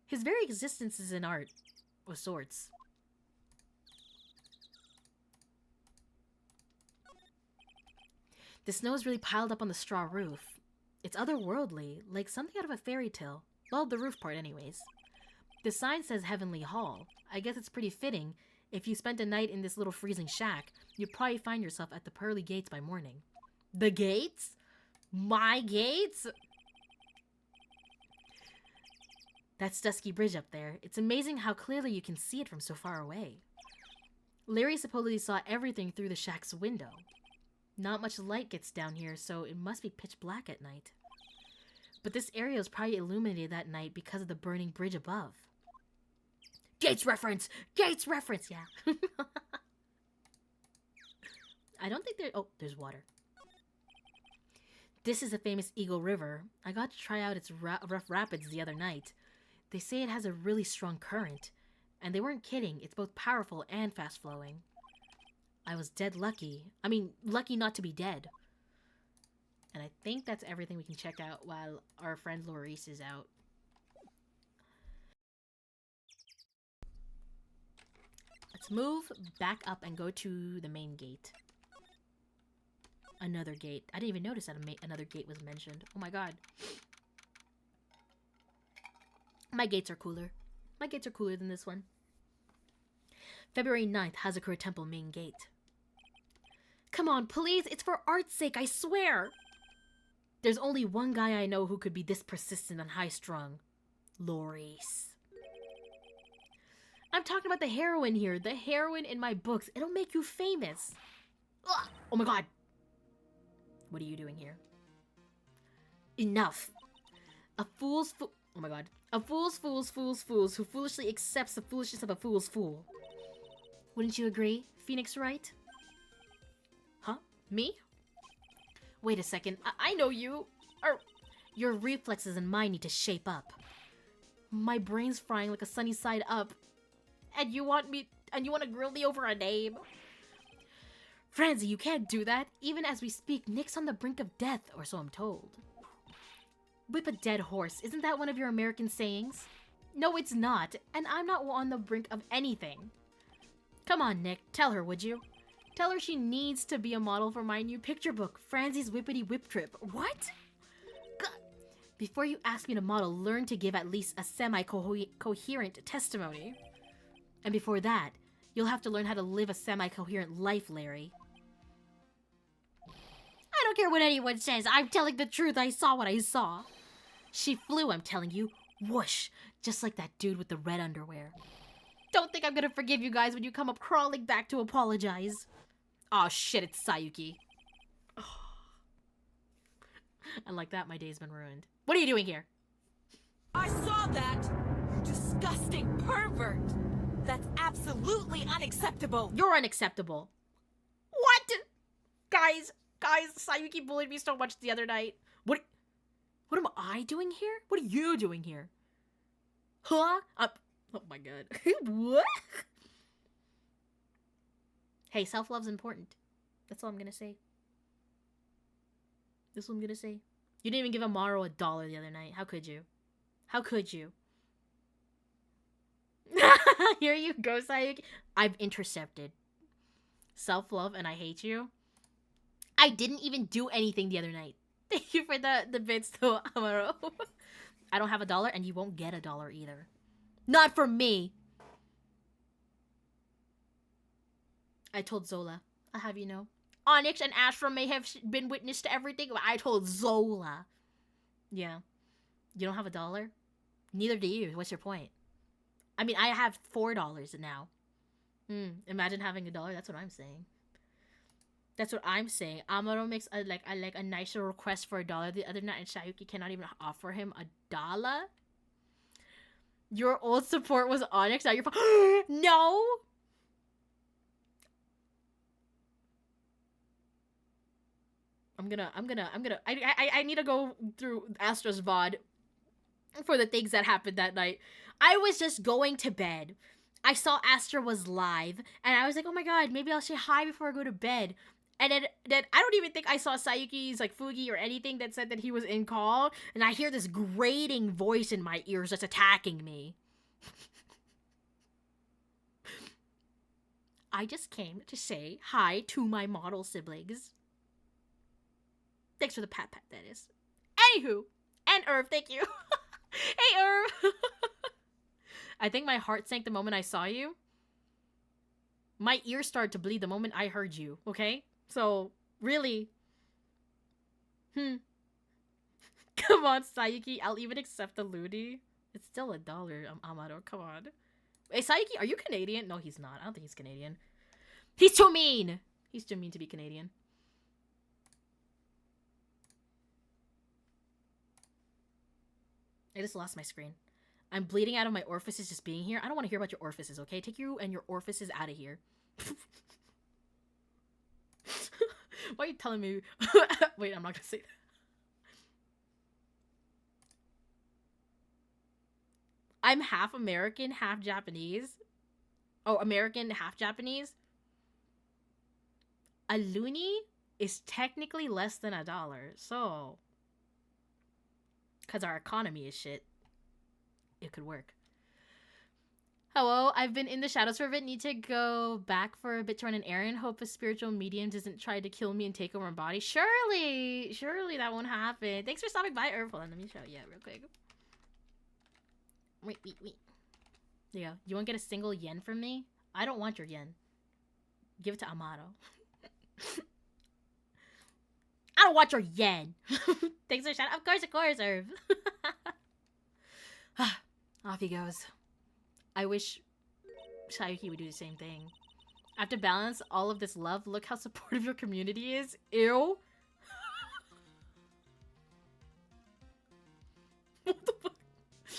his very existence is an art of sorts. The snow is really piled up on the straw roof. It's otherworldly, like something out of a fairy tale. Well, the roof part anyways. The sign says Heavenly Hall. I guess it's pretty fitting. If you spent a night in this little freezing shack, you'd probably find yourself at the pearly gates by morning. The gates? My gates? That's Dusky Bridge up there. It's amazing how clearly you can see it from so far away. Larry supposedly saw everything through the shack's window. Not much light gets down here, so it must be pitch black at night. But this area was probably illuminated that night because of the burning bridge above. Gates reference! Gates reference! Yeah. I don't think there... Oh, there's water. This is the famous Eagle River. I got to try out its rough rapids the other night. They say it has a really strong current. And they weren't kidding. It's both powerful and fast-flowing. I was dead lucky. I mean, lucky not to be dead. And I think that's everything we can check out while our friend Loris is out. Let's move back up and go to the main gate. Another gate. I didn't even notice that another gate was mentioned. Oh my god. My gates are cooler. My gates are cooler than this one. February 9th, Hazakura Temple main gate. Come on, please! It's for art's sake, I swear! There's only one guy I know who could be this persistent and high-strung. Loris. I'm talking about the heroine here. The heroine in my books. It'll make you famous. Ugh. Oh my god. What are you doing here? Enough. A fool's fool. Oh my god. A fool's who foolishly accepts the foolishness of a fool's fool. Wouldn't you agree? Phoenix right? Huh? Me? Wait a second. I know you. Your reflexes and mine need to shape up. My brain's frying like a sunny side up. And you want to grill me over a name? Franzi, you can't do that. Even as we speak, Nick's on the brink of death, or so I'm told. Whip a dead horse. Isn't that one of your American sayings? No, it's not. And I'm not on the brink of anything. Come on, Nick. Tell her, would you? Tell her she needs to be a model for my new picture book, Franzi's Whippity Whip Trip. What? God. Before you ask me to model, learn to give at least a semi-coherent testimony. And before that, you'll have to learn how to live a semi-coherent life, Larry. I don't care what anyone says. I'm telling the truth. I saw what I saw. She flew, I'm telling you. Whoosh. Just like that dude with the red underwear. Don't think I'm gonna forgive you guys when you come up crawling back to apologize. Oh shit, it's Sayuki. And like that, my day's been ruined. What are you doing here? I saw that! You disgusting pervert! That's absolutely unacceptable! You're unacceptable. What? Guys, Sayuki bullied me so much the other night. What am I doing here? What are you doing here? Huh? Oh my god. What? Hey, self-love's important. That's all I'm gonna say. That's what I'm gonna say. You didn't even give Amaro $1 the other night. How could you? How could you? Here you go, Sayuki. I've intercepted. Self-love and I hate you. I didn't even do anything the other night. Thank you for the bits though, Amaro. I don't have $1 and you won't get $1 either. Not from me. I told Zola. I'll have you know. Onyx and Astra may have been witness to everything, but I told Zola. Yeah. You don't have $1? Neither do you. What's your point? I mean, I have $4 now. Imagine having $1. That's what I'm saying. That's what I'm saying. Amaro makes a nicer request for $1 the other night, and Sayuki cannot even offer him $1. Your old support was Onyx. Now you're no. I need to go through Astra's VOD for the things that happened that night. I was just going to bed. I saw Astra was live, and I was like, oh my god, maybe I'll say hi before I go to bed. And then I don't even think I saw Sayuki's like Fugi or anything that said that he was in call, and I hear this grating voice in my ears that's attacking me. I just came to say hi to my model siblings. Thanks for the pat, that is. Anywho, and Irv, thank you. Hey, Irv. I think my heart sank the moment I saw you. My ears started to bleed the moment I heard you, okay? So, really. Come on, Sayuki. I'll even accept the loonie. It's still $1, Amado. Come on. Hey, Sayuki, are you Canadian? No, he's not. I don't think he's Canadian. He's too mean. He's too mean to be Canadian. I just lost my screen. I'm bleeding out of my orifices just being here. I don't want to hear about your orifices, okay? Take you and your orifices out of here. Why are you telling me? Wait, I'm not gonna say that. I'm half American, half Japanese. Oh, American, half Japanese. A loonie is technically less than $1, so... Because our economy is shit. It could work. Hello, I've been in the shadows for a bit. Need to go back for a bit to run an errand. Hope a spiritual medium doesn't try to kill me and take over my body. Surely that won't happen. Thanks for stopping by, Irv. Hold on, let me show you real quick. Wait. There you go. You won't get a single yen from me? I don't want your yen. Give it to Amado. I don't want your yen. Thanks for shouting. Of course, Irv. Off he goes. I wish Sayuki would do the same thing. I have to balance all of this love. Look how supportive your community is. Ew. What the fuck?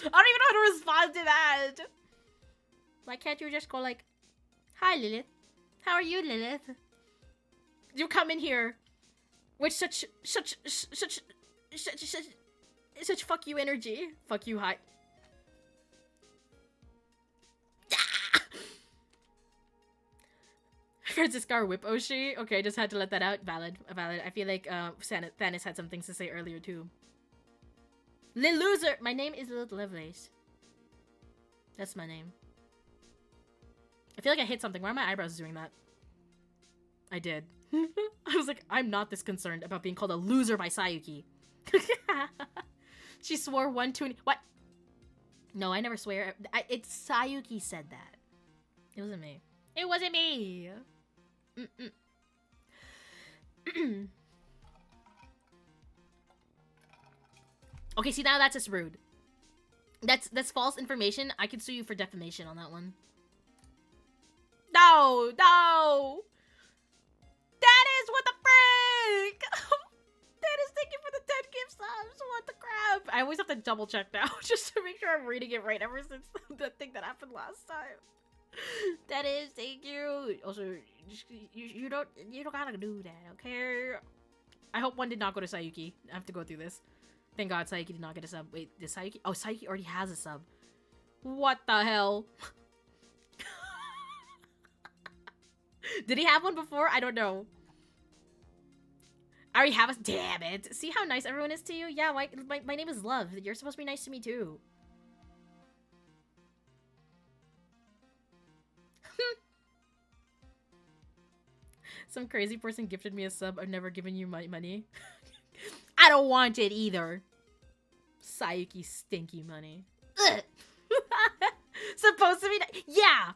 I don't even know how to respond to that. Why can't you just go like, hi, Lillith. How are you, Lillith? You come in here with such fuck you energy. Fuck you, hi. Franciscar Whip Oshi. Okay, just had to let that out. Valid. I feel like Thanos had some things to say earlier too. Lil Loser! My name is Lovelace. That's my name. I feel like I hit something. Why are my eyebrows doing that? I did. I was like, I'm not this concerned about being called a loser by Sayuki. She swore 120. What? No, I never swear. It's Sayuki said that. It wasn't me. It wasn't me. Okay, see, now that's just rude. That's false information. I could sue you for defamation on that one. No, no! That is what the frick! That is, thank you for the 10 gift subs. What the crap? I always have to double check now just to make sure I'm reading it right ever since the thing that happened last time. That is, thank you. Also, you don't gotta do that, okay? I hope one did not go to Sayuki. I have to go through this. Thank God Sayuki did not get a sub. Wait, did Sayuki? Oh, Sayuki already has a sub. What the hell? Did he have one before? I don't know. I already have a— damn it. See how nice everyone is to you? Yeah, my name is Love. You're supposed to be nice to me too. Some crazy person gifted me a sub. I've never given you my money. I don't want it either. Sayuki stinky money. Ugh. Supposed to be— yeah!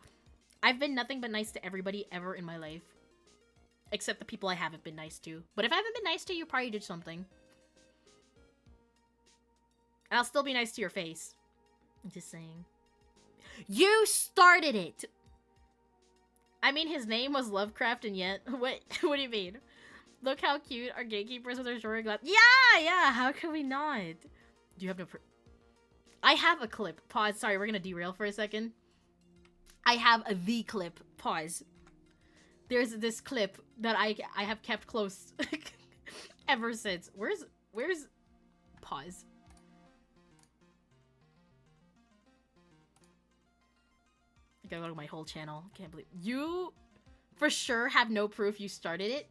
I've been nothing but nice to everybody ever in my life. Except the people I haven't been nice to. But if I haven't been nice to you, probably did something. And I'll still be nice to your face. I'm just saying. You started it! I mean, his name was Lovecraft, and yet— what do you mean? Look how cute our gatekeepers with their jewelry glass— yeah, how can we not? Do you have no I have a clip. Pause. Sorry, we're gonna derail for a second. I have the clip. Pause. There's this clip that I have kept close ever since. Where's pause. I gotta go to my whole channel. Can't believe you for sure have no proof you started it.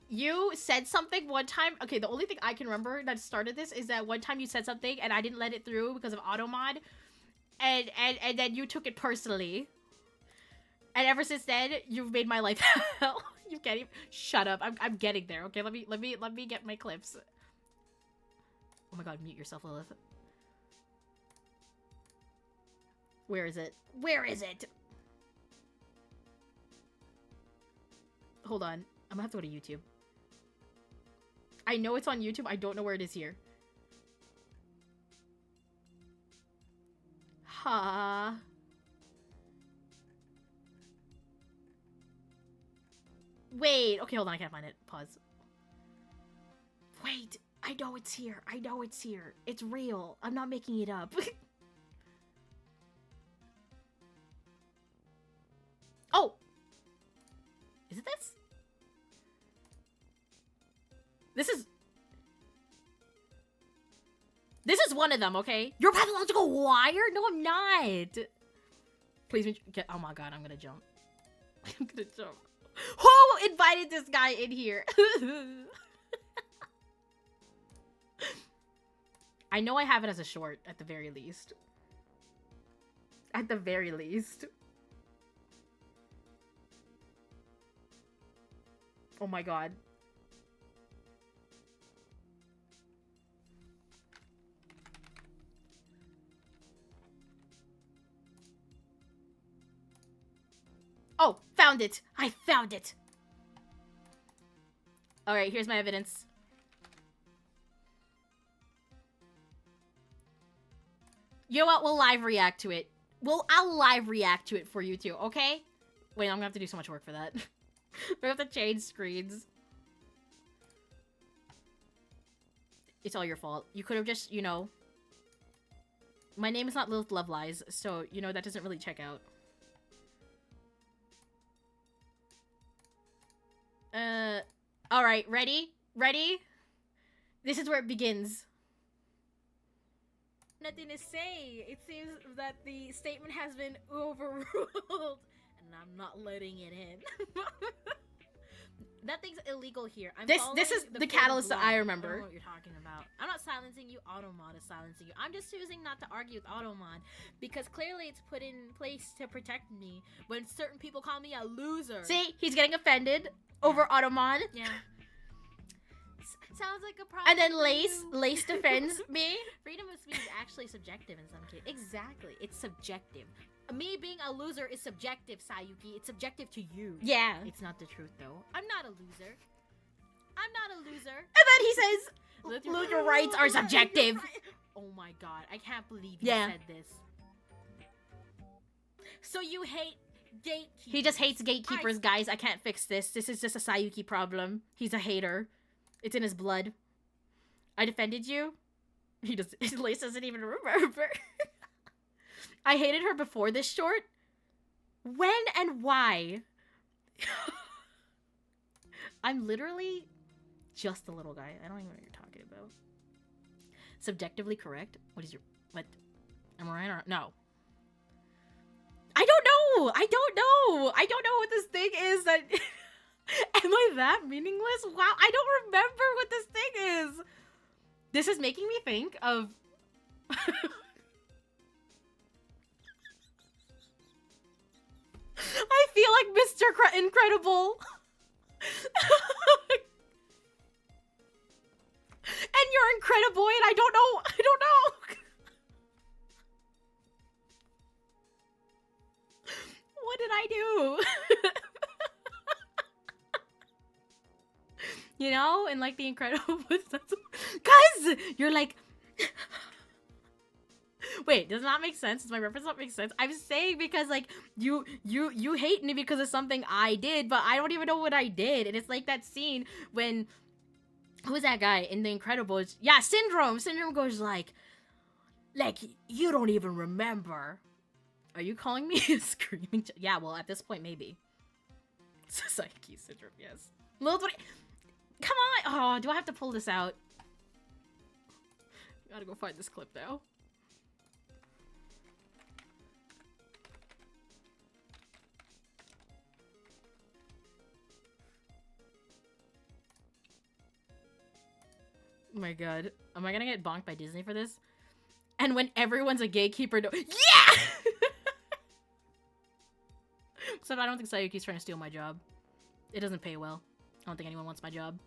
You said something one time. Okay, the only thing I can remember that started this is that one time you said something and I didn't let it through because of automod. And then you took it personally. And ever since then, you've made my life hell. You can't even— shut up. I'm getting there. Okay, let me get my clips. Oh my god, mute yourself, Lilith. Where is it? Where is it? Hold on. I'm gonna have to go to YouTube. I know it's on YouTube. I don't know where it is here. Ha. Wait. Okay, hold on. I can't find it. Pause. Wait. I know it's here. I know it's here. It's real. I'm not making it up. Oh! Is it this? This is one of them, okay? You're a pathological liar? No, I'm not. Please get— oh my god, I'm gonna jump. I'm gonna jump. Who invited this guy in here? I know I have it as a short, at the very least. At the very least. Oh my god. Oh, found it! I found it! Alright, here's my evidence. You know what? We'll live react to it. I'll live react to it for you too, okay? Wait, I'm gonna have to do so much work for that. We're gonna have to change screens. It's all your fault. You could have just, you know... My name is not Lilith Lovelace, so, you know, that doesn't really check out. Alright, ready? Ready? This is where it begins. Nothing to say. It seems that the statement has been overruled, and I'm not letting it in. Nothing's illegal here. This is the catalyst that I remember. I don't know what you're talking about. I'm not silencing you. Automod is silencing you. I'm just choosing not to argue with Automod because clearly it's put in place to protect me when certain people call me a loser. See, he's getting offended over Automod. Yeah. Sounds like a problem. And then Lace defends me. Freedom of speech is actually subjective in some cases. Exactly, it's subjective. Me being a loser is subjective, Sayuki. It's subjective to you. Yeah. It's not the truth, though. I'm not a loser. I'm not a loser. And then he says, Your rights are subjective. Oh my god, I can't believe you said this. So you hate gatekeepers? He just hates gatekeepers, guys. I can't fix this. This is just a Sayuki problem. He's a hater. It's in his blood. I defended you. Lace doesn't even remember. I hated her before this short. When and why? I'm literally just a little guy. I don't even know what you're talking about. Subjectively correct? What is your... What? Am I right or... No. I don't know! I don't know! I don't know what this thing is that... Am I that meaningless? Wow, I don't remember what this thing is! This is making me think of... I feel like Mr. Incredible. And you're incredible and I don't know. What did I do? You know, and like the Incredible, guys, you're like, wait, does not make sense? Does my reference not make sense? I'm saying because like you hate me because of something I did, but I don't even know what I did, and it's like that scene when who's that guy in The Incredibles? Yeah, Syndrome. Syndrome goes like you don't even remember. Are you calling me a screaming? Yeah, well at this point maybe. Psyche Syndrome, yes. Lillith, come on! Oh, do I have to pull this out? Gotta go find this clip now. Oh my god. Am I gonna get bonked by Disney for this? And when everyone's a gatekeeper, yeah! Except I don't think Sayuki's trying to steal my job. It doesn't pay well. I don't think anyone wants my job.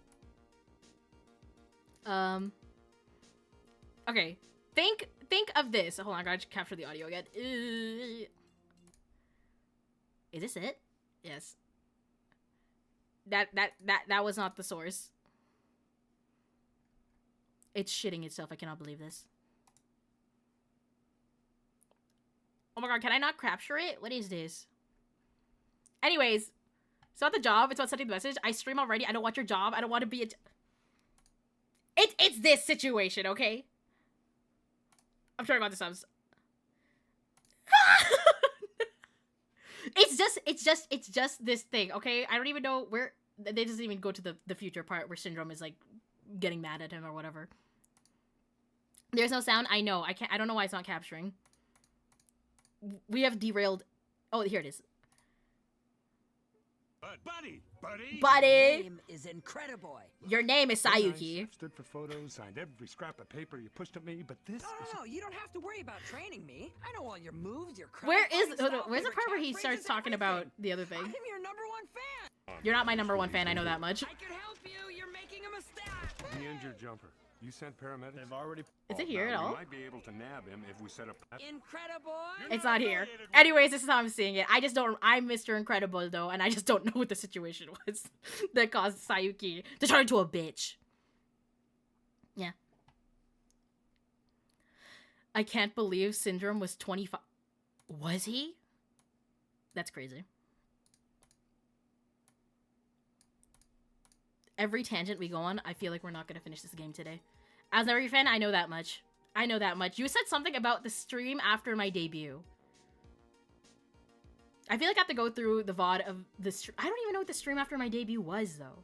Okay. Think of this. Hold on, I gotta capture the audio again. Is this it? Yes. That was not the source. It's shitting itself. I cannot believe this. Oh my god, can I not capture it? What is this? Anyways, it's not the job. It's about sending the message. I stream already. I don't want your job. I don't want to be a... It's this situation, okay? I'm sorry about the subs. It's just this thing, okay? I don't even know where... They doesn't even go to the future part where Syndrome is, like, getting mad at him or whatever. There's no sound. I know. I don't know why it's not capturing. We have derailed... Oh, here it is. Buddy! My name is Incrediboy. Your name is Sayuki. I've stood for photos, signed every scrap of paper you pushed at me, but this No, you don't have to worry about training me. I know all your moves, your crowd Where's fighting style, the part where he favorite starts catchphrases, talking about the other thing? I'm your #1 fan. You're not my #1 fan, I know that much. I can help you. You're making a mistake. the injured jumper. You sent paramedics? They've already... Is it here at We all? might be able to nab him if we set up... Incrediboy. It's not here. Anyways, this is how I'm seeing it. I just don't... I'm Mr. Incredible, though, and I just don't know what the situation was that caused Sayuki to turn into a bitch. Yeah. I can't believe Syndrome was 25... Was he? That's crazy. Every tangent we go on, I feel like we're not going to finish this game today. As an every fan, I know that much. I know that much. You said something about the stream after my debut. I feel like I have to go through the VOD of the stream. I don't even know what the stream after my debut was, though.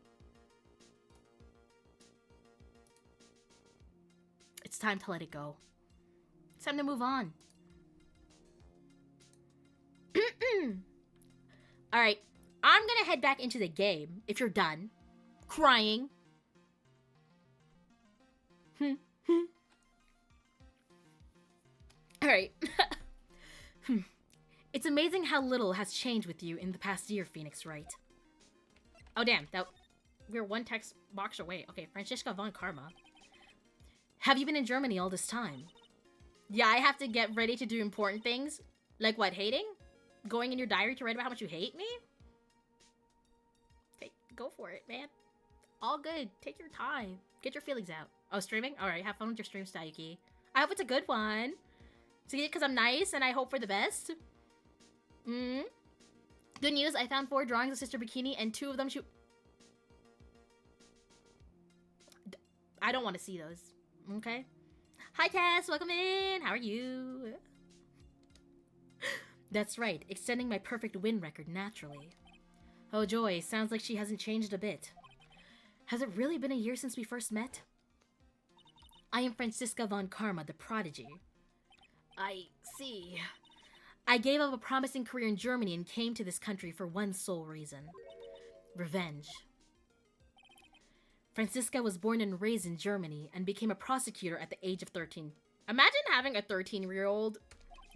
It's time to let it go. It's time to move on. Alright, I'm gonna head back into the game, if you're done. Crying. Alright. It's amazing how little has changed with you in the past year, Phoenix Wright. Oh damn, we're one text box away. Okay, Franziska von Karma. Have you been in Germany all this time? Yeah, I have to get ready to do important things. Like what, hating? Going in your diary to write about how much you hate me? Okay, go for it, man. All good. Take your time. Get your feelings out. Oh, streaming? Alright, have fun with your stream, Stayuki. I hope it's a good one. See, because I'm nice and I hope for the best. Good news, I found 4 drawings of Sister Bikini and 2 of them shoot. I don't want to see those. Okay? Hi, Tess. Welcome in. How are you? That's right. Extending my perfect win record naturally. Oh, joy. Sounds like she hasn't changed a bit. Has it really been a year since we first met? I am Franziska von Karma, the prodigy. I see. I gave up a promising career in Germany and came to this country for one sole reason. Revenge. Franziska was born and raised in Germany and became a prosecutor at the age of 13. Imagine having a 13-year-old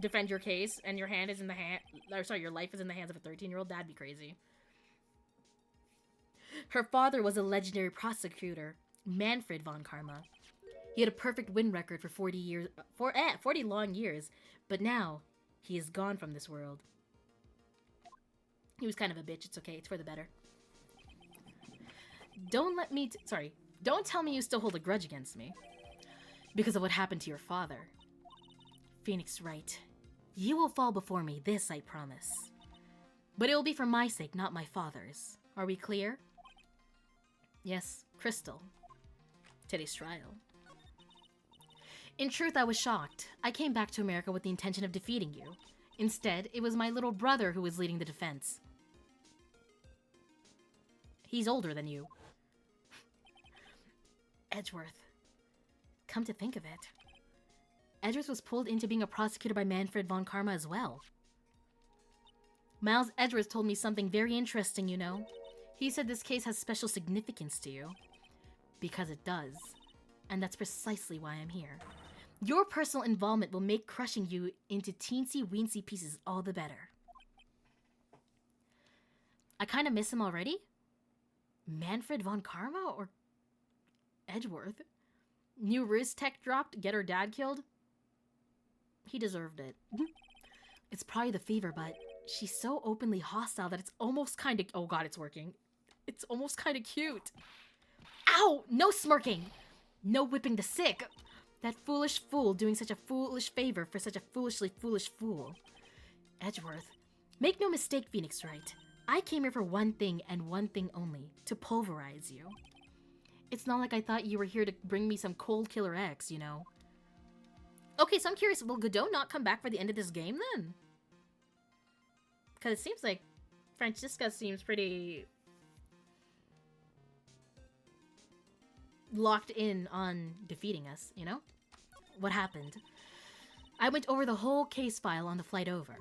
defend your case and your hand is in the hand, or sorry, your life is in the hands of a 13-year-old. That'd be crazy. Her father was a legendary prosecutor, Manfred von Karma. He had a perfect win record for 40 long years, but now he is gone from this world. He was kind of a bitch. It's okay. It's for the better. Don't tell me you still hold a grudge against me. Because of what happened to your father. Phoenix Wright, you will fall before me, this I promise. But it will be for my sake, not my father's. Are we clear? Yes, Crystal. Today's trial. In truth, I was shocked. I came back to America with the intention of defeating you. Instead, it was my little brother who was leading the defense. He's older than you. Edgeworth. Come to think of it, Edgeworth was pulled into being a prosecutor by Manfred von Karma as well. Miles Edgeworth told me something very interesting, you know. He said this case has special significance to you. Because it does. And that's precisely why I'm here. Your personal involvement will make crushing you into teensy-weensy pieces all the better. I kind of miss him already? Manfred von Karma or Edgeworth? New Riz tech dropped, get her dad killed? He deserved it. It's probably the fever, but she's so openly hostile that it's almost kind of... Oh god, it's working. It's almost kind of cute. Ow! No smirking! No whipping the sick! That foolish fool doing such a foolish favor for such a foolishly foolish fool. Edgeworth, make no mistake, Phoenix Wright. I came here for one thing and one thing only. To pulverize you. It's not like I thought you were here to bring me some cold killer X, you know. Okay, so I'm curious, will Godot not come back for the end of this game then? Because it seems like Franziska seems pretty locked in on defeating us, you know? What happened? I went over the whole case file on the flight over.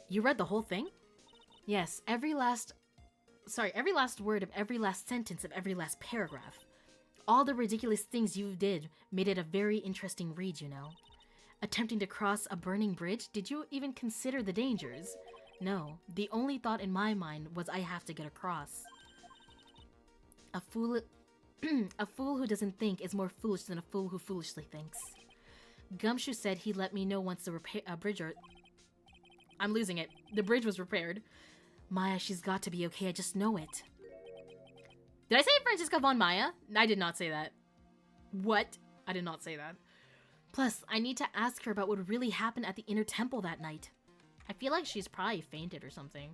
You read the whole thing? Yes, every last word of every last sentence of every last paragraph. All the ridiculous things you did made it a very interesting read, you know. Attempting to cross a burning bridge, did you even consider the dangers? No, the only thought in my mind was I have to get across. A fool who doesn't think is more foolish than a fool who foolishly thinks. Gumshoe said he'd let me know once the bridge or... I'm losing it. The bridge was repaired. Maya, she's got to be okay, I just know it. Did I say Franziska von Maya? I did not say that. What? I did not say that. Plus, I need to ask her about what really happened at the Inner Temple that night. I feel like she's probably fainted or something.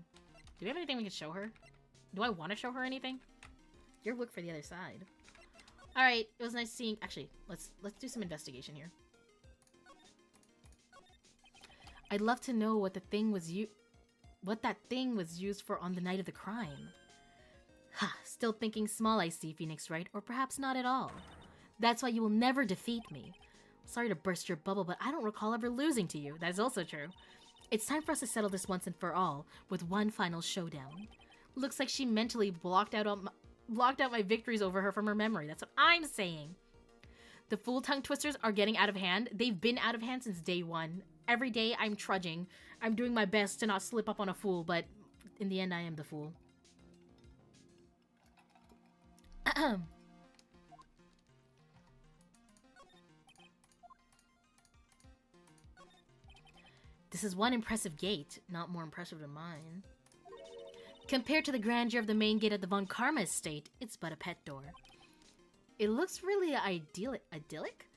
Do we have anything we can show her? Do I want to show her anything? You're look for the other side. Alright, it was nice seeing... Actually, let's do some investigation here. I'd love to know what the thing was what that thing was used for on the night of the crime. Ha, still thinking small, I see, Phoenix Wright, or perhaps not at all. That's why you will never defeat me. Sorry to burst your bubble, but I don't recall ever losing to you. That is also true. It's time for us to settle this once and for all, with one final showdown. Looks like she mentally blocked out my victories over her from her memory. That's what I'm saying. The fool tongue twisters are getting out of hand. They've been out of hand since day one. Every day I'm trudging. I'm doing my best to not slip up on a fool, but in the end I am the fool. This is one impressive gate, not more impressive than mine. Compared to the grandeur of the main gate at the Von Karma estate, it's but a pet door. It looks really idyllic?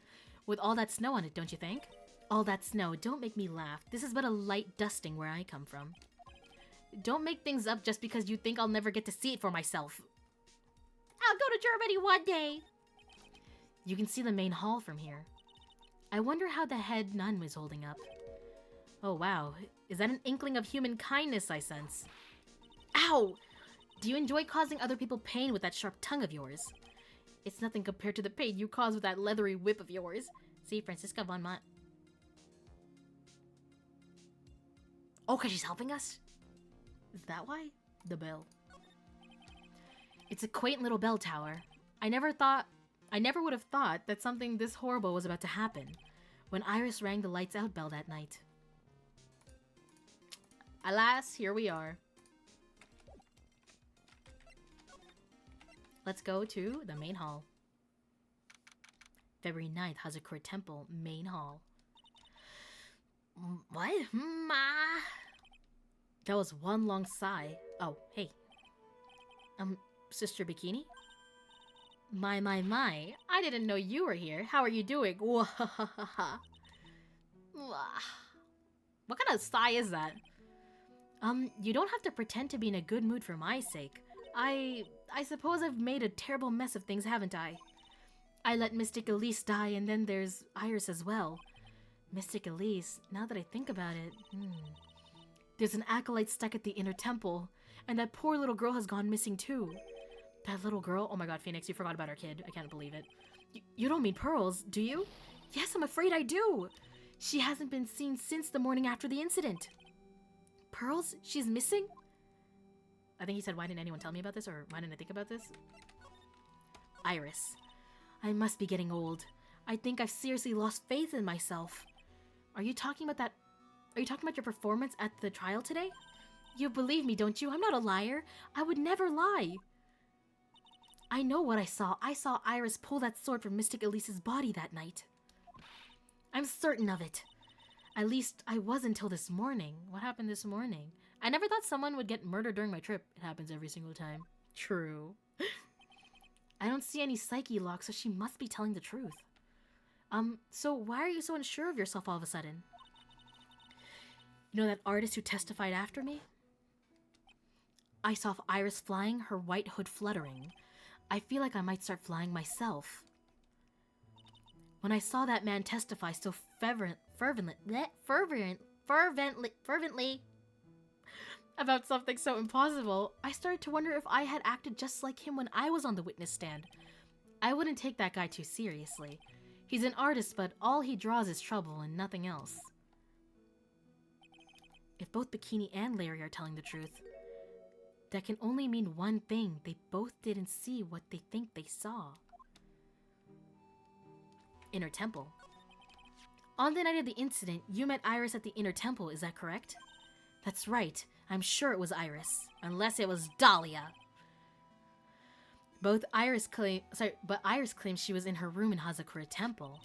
With all that snow on it, don't you think? All that snow, don't make me laugh. This is but a light dusting where I come from. Don't make things up just because you think I'll never get to see it for myself. I'll go to Germany one day. You can see the main hall from here. I wonder how the head nun was holding up. Oh wow, is that an inkling of human kindness I sense? Ow! Do you enjoy causing other people pain with that sharp tongue of yours? It's nothing compared to the pain you cause with that leathery whip of yours. See, Franziska von Mott. Oh, cause she's helping us? Is that why? The bell. It's a quaint little bell tower. I never would have thought that something this horrible was about to happen when Iris rang the lights out bell that night. Alas, here we are. Let's go to the main hall. February 9th, Hazakura Temple, main hall. What? That was one long sigh. Oh, hey. Sister Bikini? My. I didn't know you were here. How are you doing? What kind of sigh is that? You don't have to pretend to be in a good mood for my sake. I suppose I've made a terrible mess of things, haven't I? I let Mystic Elise die, and then there's Iris as well. Mystic Elise, now that I think about it, There's an acolyte stuck at the inner temple, and that poor little girl has gone missing too. That little girl? Oh my god, Phoenix, you forgot about our kid. I can't believe it. You don't mean Pearls, do you? Yes, I'm afraid I do. She hasn't been seen since the morning after the incident. Pearls? She's missing? I think he said, why didn't anyone tell me about this? Or why didn't I think about this? Iris. I must be getting old. I think I've seriously lost faith in myself. Are you talking about your performance at the trial today? You believe me, don't you? I'm not a liar. I would never lie. I know what I saw. I saw Iris pull that sword from Mystic Elise's body that night. I'm certain of it. At least I was until this morning. What happened this morning? I never thought someone would get murdered during my trip. It happens every single time. True. I don't see any psyche locks, so she must be telling the truth. So why are you so unsure of yourself all of a sudden? You know that artist who testified after me? I saw Iris flying, her white hood fluttering. I feel like I might start flying myself. When I saw that man testify so fervently about something so impossible, I started to wonder if I had acted just like him when I was on the witness stand. I wouldn't take that guy too seriously. He's an artist, but all he draws is trouble and nothing else. If both Bikini and Larry are telling the truth, that can only mean one thing. They both didn't see what they think they saw. Inner Temple. On the night of the incident, you met Iris at the Inner Temple, is that correct? That's right. I'm sure it was Iris. Unless it was Dahlia. But Iris claims she was in her room in Hazakura Temple.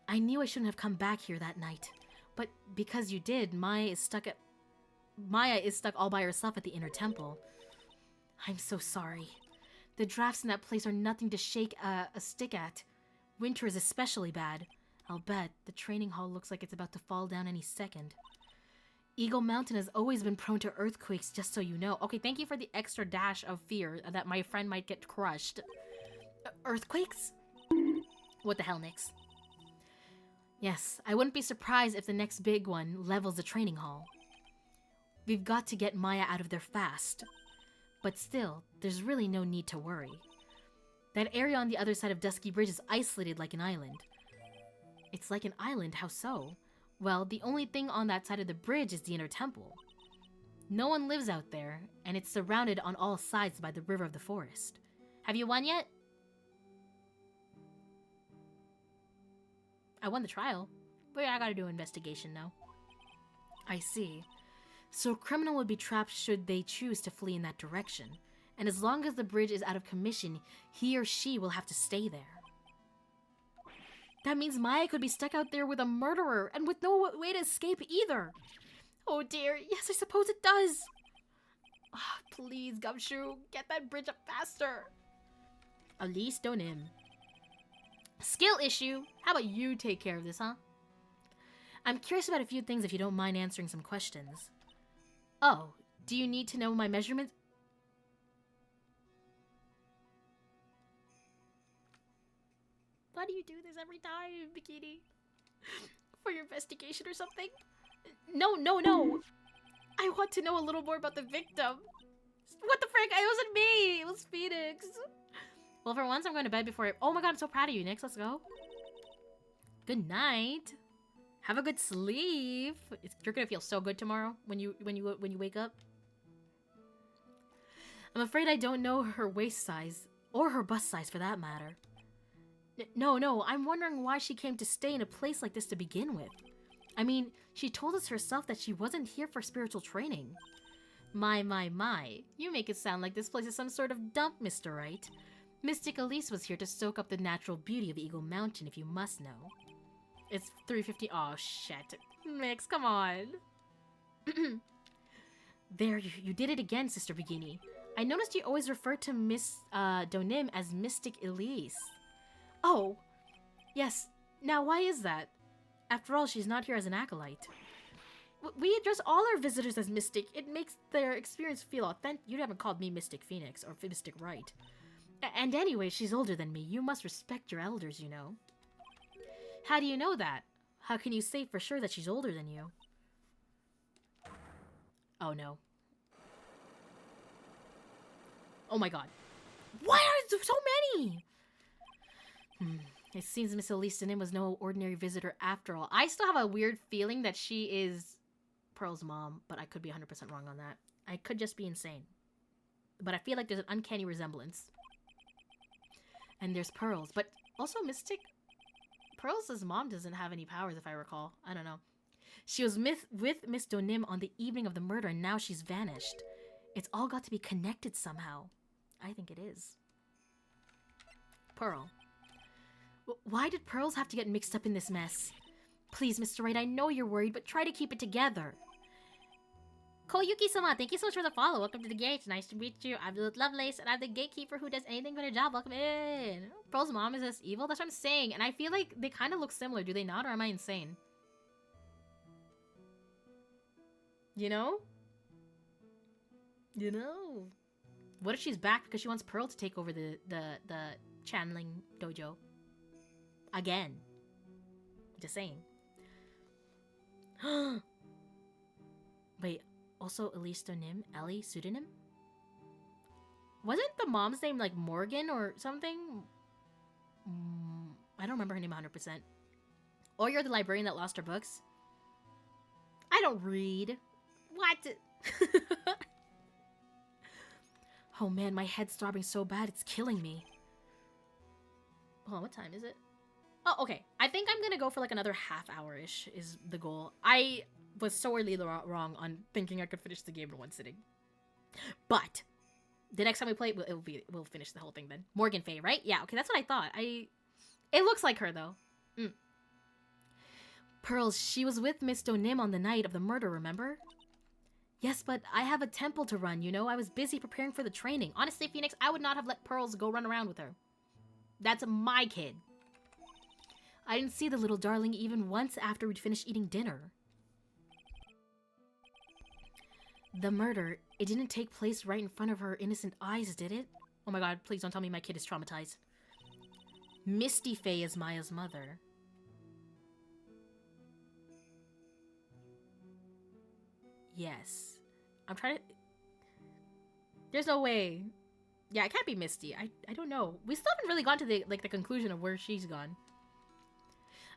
I knew I shouldn't have come back here that night. But because you did, Maya is stuck all by herself at the Inner Temple. I'm so sorry. The drafts in that place are nothing to shake a stick at. Winter is especially bad. I'll bet the training hall looks like it's about to fall down any second. Eagle Mountain has always been prone to earthquakes, just so you know. Okay, thank you for the extra dash of fear that my friend might get crushed. Earthquakes? What the hell, Nix? Yes, I wouldn't be surprised if the next big one levels the training hall. We've got to get Maya out of there fast. But still, there's really no need to worry. That area on the other side of Dusky Bridge is isolated like an island. It's like an island, how so? Well, the only thing on that side of the bridge is the Inner Temple. No one lives out there, and it's surrounded on all sides by the river of the forest. Have you won yet? I won the trial, but I gotta do an investigation now. I see. So a criminal would be trapped should they choose to flee in that direction. And as long as the bridge is out of commission, he or she will have to stay there. That means Maya could be stuck out there with a murderer and with no way to escape either. Oh dear, yes, I suppose it does. Oh, please, Gumshoe, get that bridge up faster. Elise Donim. Skill issue. How about you take care of this, huh? I'm curious about a few things if you don't mind answering some questions. Oh, do you need to know my measurements? Why do you do this every time, Bikini? For your investigation or something? No, no, no. I want to know a little more about the victim. What the frick? It wasn't me. It was Phoenix. Well, for once, I'm going to bed before oh my god, I'm so proud of you, Nix. Let's go. Good night. Have a good sleep. You're gonna feel so good tomorrow when you wake up. I'm afraid I don't know her waist size or her bust size for that matter. No, I'm wondering why she came to stay in a place like this to begin with. I mean, she told us herself that she wasn't here for spiritual training. My. You make it sound like this place is some sort of dump, Mr. Right. Mystic Elise was here to soak up the natural beauty of Eagle Mountain, if you must know. It's 3:50. Oh, shit. Mix, come on. There, you did it again, Sister Bikini. I noticed you always refer to Miss Donim as Mystic Elise. Oh, yes. Now, why is that? After all, she's not here as an acolyte. We address all our visitors as Mystic. It makes their experience feel authentic. You haven't called me Mystic Phoenix or Mystic Right. And anyway, she's older than me. You must respect your elders, you know. How do you know that? How can you say for sure that she's older than you? Oh no. Oh my god. Why are there so many? It seems Miss Elise Donim was no ordinary visitor after all. I still have a weird feeling that she is Pearl's mom, but I could be 100% wrong on that. I could just be insane. But I feel like there's an uncanny resemblance. And there's Pearl's, but also Mystic. Pearl's mom doesn't have any powers, if I recall. I don't know. She was with Miss Donim on the evening of the murder, and now she's vanished. It's all got to be connected somehow. I think it is. Pearl. Why did Pearls have to get mixed up in this mess? Please, Mr. Right, I know you're worried, but try to keep it together. Koyuki-sama, thank you so much for the follow. Welcome to the gate. Nice to meet you. I'm Lovelace, and I'm the gatekeeper who does anything but a job. Welcome in. Pearl's mom is this evil? That's what I'm saying. And I feel like they kind of look similar. Do they not, or am I insane? You know? You know? What if she's back because she wants Pearl to take over the channeling dojo? Again. Just saying. Wait, also Elise Donim? Ellie? Pseudonym? Wasn't the mom's name like Morgan or something? I don't remember her name 100%. Or you're the librarian that lost her books? I don't read. What? Oh man, my head's throbbing so bad, it's killing me. Oh, what time is it? Oh, okay. I think I'm gonna go for like another half hour-ish is the goal. I was sorely wrong on thinking I could finish the game in one sitting. But the next time we play, we'll finish the whole thing then. Morgan Faye, right? Yeah, okay, that's what I thought. It looks like her though. Pearls, she was with Miss Donim on the night of the murder, remember? Yes, but I have a temple to run, you know? I was busy preparing for the training. Honestly, Phoenix, I would not have let Pearls go run around with her. That's my kid. I didn't see the little darling even once after we'd finished eating dinner. The murder, it didn't take place right in front of her innocent eyes, did it? Oh my god, please don't tell me my kid is traumatized. Misty Faye is Maya's mother. Yes. I'm trying to... There's no way. Yeah, it can't be Misty. I don't know. We still haven't really gone to the conclusion of where she's gone.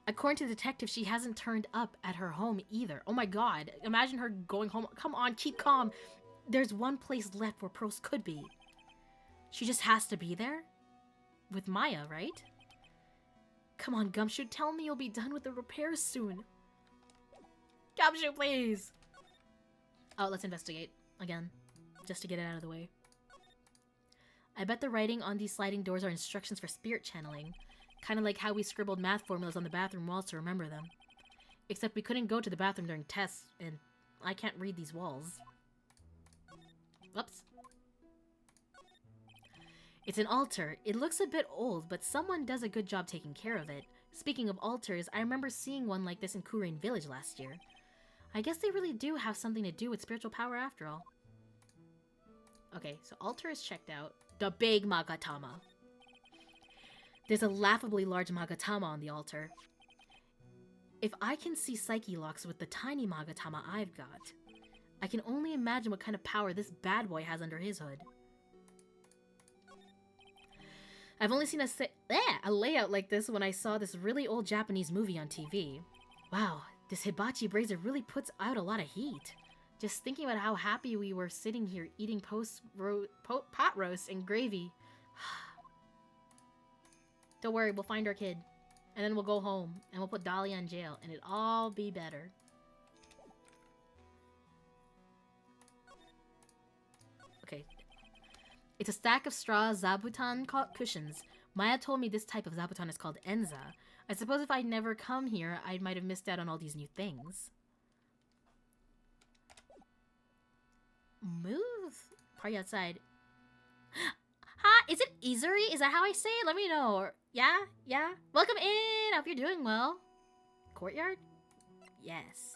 According to the detective, she hasn't turned up at her home either. Oh my god. Imagine her going home. Come on, keep calm. There's one place left where Pearls could be. She just has to be there? With Maya, right? Come on, Gumshoe. Tell me you'll be done with the repairs soon. Gumshoe, please. Oh, let's investigate. Again. Just to get it out of the way. I bet the writing on these sliding doors are instructions for spirit channeling. Kind of like how we scribbled math formulas on the bathroom walls to remember them. Except we couldn't go to the bathroom during tests, and I can't read these walls. Whoops. It's an altar. It looks a bit old, but someone does a good job taking care of it. Speaking of altars, I remember seeing one like this in Kurain Village last year. I guess they really do have something to do with spiritual power after all. Okay, so altar is checked out. The big Magatama. There's a laughably large Magatama on the altar. If I can see Psyche locks with the tiny Magatama I've got, I can only imagine what kind of power this bad boy has under his hood. I've only seen a layout like this when I saw this really old Japanese movie on TV. Wow, this hibachi brazier really puts out a lot of heat. Just thinking about how happy we were sitting here eating pot roast and gravy. Don't worry, we'll find our kid. And then we'll go home, and we'll put Dahlia in jail, and it'll all be better. Okay. It's a stack of straw zabuton cushions. Maya told me this type of zabuton is called enza. I suppose if I'd never come here, I might have missed out on all these new things. Move! Party outside. Hi, is it Izuri? Is that how I say it? Let me know. Or, yeah? Welcome in! I hope you're doing well. Courtyard? Yes.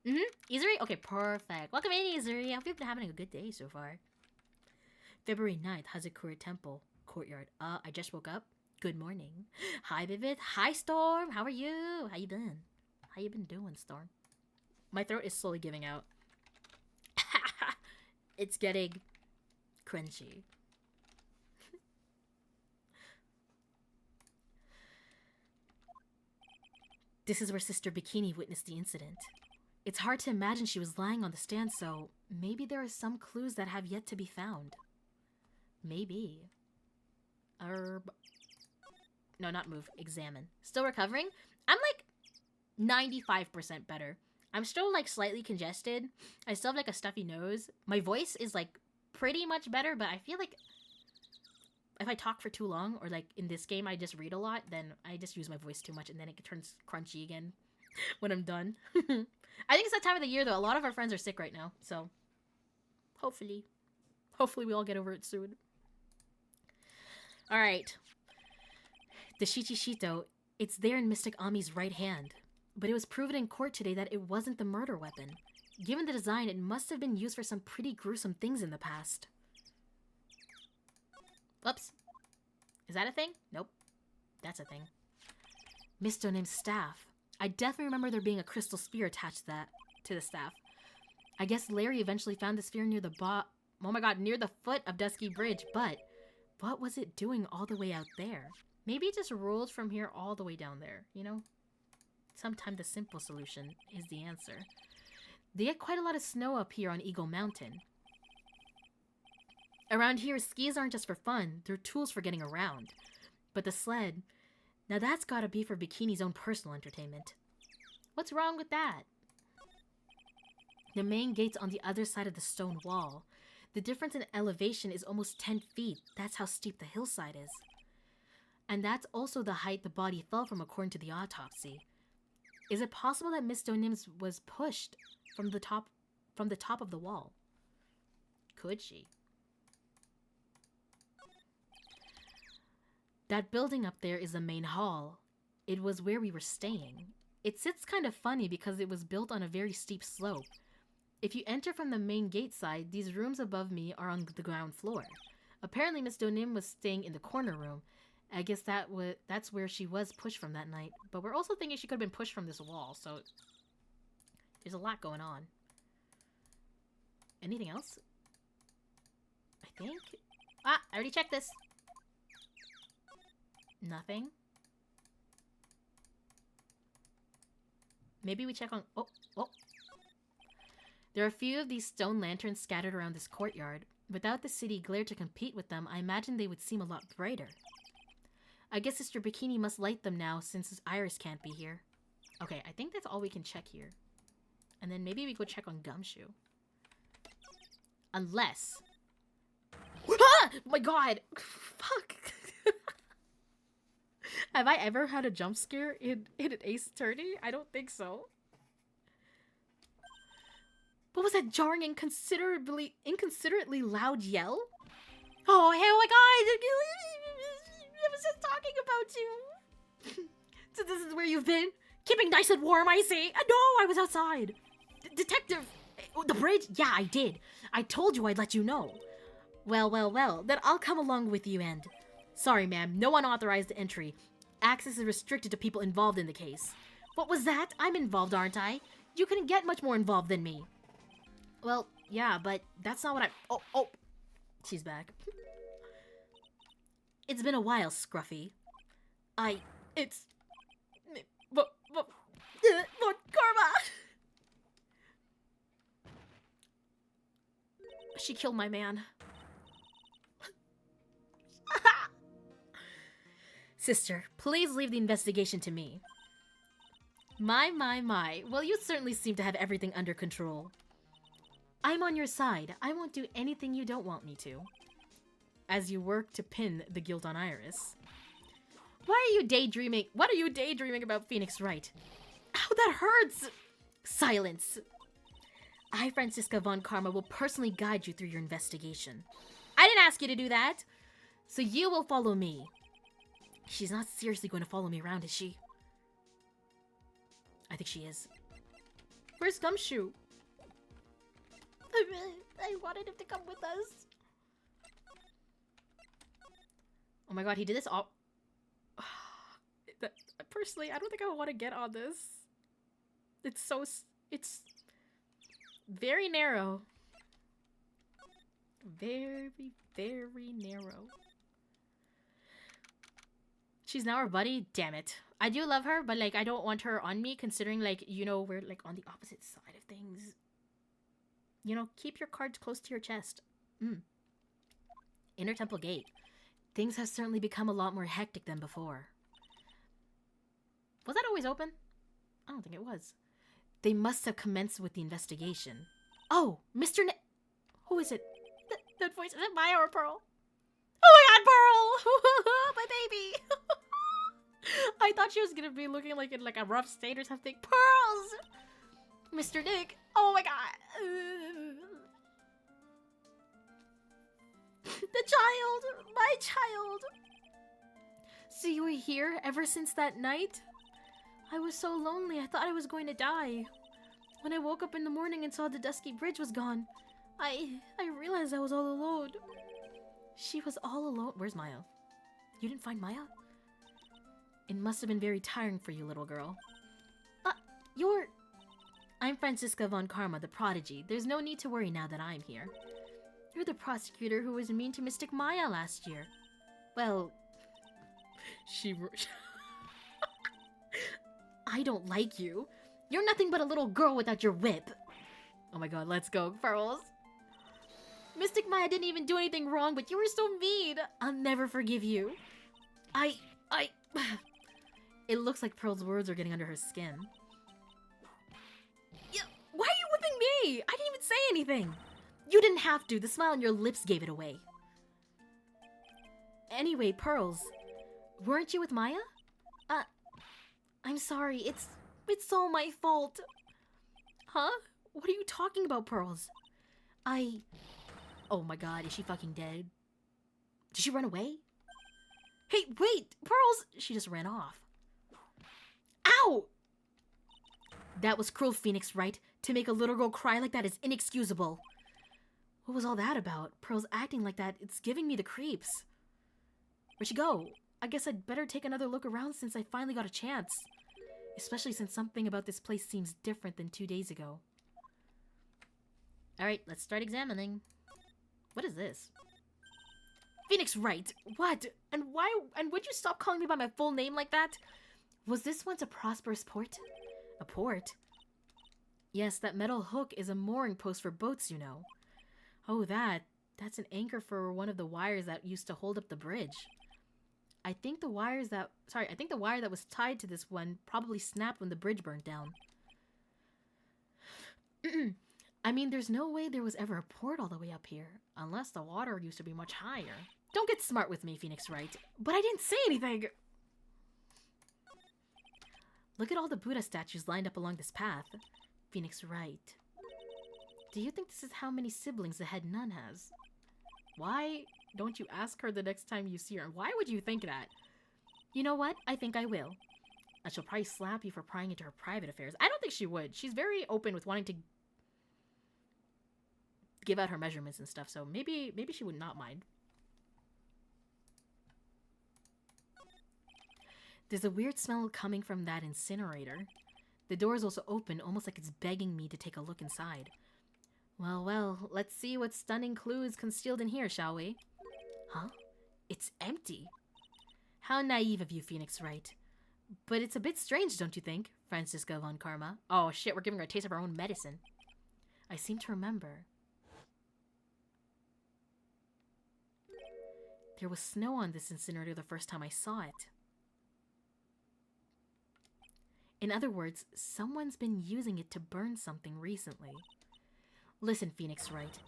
Izuri? Okay, perfect. Welcome in, Izuri. I hope you've been having a good day so far. February 9th, Hazakura Temple. Courtyard. I just woke up. Good morning. Hi, Vivid. Hi, Storm. How are you? How you been? How you been doing, Storm? My throat is slowly giving out. It's getting crunchy. This is where Sister Bikini witnessed the incident. It's hard to imagine she was lying on the stand, so maybe there are some clues that have yet to be found. Maybe. No, not move. Examine. Still recovering? I'm like 95% better. I'm still like slightly congested. I still have like a stuffy nose. My voice is like pretty much better, but I feel like if I talk for too long, or like in this game I just read a lot, then I just use my voice too much and then it turns crunchy again when I'm done. I think it's that time of the year though. A lot of our friends are sick right now, so hopefully we all get over it soon. Alright. The Shichishito, it's there in Mystic Ami's right hand. But it was proven in court today that it wasn't the murder weapon. Given the design, it must have been used for some pretty gruesome things in the past. Whoops. Is that a thing? Nope. That's a thing. Miss Donim's staff. I definitely remember there being a crystal spear attached to the staff. I guess Larry eventually found the spear near near the foot of Dusky Bridge, but what was it doing all the way out there? Maybe it just rolled from here all the way down there, you know? Sometimes the simple solution is the answer. They get quite a lot of snow up here on Eagle Mountain. Around here, skis aren't just for fun, they're tools for getting around. But the sled, now that's gotta be for Bikini's own personal entertainment. What's wrong with that? The main gate's on the other side of the stone wall. The difference in elevation is almost 10 feet. That's how steep the hillside is. And that's also the height the body fell from according to the autopsy. Is it possible that Miss Donims was pushed from the top of the wall? Could she? That building up there is the main hall. It was where we were staying. It sits kind of funny because it was built on a very steep slope. If you enter from the main gate side, these rooms above me are on the ground floor. Apparently Miss Donim was staying in the corner room. I guess that's where she was pushed from that night. But we're also thinking she could have been pushed from this wall, so there's a lot going on. Anything else? I think... I already checked this. Nothing. Maybe we check on... Oh. There are a few of these stone lanterns scattered around this courtyard. Without the city glare to compete with them, I imagine they would seem a lot brighter. I guess Sister Bikini must light them now since Iris can't be here. Okay, I think that's all we can check here. And then maybe we go check on Gumshoe. Unless... Ah! My god! Fuck! Have I ever had a jump scare in an Ace Attorney? I don't think so. What was that jarring and inconsiderately loud yell? Oh, hey, oh my god! I was just talking about you. So this is where you've been? Keeping nice and warm, I see. No, I was outside. Detective, the bridge? Yeah, I did. I told you I'd let you know. Well, well, well, then I'll come along with you and... Sorry, ma'am, no unauthorized entry. Access is restricted to people involved in the case. What was that? I'm involved, aren't I? You couldn't get much more involved than me. Well, yeah, but that's not what I... Oh. She's back. It's been a while, Scruffy. It's... Lord Karma! She killed my man. Sister, please leave the investigation to me. My. Well, you certainly seem to have everything under control. I'm on your side. I won't do anything you don't want me to. As you work to pin the guilt on Iris. Why are you daydreaming? What are you daydreaming about Phoenix Wright? Ow, that hurts! Silence. I, Franziska von Karma, will personally guide you through your investigation. I didn't ask you to do that. So you will follow me. She's not seriously going to follow me around, is she? I think she is. Where's Gumshoe? I wanted him to come with us. Oh my god, he did this all... Personally, I don't think I want to get on this. It's so... It's... very narrow. Very, very narrow. She's now our buddy? Damn it. I do love her, but, like, I don't want her on me, considering, like, you know, we're, like, on the opposite side of things. You know, keep your cards close to your chest. Inner Temple Gate. Things have certainly become a lot more hectic than before. Was that always open? I don't think it was. They must have commenced with the investigation. Oh, Mr. Who is it? That voice, is it Maya or Pearl? Oh my god, Pearl! My baby! I thought she was gonna be looking like in like a rough state or something. Pearls! Mr. Nick! Oh my god! The child! My child! So you were here ever since that night? I was so lonely, I thought I was going to die. When I woke up in the morning and saw the dusky bridge was gone, I realized I was all alone. She was all alone. Where's Maya? You didn't find Maya? It must have been very tiring for you, little girl. I'm Franziska von Karma, the prodigy. There's no need to worry now that I'm here. You're the prosecutor who was mean to Mystic Maya last year. Well, I don't like you. You're nothing but a little girl without your whip. Oh my god, let's go, Pearls. Mystic Maya didn't even do anything wrong, but you were so mean. I'll never forgive you. It looks like Pearl's words are getting under her skin. Yeah, why are you whipping me? I didn't even say anything. You didn't have to. The smile on your lips gave it away. Anyway, Pearls, weren't you with Maya? I'm sorry. It's all my fault. Huh? What are you talking about, Pearls? Oh my god, is she fucking dead? Did she run away? Hey, wait! Pearls! She just ran off. Ow! That was cruel, Phoenix Wright. To make a little girl cry like that is inexcusable. What was all that about? Pearls acting like that, it's giving me the creeps. Where'd she go? I guess I'd better take another look around since I finally got a chance. Especially since something about this place seems different than 2 days ago. Alright, let's start examining. What is this? Phoenix Wright! What? And why? And would you stop calling me by my full name like that? Was this once a prosperous port? A port? Yes, that metal hook is a mooring post for boats, you know. Oh, that's an anchor for one of the wires that used to hold up the bridge. I think the wire that was tied to this one probably snapped when the bridge burnt down. I mean, there's no way there was ever a port all the way up here, unless the water used to be much higher. Don't get smart with me, Phoenix Wright. But I didn't say anything! Look at all the Buddha statues lined up along this path. Phoenix Wright. Do you think this is how many siblings the head nun has? Why Don't you ask her the next time you see her. Why would you think that? You know what? I think I will. And she'll probably slap you for prying into her private affairs. I don't think she would. She's very open with wanting to give out her measurements and stuff, so maybe she would not mind. There's a weird smell coming from that incinerator. The door is also open, almost like it's begging me to take a look inside. Well, well, let's see what stunning clue is concealed in here, shall we? Huh? It's empty. How naive of you, Phoenix Wright. But it's a bit strange, don't you think, Franziska von Karma? Oh shit, we're giving her a taste of our own medicine. I seem to remember. There was snow on this incinerator the first time I saw it. In other words, someone's been using it to burn something recently. Listen, Phoenix Wright.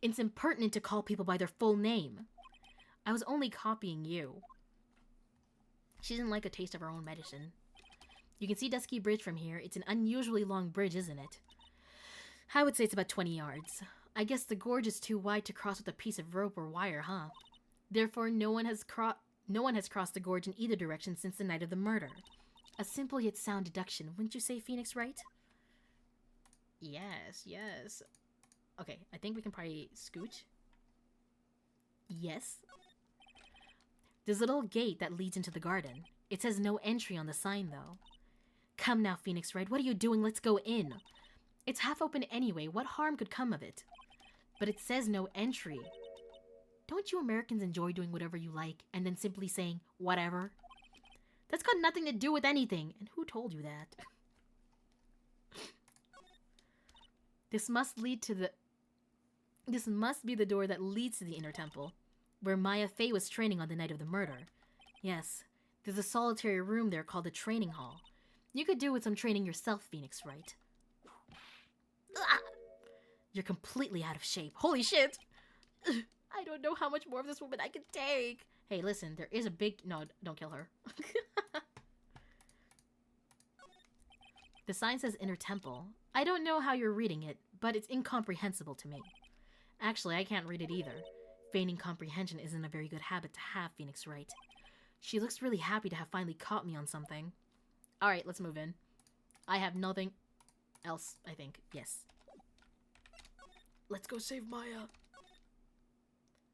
It's impertinent to call people by their full name. I was only copying you. She didn't like a taste of her own medicine. You can see Dusky Bridge from here. It's an unusually long bridge, isn't it? I would say it's about 20 yards. I guess the gorge is too wide to cross with a piece of rope or wire, huh? Therefore, no one has crossed the gorge in either direction since the night of the murder. A simple yet sound deduction, wouldn't you say, Phoenix Wright? Yes, yes. Okay, I think we can probably scooch. Yes. There's a little gate that leads into the garden. It says no entry on the sign, though. Come now, Phoenix Wright, what are you doing? Let's go in. It's half open anyway. What harm could come of it? But it says no entry. Don't you Americans enjoy doing whatever you like and then simply saying, whatever? That's got nothing to do with anything. And who told you that? This must be the door that leads to the inner temple, where Maya Fey was training on the night of the murder. Yes, there's a solitary room there called the training hall. You could do with some training yourself, Phoenix Wright. You're completely out of shape. Holy shit! I don't know how much more of this woman I can take. Hey, listen, there is a big... No, don't kill her. The sign says Inner Temple. I don't know how you're reading it, but it's incomprehensible to me. Actually, I can't read it either. Feigning comprehension isn't a very good habit to have, Phoenix Wright. She looks really happy to have finally caught me on something. Alright, let's move in. I have nothing else, I think. Yes. Let's go save Maya.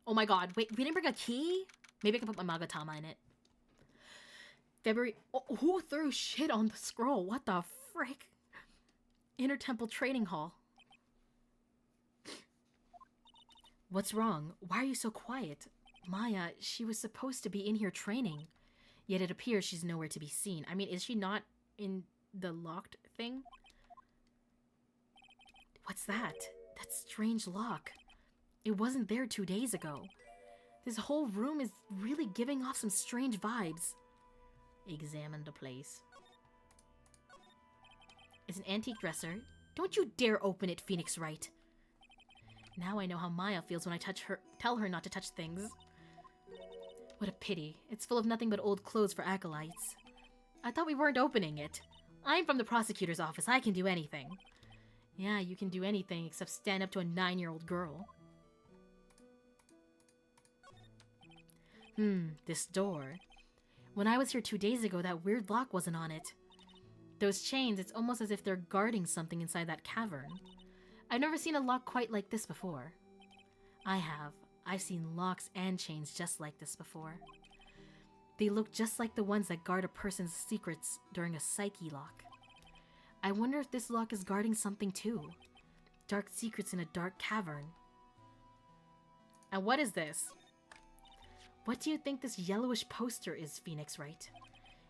Oh my god, wait, we didn't bring a key? Maybe I can put my Magatama in it. February... Oh, who threw shit on the scroll? What the frick? Inner Temple Training Hall. What's wrong? Why are you so quiet? Maya, she was supposed to be in here training. Yet it appears she's nowhere to be seen. I mean, is she not in the locked thing? What's that? That strange lock. It wasn't there 2 days ago. This whole room is really giving off some strange vibes. Examine the place. It's an antique dresser. Don't you dare open it, Phoenix Wright. Now I know how Maya feels when I tell her not to touch things. What a pity. It's full of nothing but old clothes for acolytes. I thought we weren't opening it. I'm from the prosecutor's office. I can do anything. Yeah, you can do anything except stand up to a 9-year-old girl. This door. When I was here 2 days ago, that weird lock wasn't on it. Those chains, it's almost as if they're guarding something inside that cavern. I've never seen a lock quite like this before. I have. I've seen locks and chains just like this before. They look just like the ones that guard a person's secrets during a psyche lock. I wonder if this lock is guarding something too. Dark secrets in a dark cavern. And what is this? What do you think this yellowish poster is, Phoenix Wright?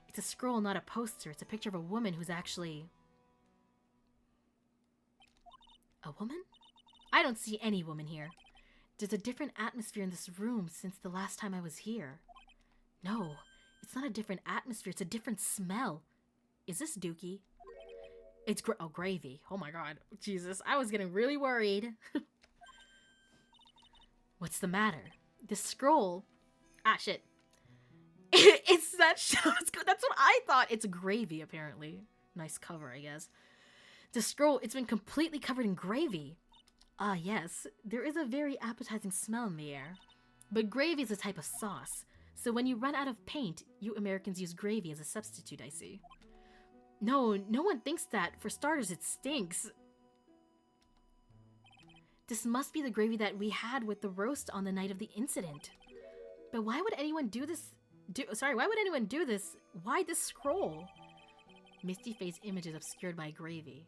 It's a scroll, not a poster. It's a picture of a woman who's actually... A woman? I don't see any woman here. There's a different atmosphere in this room since the last time I was here. No, it's not a different atmosphere. It's a different smell. Is this Dookie? It's gravy. Oh my god. Jesus, I was getting really worried. What's the matter? This scroll... Ah, shit. It's that show. That's what I thought. It's gravy, apparently. Nice cover, I guess. The scroll, it's been completely covered in gravy. Ah, yes. There is a very appetizing smell in the air. But gravy is a type of sauce. So when you run out of paint, you Americans use gravy as a substitute, I see. No, no one thinks that. For starters, it stinks. This must be the gravy that we had with the roast on the night of the incident. But why would anyone do this? Why would anyone do this? Why this scroll? Misty face images obscured by gravy.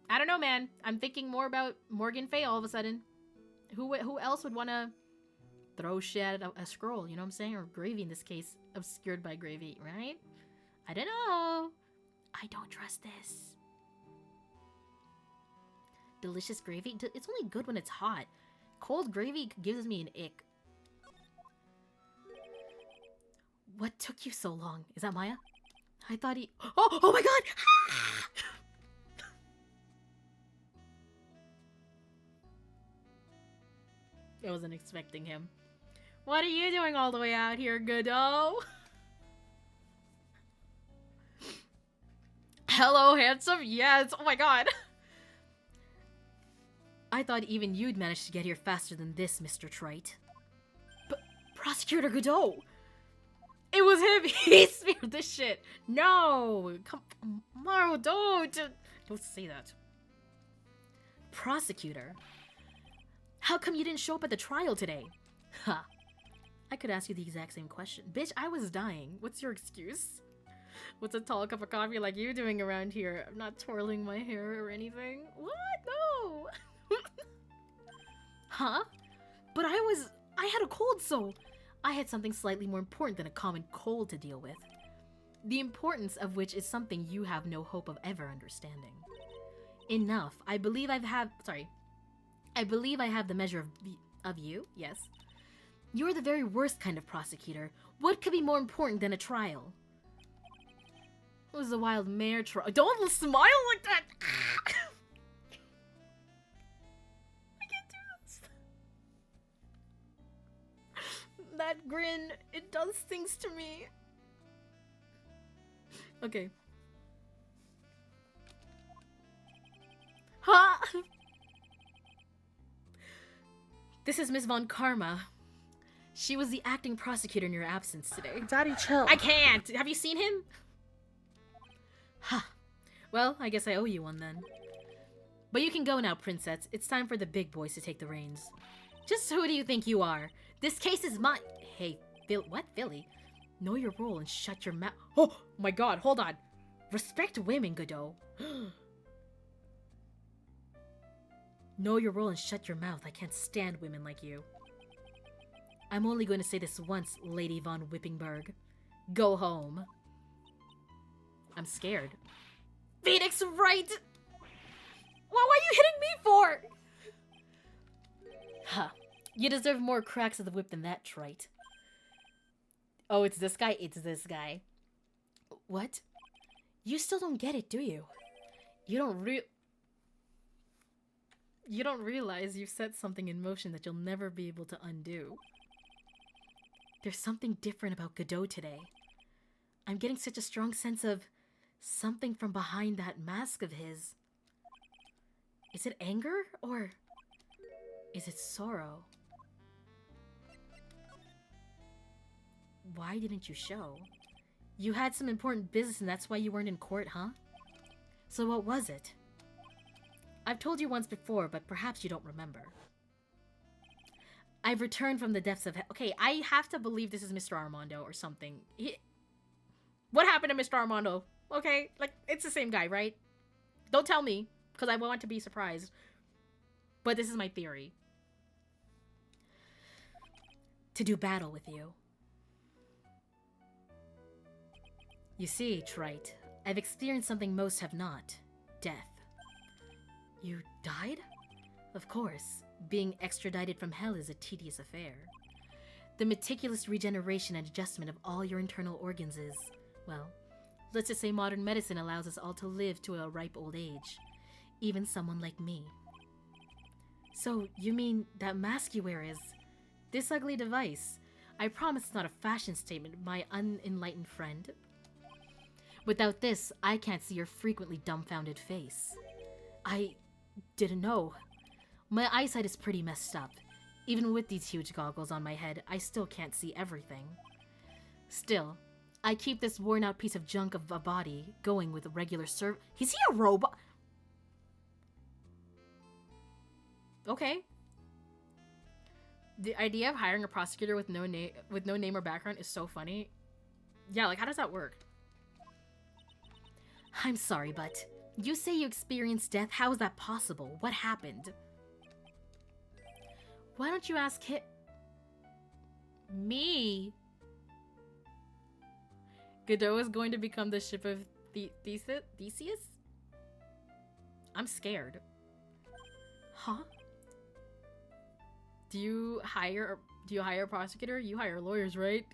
I don't know, man. I'm thinking more about Morgan Fay all of a sudden. Who else would want to throw shit at a scroll, you know what I'm saying? Or gravy in this case, obscured by gravy, right? I don't know. I don't trust this. Delicious gravy? It's only good when it's hot. Cold gravy gives me an ick. What took you so long? Is that Maya? I thought he... Oh my god! I wasn't expecting him. What are you doing all the way out here, Godot? Hello, handsome? Yes, oh my god. I thought even you'd manage to get here faster than this, Mr. Trite. But Prosecutor Godot! It was him! He smeared this shit! No! Come on, Maro, don't say that. Prosecutor? How come you didn't show up at the trial today? Ha. I could ask you the exact same question. Bitch, I was dying. What's your excuse? What's a tall cup of coffee like you doing around here? I'm not twirling my hair or anything. What? No! Huh? But I had a cold, so I had something slightly more important than a common cold to deal with. The importance of which is something you have no hope of ever understanding. Enough. I believe I have the measure of you, yes. You're the very worst kind of prosecutor. What could be more important than a trial? It was a wild mare trial. Don't smile like that! I can't do this. That grin, it does things to me. Okay. Ha! This is Miss Von Karma. She was the acting prosecutor in your absence today. Daddy, chill. I can't! Have you seen him? Ha. Well, I guess I owe you one then. But you can go now, princess. It's time for the big boys to take the reins. Just who do you think you are? This case is mine. Hey, what, Philly? Know your role and shut your mouth. Oh my god, hold on. Respect women, Godot. Know your role and shut your mouth. I can't stand women like you. I'm only going to say this once, Lady Von Whippingberg. Go home. I'm scared. Phoenix, right? What are you hitting me for? Huh. You deserve more cracks of the whip than that, Trite. Oh, it's this guy? It's this guy. What? You still don't get it, do you? You don't realize you've set something in motion that you'll never be able to undo. There's something different about Godot today. I'm getting such a strong sense of something from behind that mask of his. Is it anger or is it sorrow? Why didn't you show? You had some important business and that's why you weren't in court, huh? So what was it? I've told you once before, but perhaps you don't remember. I've returned from the depths of hell. Okay, I have to believe this is Mr. Armando or something. What happened to Mr. Armando? Okay, like, it's the same guy, right? Don't tell me, because I want to be surprised. But this is my theory. To do battle with you. You see, Trite, I've experienced something most have not. Death. You died? Of course. Being extradited from hell is a tedious affair. The meticulous regeneration and adjustment of all your internal organs is, well, let's just say modern medicine allows us all to live to a ripe old age. Even someone like me. So, you mean that mask you wear is this ugly device? I promise it's not a fashion statement, my unenlightened friend. Without this, I can't see your frequently dumbfounded face. I didn't know. My eyesight is pretty messed up. Even with these huge goggles on my head, I still can't see everything. Still, I keep this worn-out piece of junk of a body going with a regular Is he a robot? Okay. The idea of hiring a prosecutor with no name or background is so funny. Yeah, like, how does that work? I'm sorry, but you say you experienced death. How is that possible? What happened? Why don't you ask him? Me? Godot is going to become the ship of Theseus? I'm scared. Huh? Do you hire a prosecutor? You hire lawyers, right?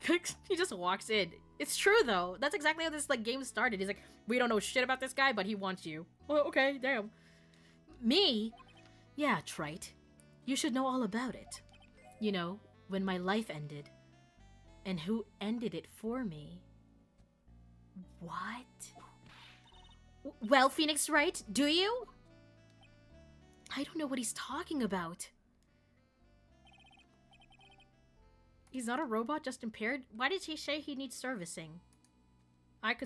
He just walks in. It's true though. That's exactly how this game started. He's like, we don't know shit about this guy, but he wants you. Oh, okay, damn. Me? Yeah, trite. You should know all about it. You know, when my life ended. And who ended it for me? What? Well, Phoenix Wright, do you? I don't know what he's talking about. He's not a robot, just impaired? Why did he say he needs servicing? Not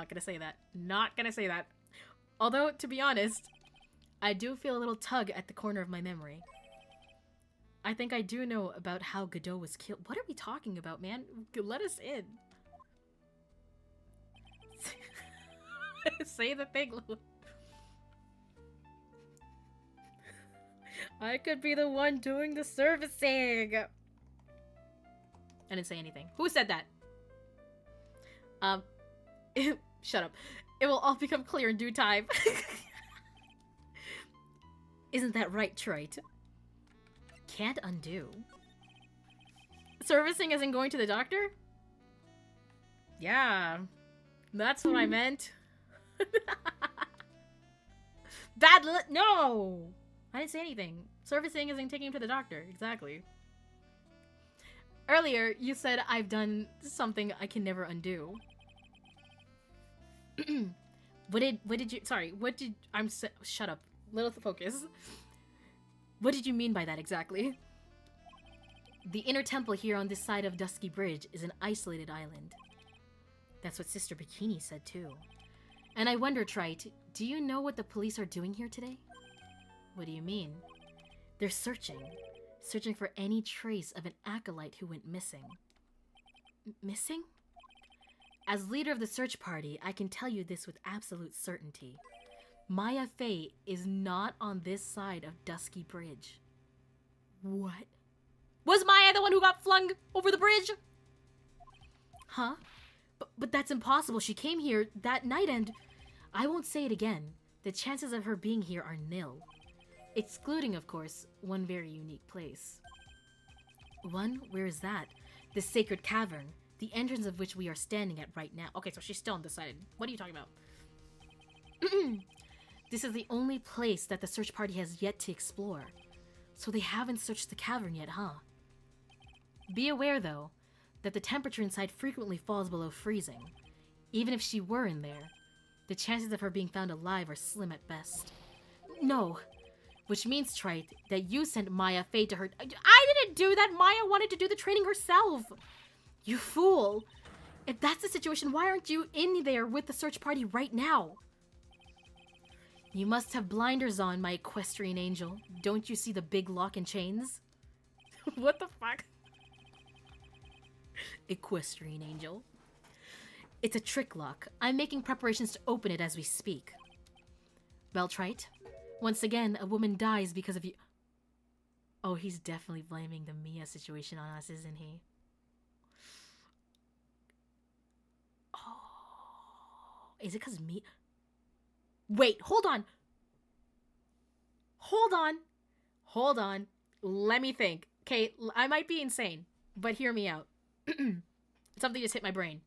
gonna say that. Not gonna say that. Although, to be honest, I do feel a little tug at the corner of my memory. I think I do know about how Godot was killed. What are we talking about, man? Let us in. Say the thing. I could be the one doing the servicing. I didn't say anything. Who said that? Shut up. It will all become clear in due time. Isn't that right, Trite? Can't undo. Servicing isn't going to the doctor? Yeah. That's what I meant. No! I didn't say anything. Servicing isn't taking him to the doctor. Exactly. Earlier, you said I've done something I can never undo. Shut up. Little focus. What did you mean by that exactly? The inner temple here on this side of Dusky Bridge is an isolated island. That's what Sister Bikini said too. And I wonder, Trite, do you know what the police are doing here today? What do you mean? They're searching for any trace of an acolyte who went missing. Missing? As leader of the search party, I can tell you this with absolute certainty. Maya Fey is not on this side of Dusky Bridge. What? Was Maya the one who got flung over the bridge? Huh? But that's impossible. She came here that night and... I won't say it again. The chances of her being here are nil. Excluding, of course, one very unique place. One? Where is that? The Sacred Cavern, the entrance of which we are standing at right now. Okay, so she's still undecided. What are you talking about? This is the only place that the search party has yet to explore. So they haven't searched the cavern yet, huh? Be aware, though, that the temperature inside frequently falls below freezing. Even if she were in there, the chances of her being found alive are slim at best. No. Which means, Trite, that you sent Maya Fey to her... I didn't do that! Maya wanted to do the training herself! You fool! If that's the situation, why aren't you in there with the search party right now? You must have blinders on, my equestrian angel. Don't you see the big lock and chains? What the fuck? Equestrian angel. It's a trick lock. I'm making preparations to open it as we speak. Well, Trite, once again, a woman dies because of you. Oh, he's definitely blaming the Mia situation on us, isn't he? Oh, is it because Mia... Wait, hold on. Hold on. Let me think. Okay, I might be insane, but hear me out. Something just hit my brain.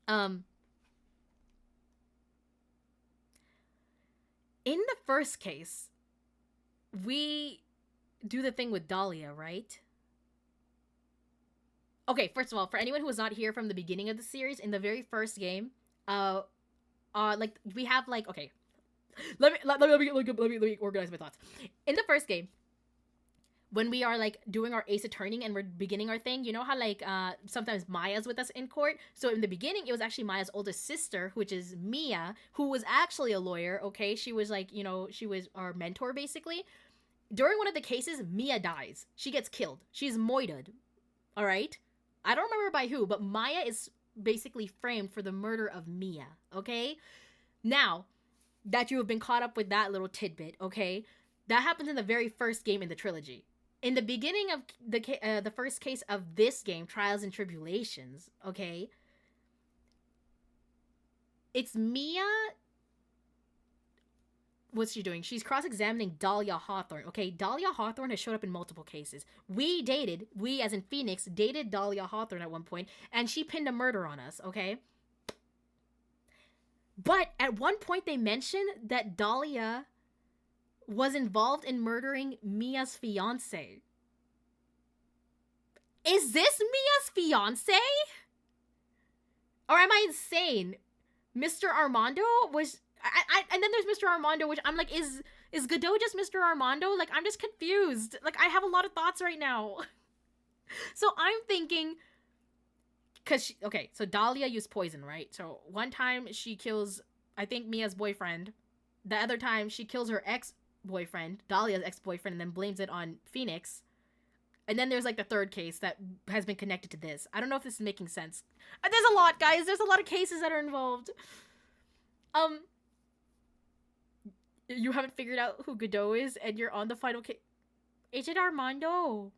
In the first case, we do the thing with Dahlia, right? Okay, first of all, for anyone who was not here from the beginning of the series, in the very first game, like, we have, like, okay, let me organize my thoughts. In the first game, when we are like doing our Ace Attorney and we're beginning our thing, you know how like sometimes Maya's with us in court. So in the beginning, it was actually Maya's oldest sister, which is Mia, who was actually a lawyer. Okay, she was like, you know, she was our mentor basically. During one of the cases, Mia dies. She gets killed. She's moited. All right, I don't remember by who, but Maya is basically framed for the murder of Mia. Okay, now that you have been caught up with that little tidbit, okay, that happens in the very first game in the trilogy. In the beginning of the first case of this game, Trials and Tribulations, okay, it's Mia. What's she doing? She's cross-examining Dahlia Hawthorne. Okay, Dahlia Hawthorne has showed up in multiple cases. We as in Phoenix, dated Dahlia Hawthorne at one point, and she pinned a murder on us, okay? But at one point they mentioned that Dahlia was involved in murdering Mia's fiance. Is this Mia's fiance? Or am I insane? Mr. Armando was... and then there's Mr. Armando, which I'm like, is Godot just Mr. Armando? Like, I'm just confused. Like, I have a lot of thoughts right now. So I'm thinking... okay, so Dahlia used poison, right? So one time she kills, I think, Mia's boyfriend. The other time she kills her ex-boyfriend, Dahlia's ex-boyfriend, and then blames it on Phoenix. And then there's like the third case that has been connected to this. I don't know if this is making sense. There's a lot, guys. There's a lot of cases that are involved. You haven't figured out who Godot is, and you're on the final case. Agent Armando.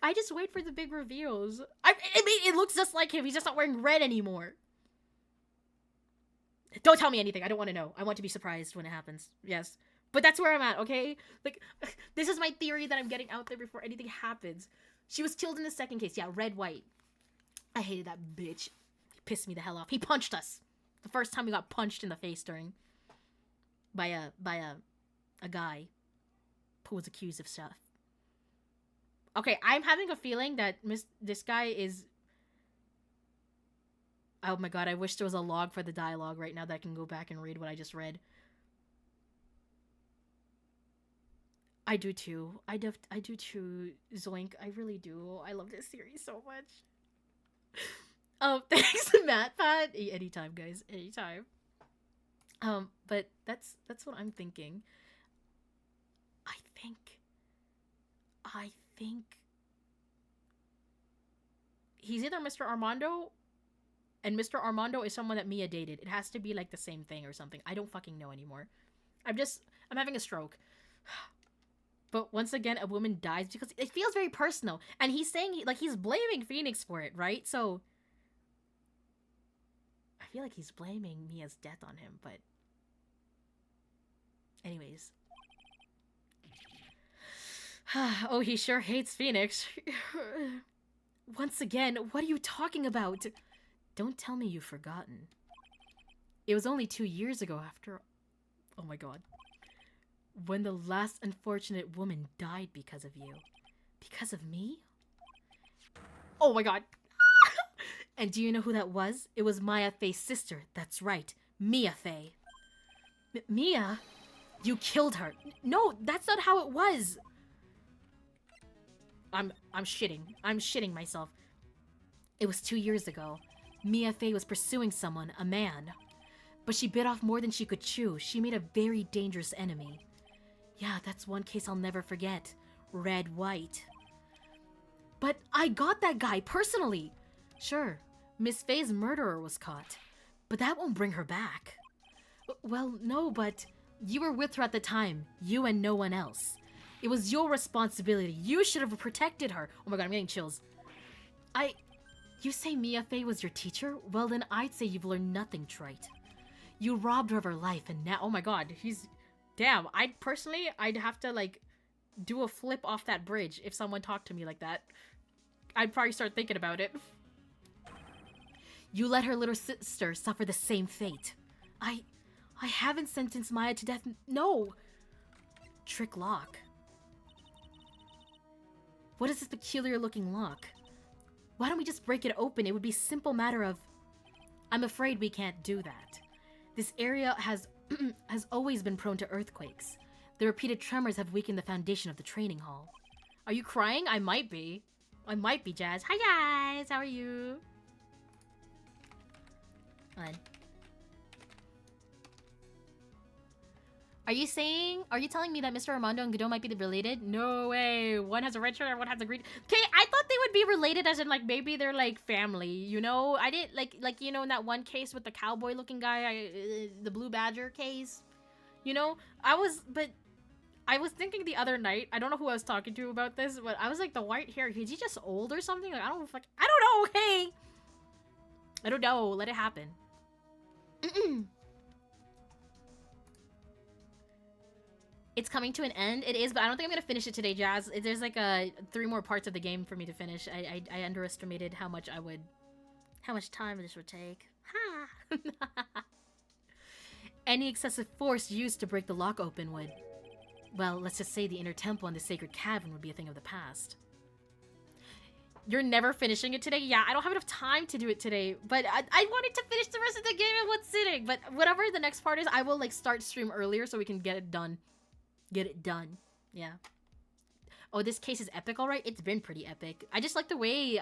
I just wait for the big reveals. I mean, it looks just like him. He's just not wearing red anymore. Don't tell me anything. I don't want to know. I want to be surprised when it happens. Yes. But that's where I'm at, okay? Like, this is my theory that I'm getting out there before anything happens. She was killed in the second case. Yeah, red, white. I hated that bitch. He pissed me the hell off. He punched us. The first time we got punched in the face by a guy who was accused of stuff. Okay, I'm having a feeling that this guy is... Oh my god, I wish there was a log for the dialogue right now that I can go back and read what I just read. I do too. I do too, Zoink. I really do. I love this series so much. Thanks, MattPat. Anytime, guys. Anytime. But that's what I'm thinking. I think he's either Mr. Armando, and Mr. Armando is someone that Mia dated. It has to be like the same thing or something. I don't fucking know anymore. I'm having a stroke. But once again, a woman dies because it feels very personal. And he's saying, like, he's blaming Phoenix for it, right? So I feel like he's blaming Mia's death on him, but anyways. Oh, he sure hates Phoenix. Once again, what are you talking about? Don't tell me you've forgotten. It was only 2 years ago after... Oh my god. When the last unfortunate woman died because of you. Because of me? Oh my god. And do you know who that was? It was Maya Faye's sister. That's right. Mia Faye. Mia? You killed her. No, that's not how it was. I'm shitting. I'm shitting myself. It was 2 years ago. Mia Faye was pursuing someone, a man. But she bit off more than she could chew. She made a very dangerous enemy. Yeah, that's one case I'll never forget. Red, white. But I got that guy, personally. Sure, Miss Faye's murderer was caught. But that won't bring her back. Well, no, but you were with her at the time. You and no one else. It was your responsibility. You should have protected her. Oh my god, I'm getting chills. You say Mia Faye was your teacher? Well, then I'd say you've learned nothing, Trite. You robbed her of her life, and now... Oh my god, he's... Damn, I'd have to, like, do a flip off that bridge if someone talked to me like that. I'd probably start thinking about it. You let her little sister suffer the same fate. I haven't sentenced Maya to death. No! Trick lock. What is this peculiar-looking lock? Why don't we just break it open? It would be a simple matter of... I'm afraid we can't do that. This area has has always been prone to earthquakes. The repeated tremors have weakened the foundation of the training hall. Are you crying? I might be. I might be, Jazz. Hi guys, how are you? Fun. Are you telling me that Mr. Armando and Godot might be related? No way. One has a red shirt and one has a green. Okay, I thought they would be related as in like maybe they're like family, you know? I didn't like you know in that one case with the cowboy looking guy, the blue badger case. You know, I was thinking the other night, I don't know who I was talking to about this, but I was like, the white hair, is he just old or something? Like I don't know, hey. I don't know, let it happen. It's coming to an end. It is, but I don't think I'm gonna finish it today, Jazz. There's like 3 more parts of the game for me to finish. I underestimated how much time this would take. Ha! Any excessive force used to break the lock open would, well, let's just say the inner temple and the sacred cavern would be a thing of the past. You're never finishing it today? Yeah, I don't have enough time to do it today, but I wanted to finish the rest of the game in one sitting. But whatever the next part is, I will like start stream earlier so we can get it done. Get it done. Yeah. Oh, this case is epic, alright? It's been pretty epic. I just like the way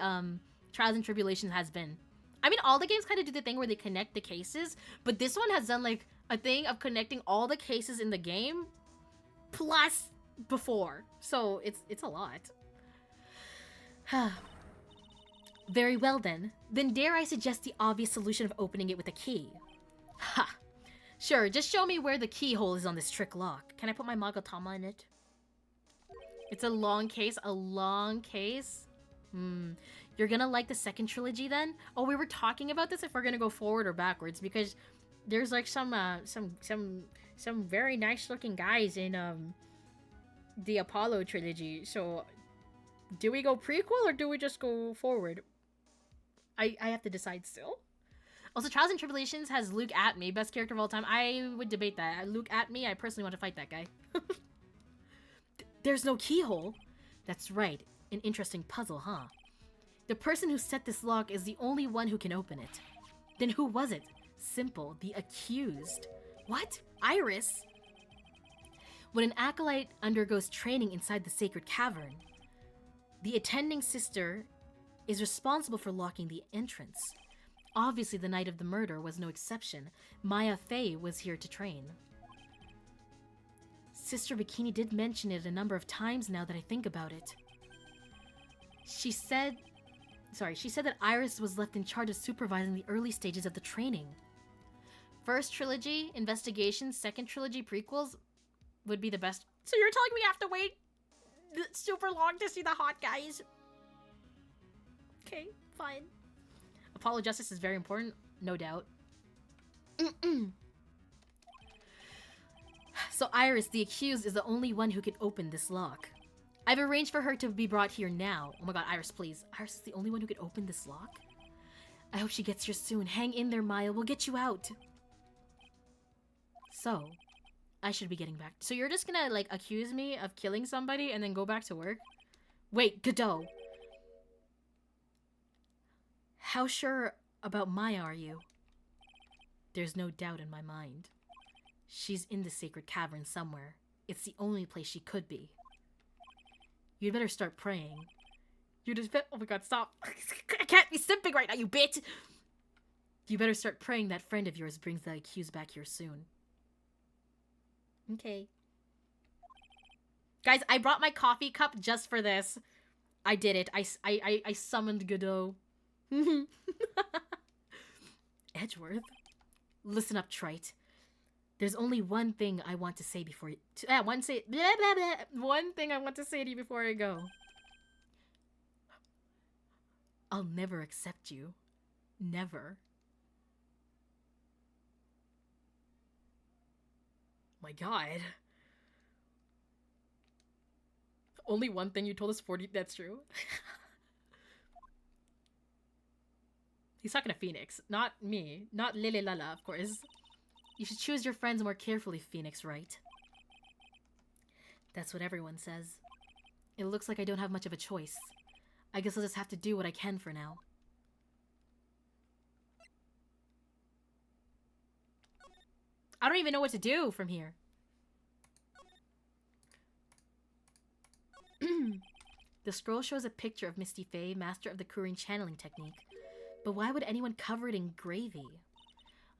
Trials and Tribulations has been. I mean, all the games kind of do the thing where they connect the cases, but this one has done like a thing of connecting all the cases in the game plus before. So it's a lot. Very well then. Then dare I suggest the obvious solution of opening it with a key. Ha! Sure, just show me where the keyhole is on this trick lock. Can I put my Magatama in it? It's a long case, You're gonna like the second trilogy then? Oh, we were talking about this if we're gonna go forward or backwards because there's like some very nice looking guys in the Apollo trilogy. So do we go prequel or do we just go forward? I have to decide still. Also, Trials and Tribulations has Luke Atme, best character of all time. I would debate that. Luke Atme, I personally want to fight that guy. There's no keyhole. That's right. An interesting puzzle, huh? The person who set this lock is the only one who can open it. Then who was it? Simple. The accused. What? Iris? When an acolyte undergoes training inside the sacred cavern, the attending sister is responsible for locking the entrance. Obviously, the night of the murder was no exception. Maya Fey was here to train. Sister Bikini did mention it a number of times now that I think about it. She said that Iris was left in charge of supervising the early stages of the training. First trilogy, investigations, second trilogy, prequels would be the best. So you're telling me I have to wait super long to see the hot guys? Okay, fine. Apollo Justice is very important, no doubt. So Iris, the accused, is the only one who can open this lock. I've arranged for her to be brought here now. Oh my god, Iris, please. Iris is the only one who can open this lock? I hope she gets here soon. Hang in there, Maya. We'll get you out. So, I should be getting back. So you're just gonna, like, accuse me of killing somebody and then go back to work? Wait, Godot. How sure about Maya are you? There's no doubt in my mind. She's in the sacred cavern somewhere. It's the only place she could be. You'd better start praying. You just oh my god, stop. I can't be simping right now, you bitch! You better start praying that friend of yours brings the accused back here soon. Okay. Guys, I brought my coffee cup just for this. I did it. I summoned Godot. Edgeworth? Listen up, trite. There's only one thing I want to say before you... One thing I want to say to you before I go. I'll never accept you. Never. My god. Only one thing you told us 40... That's true. He's talking to Phoenix, not me. Not Lily Lala, of course. You should choose your friends more carefully, Phoenix, right? That's what everyone says. It looks like I don't have much of a choice. I guess I'll just have to do what I can for now. I don't even know what to do from here. The scroll shows a picture of Misty Faye, master of the Kurin channeling technique. But why would anyone cover it in gravy?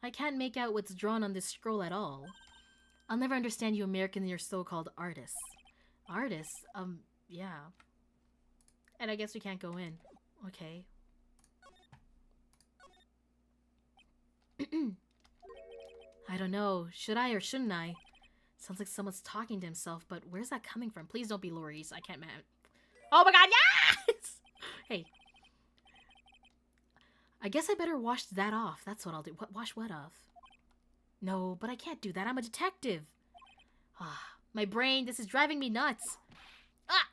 I can't make out what's drawn on this scroll at all. I'll never understand you Americans and your so-called artists. Artists? Yeah. And I guess we can't go in. Okay. I don't know. Should I or shouldn't I? Sounds like someone's talking to himself, but where's that coming from? Please don't be Lori's. I can't man. Oh my god, yes! Hey. I guess I better wash that off. That's what I'll do. Wash what off? No, but I can't do that. I'm a detective. Ah, my brain, this is driving me nuts. Ah!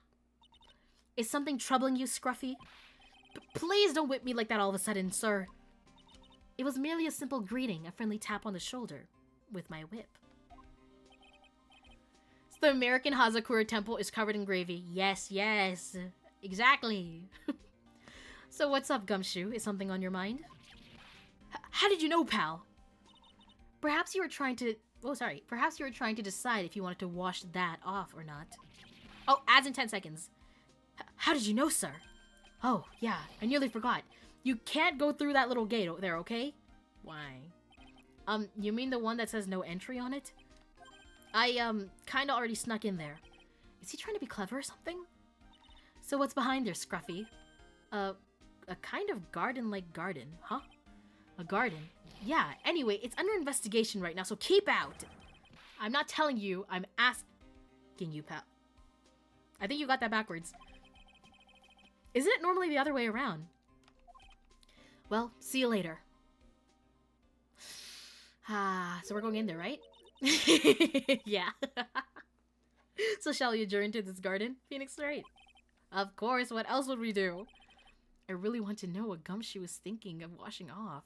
Is something troubling you, Scruffy? Please don't whip me like that all of a sudden, sir. It was merely a simple greeting, a friendly tap on the shoulder, with my whip. So the American Hazakura temple is covered in gravy. Yes, yes. Exactly. So what's up, Gumshoe? Is something on your mind? How did you know, pal? Perhaps you were trying to... Oh, sorry. Perhaps you were trying to decide if you wanted to wash that off or not. Oh, ads in 10 seconds. How did you know, sir? Oh, yeah. I nearly forgot. You can't go through that little gate there, okay? Why? You mean the one that says no entry on it? I, kinda already snuck in there. Is he trying to be clever or something? So what's behind there, Scruffy? A kind of garden-like garden, huh? A garden? Yeah, anyway, it's under investigation right now, so keep out! I'm not telling you, I'm asking you, pal. I think you got that backwards. Isn't it normally the other way around? Well, see you later. Ah, so we're going in there, right? Yeah. So shall we adjourn to this garden? Phoenix, right? Of course, what else would we do? I really want to know what Gumshoe was thinking of washing off.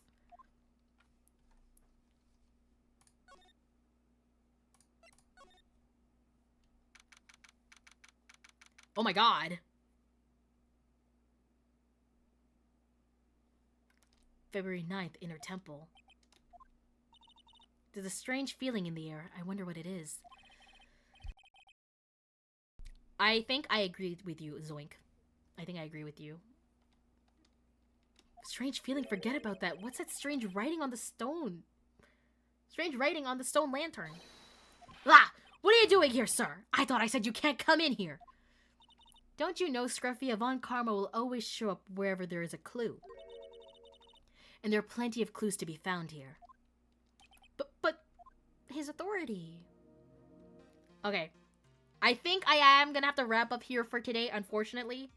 Oh my god! February 9th, Inner Temple. There's a strange feeling in the air. I wonder what it is. I think I agree with you, Zoink. I think I agree with you. Strange feeling, forget about that. What's that strange writing on the stone? Strange writing on the stone lantern. Ah! What are you doing here, sir? I thought I said you can't come in here. Don't you know, Scruffy, Avant Karma will always show up wherever there is a clue. And there are plenty of clues to be found here. But his authority. Okay. I think I am gonna have to wrap up here for today, unfortunately.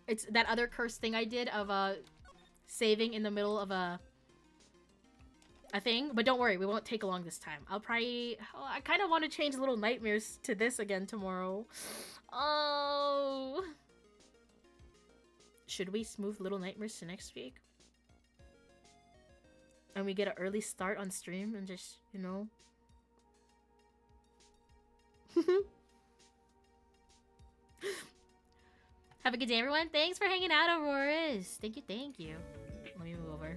It's that other curse thing I did of saving in the middle of a thing. But don't worry, we won't take long this time. I'll probably... Oh, I kind of want to change Little Nightmares to this again tomorrow. Oh. Should we move Little Nightmares to next week? And we get an early start on stream and just, you know... Have a good day, everyone. Thanks for hanging out, Auroras. Thank you, thank you. Let me move over.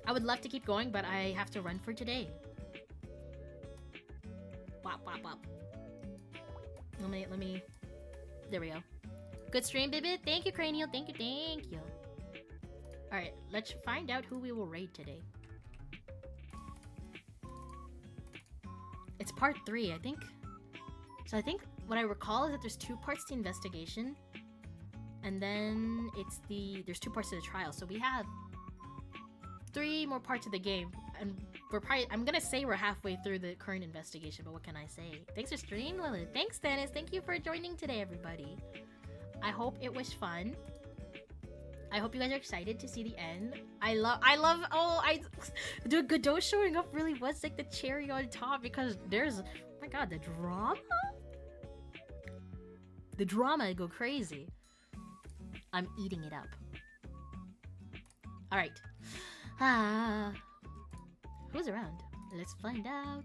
I would love to keep going, but I have to run for today. Wop, wop, wop. Let me... There we go. Good stream, Bibit. Thank you, Cranial. Thank you, thank you. Alright, let's find out who we will raid today. It's part 3, I think. So I think what I recall is that there's 2 parts to investigation. And then it's there's 2 parts to the trial. So we have 3 more parts of the game. And we're probably, I'm gonna say we're halfway through the current investigation, but what can I say? Thanks for streaming, Lillith. Thanks, Dennis. Thank you for joining today, everybody. I hope it was fun. I hope you guys are excited to see the end. Dude, Godot showing up really was like the cherry on top because there's, oh my god, the drama? The drama go crazy. I'm eating it up. Alright. Who's around? Let's find out.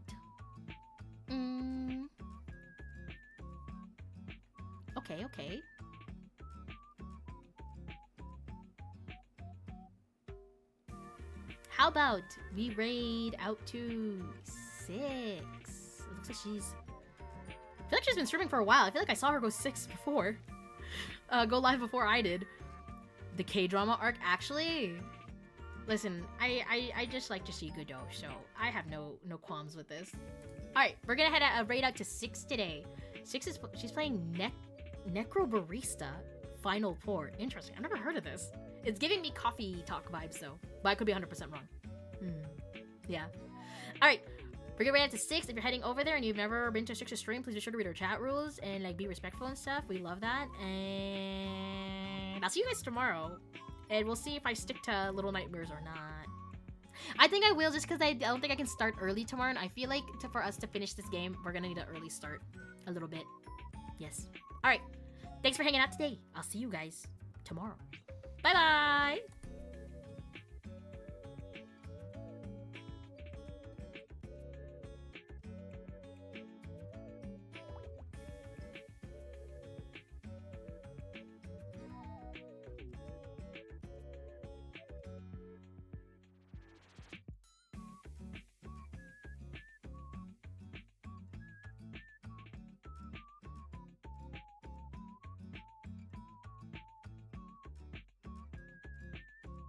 Okay, okay. how about we raid out to 6? It looks like she's... I feel like she's been streaming for a while. I feel like I saw her go 6 before. Go live before I did. The K-drama arc, actually. Listen, I just like to see Godot, so I have no qualms with this. Alright, we're gonna head a raid out to 6 today. 6 is... She's playing Necro Barista Final Port. Interesting. I've never heard of this. It's giving me coffee talk vibes, though. But I could be 100% wrong. Yeah. Alright. We're gonna raid out to 6. If you're heading over there and you've never been to 6's stream, please be sure to read our chat rules and like be respectful and stuff. We love that. And I'll see you guys tomorrow. And we'll see if I stick to Little Nightmares or not. I think I will, just because I don't think I can start early tomorrow. And I feel like for us to finish this game, we're gonna need an early start. A little bit. Yes. Alright. Thanks for hanging out today. I'll see you guys tomorrow. Bye-bye!